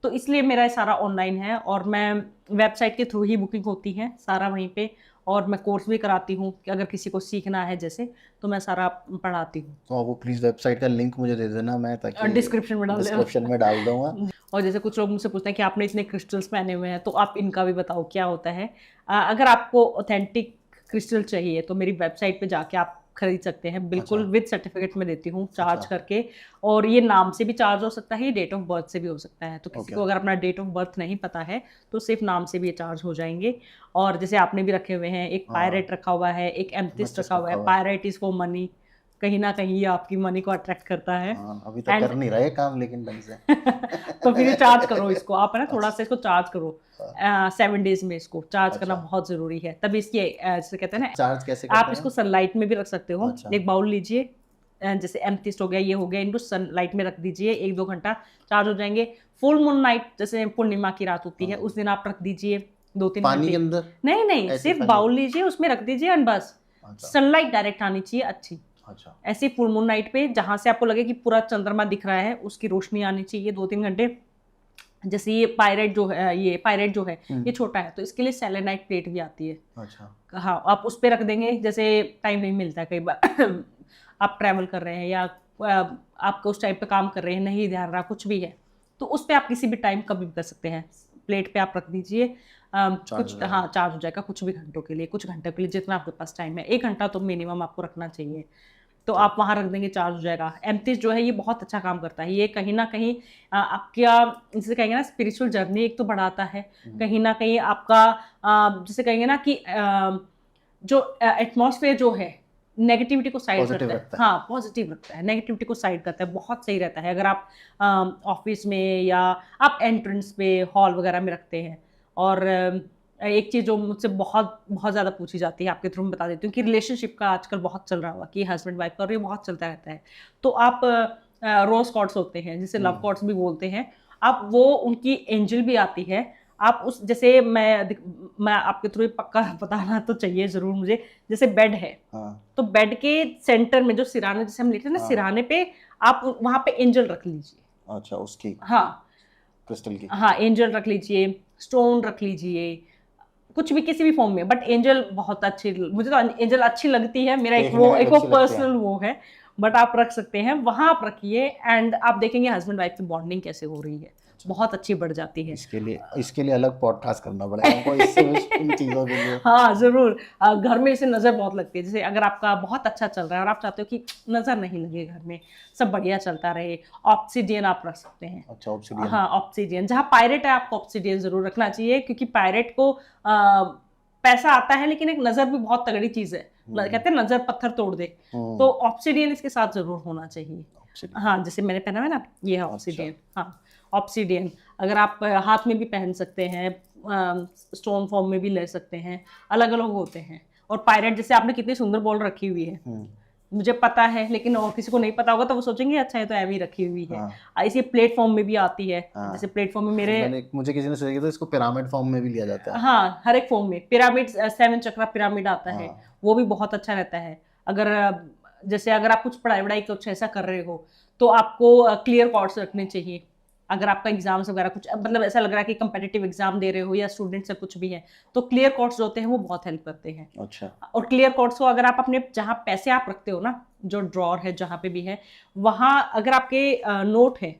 तो इसलिए मेरा सारा ऑनलाइन है, और मैं वेबसाइट के थ्रू ही बुकिंग होती है सारा वहीं पे। और मैं कोर्स भी कराती हूँ कि अगर किसी को सीखना है जैसे, तो मैं सारा पढ़ाती हूँ। तो वो प्लीज़ वेबसाइट का लिंक मुझे दे देना, मैं ताकि डिस्क्रिप्शन में डाल देना। डिस्क्रिप्शन में डाल दूंगा। और जैसे कुछ लोग मुझसे पूछते हैं कि आपने इतने क्रिस्टल्स पहने हुए हैं, तो आप इनका भी बताओ क्या होता है। अगर आपको ऑथेंटिक क्रिस्टल चाहिए तो मेरी वेबसाइट पे जाके आप खरीद सकते हैं, बिल्कुल अच्छा। विद सर्टिफिकेट में देती हूँ चार्ज अच्छा। करके। और ये नाम से भी चार्ज हो सकता है, ये डेट ऑफ बर्थ से भी हो सकता है। तो किसी ओके। को अगर अपना डेट ऑफ बर्थ नहीं पता है तो सिर्फ नाम से भी ये चार्ज हो जाएंगे। और जैसे आपने भी रखे हुए हैं, एक हाँ। पायरेट रखा हुआ है, एक एमथिस्ट Amethyst रखा हुआ है। रखा हुआ है। पायरेट इज फॉर मनी, कहीं ना कहीं ये आपकी मनी को अट्रैक्ट करता है। हाँ, अभी तक And- कर नहीं रहे काम लेकिन ढंग से। तो फिर चार्ज करो इसको, आप है ना, थोड़ा सा इसको चार्ज करो। हाँ। 7 डेज में इसको चार्ज करना अच्छा। बहुत जरूरी है, तभी इसकी जैसे कहते हैं ना, चार्ज कैसे आप करते इसको हैं? सनलाइट में भी रख सकते हो। अच्छा। एक बाउल लीजिए, जैसे एमथिस्ट हो गया, ये हो गया, इनको सनलाइट में रख दीजिए, 1-2 घंटा चार्ज हो जाएंगे। फुल मून नाइट, जैसे पूर्णिमा की रात होती है, हाँ। उस दिन आप रख दीजिए 2-3 पानी के घंटे। अंदर? नहीं नहीं, ऐसे सिर्फ पानी? बाउल लीजिए, उसमें रख दीजिए, और बस अच्छा। सनलाइट डायरेक्ट आनी चाहिए अच्छी। अच्छा। ऐसी फुल मून नाइट पे, जहां से आपको लगे कि पूरा चंद्रमा दिख रहा है, उसकी रोशनी आनी चाहिए 2-3 घंटे। जैसे ये पायरेट जो है ये छोटा है, तो इसके लिए सेलेनाइट प्लेट भी आती है। अच्छा। हाँ, आप उस पे रख देंगे, जैसे टाइम नहीं मिलता है कई बार आप ट्रैवल कर रहे हैं या आपको उस टाइम पे काम कर रहे हैं, नहीं ध्यान रहा, कुछ भी है, तो उस पे आप किसी भी टाइम कभी भी कर सकते हैं। प्लेट पे आप रख दीजिए, कुछ, हाँ, चार्ज हो जाएगा कुछ भी घंटों के लिए, कुछ घंटे के लिए, जितना आपके पास टाइम है। 1 घंटा तो मिनिमम आपको रखना चाहिए, तो आप वहाँ रख देंगे, चार्ज हो जाएगा। एमथिस्ट जो है ये बहुत अच्छा काम करता है, ये कहीं ना कहीं आपका, जैसे कहेंगे ना, स्पिरिचुअल जर्नी एक तो बढ़ाता है, कहीं ना कहीं आपका जैसे कहेंगे ना कि जो एटमॉस्फेयर जो है, नेगेटिविटी को साइड Positive करता है। रखता है। हाँ, पॉजिटिव रखता है, नेगेटिविटी को साइड करता है, बहुत सही रहता है। अगर आप ऑफिस में या आप एंट्रेंस पे हॉल वगैरह में रखते हैं। और एक चीज़ जो मुझसे बहुत बहुत ज़्यादा पूछी जाती है, आपके थ्रू में बता देती हूँ, कि रिलेशनशिप का आजकल बहुत चल रहा हुआ, कि हस्बैंड वाइफ का, और ये बहुत चलता रहता है। तो आप रोज कॉर्ड्स होते हैं, जिसे लव कॉर्ड्स भी बोलते हैं, आप वो, उनकी एंजल भी आती है। आप उस, जैसे मैं आपके थ्रू पक्का बताना तो चाहिए जरूर मुझे, जैसे बेड है, हाँ। तो बेड के सेंटर में जो सिराने, जैसे हम लेते हैं ना, हाँ। सिराने पे आप वहां पे एंजल रख लीजिए। अच्छा, उसकी हाँ क्रिस्टल की? हाँ, एंजल रख लीजिए, स्टोन रख लीजिए, कुछ भी, किसी भी फॉर्म में, बट एंजल बहुत अच्छी, मुझे तो एंजल अच्छी लगती है, मेरा देखने में एक भी वो अच्छी लगती है। पर्सनल वो है। बट आप रख सकते हैं, वहां आप रखिए, एंड आप देखेंगे हस्बैंड वाइफ की बॉन्डिंग कैसे हो रही है, बहुत अच्छी बढ़ जाती है। इसके लिए अलग पॉडकास्ट करना पड़ेगा हमको, इससे इन चीज़ों के लिए। हाँ जरूर। घर में इसे नजर बहुत लगती है, जैसे अगर आपका बहुत अच्छा चल रहा है और आप चाहते हो कि नजर नहीं लगे, घर में सब बढ़िया चलता रहे, ऑब्सिडियन आप रख सकते हैं। अच्छा, ऑब्सिडियन? हाँ, ऑब्सिडियन। जहाँ पायरेट है, आपको ऑब्सिडियन जरूर रखना चाहिए, क्योंकि पायरेट को पैसा आता है, लेकिन एक नजर भी बहुत तगड़ी चीज है। कहते हैं नजर पत्थर तोड़ दे, तो ऑब्सिडियन इसके साथ जरूर होना चाहिए। Obsidian। हाँ, जैसे मैंने पहना है ना, ये है ऑब्सिडियन। हाँ, ऑब्सिडियन अगर आप हाथ में भी पहन सकते हैं, स्टोन फॉर्म में भी ले सकते हैं, अलग अलग होते हैं। और पायरेट, जैसे आपने कितनी सुंदर बॉल रखी हुई है, मुझे पता है, लेकिन और किसी को नहीं पता होगा तो वो सोचेंगे अच्छा है तो ऐवी रखी हुई है। हाँ। इसी प्लेटफॉर्म में भी आती है। हाँ। जैसे प्लेटफॉर्म में मुझे किसी ने सजेस्ट किया था, इसको पिरामिड फॉर्म में भी लिया जाता है। हाँ, हर एक फॉर्म में पिरामिड, 7 चक्रा पिरामिड आता है। हाँ। वो भी बहुत अच्छा रहता है। अगर जैसे अगर आप कुछ पढ़ाई वढ़ाई कुछ ऐसा कर रहे हो, तो आपको क्लियर कॉर्ड्स रखने चाहिए। अगर आपका एग्जाम्स वगैरह कुछ, मतलब ऐसा लग रहा है कि कंपेटिटिव एग्जाम दे रहे हो या स्टूडेंट से कुछ भी है, तो क्लियर कॉर्ड्स होते हैं, वो बहुत हेल्प करते हैं। अच्छा। और क्लियर कॉर्ड्स को अगर आप अपने, जहाँ पैसे आप रखते हो ना, जो ड्रॉर है जहाँ पे भी है, वहाँ अगर आपके नोट है,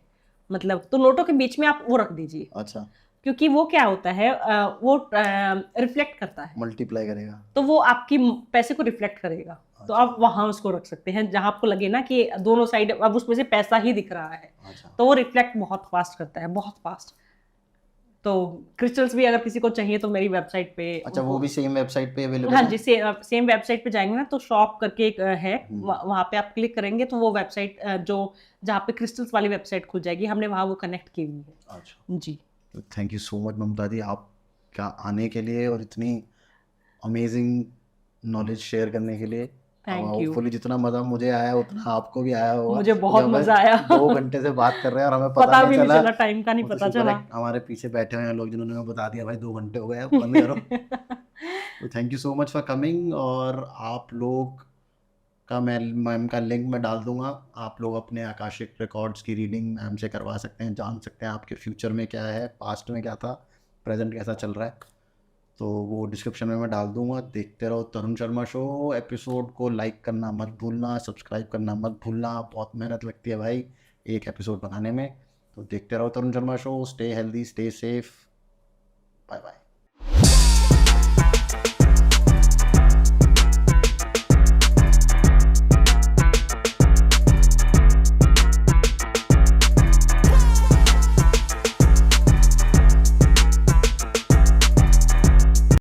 मतलब, तो नोटों के बीच में आप वो रख दीजिए। अच्छा। क्योंकि वो क्या होता है, वो रिफ्लेक्ट करता है, मल्टीप्लाई करेगा। तो वो आपकी पैसे को रिफ्लेक्ट करेगा। तो आप वहां उसको रख सकते हैं जहां आपको लगे ना कि दोनों साइड अब उसमें से पैसा ही दिख रहा है, अच्छा, तो वो रिफ्लेक्ट बहुत फास्ट करता है, बहुत फास्ट। तो क्रिस्टल्स भी अगर किसी को चाहिए तो मेरी वेबसाइट पे अच्छा वो भी सेम वेबसाइट पे अवेलेबल हाँ है? जी, सेम वेबसाइट पे जाएंगे ना तो शॉप करके एक है, वहाँ पे आप क्लिक करेंगे तो वो वेबसाइट जो जहाँ पे क्रिस्टल्स वाली वेबसाइट खुल जाएगी, हमने वहाँ वो कनेक्ट की हुई है। अच्छा, जी, थैंक यू सो मच ममता दी, आपका आने के लिए और इतनी अमेजिंग नॉलेज शेयर करने के लिए। Thank you. होपफुली जितना मज़ा मुझे आया उतना आपको भी आया होगा, मुझे क्योंकि बहुत हमें मज़ा आया 2 घंटे से बात कर रहे हैं और हमें पता नहीं भी नहीं चला। चला, टाइम का नहीं वो तो पता शुक्र है चला। हमारे पीछे बैठे हुए हैं लोग जिन्होंने हमें बता दिया भाई 2 घंटे हो गए, अब बंद करो। तो thank you so much for coming. और आप लोग का मैं मैम का लिंक मैं डाल दूंगा, आप लोग अपने आकाशिक रिकॉर्ड्स की रीडिंग मैम से करवा सकते हैं, जान सकते हैं आपके फ्यूचर में क्या है, पास्ट में क्या था, प्रेजेंट कैसा चल रहा है। तो वो डिस्क्रिप्शन में मैं डाल दूंगा। देखते रहो तरुण शर्मा शो। एपिसोड को लाइक करना मत भूलना, सब्सक्राइब करना मत भूलना, बहुत मेहनत लगती है भाई एक एपिसोड बनाने में। तो देखते रहो Tarun Sharma show. Stay healthy, stay safe, bye bye.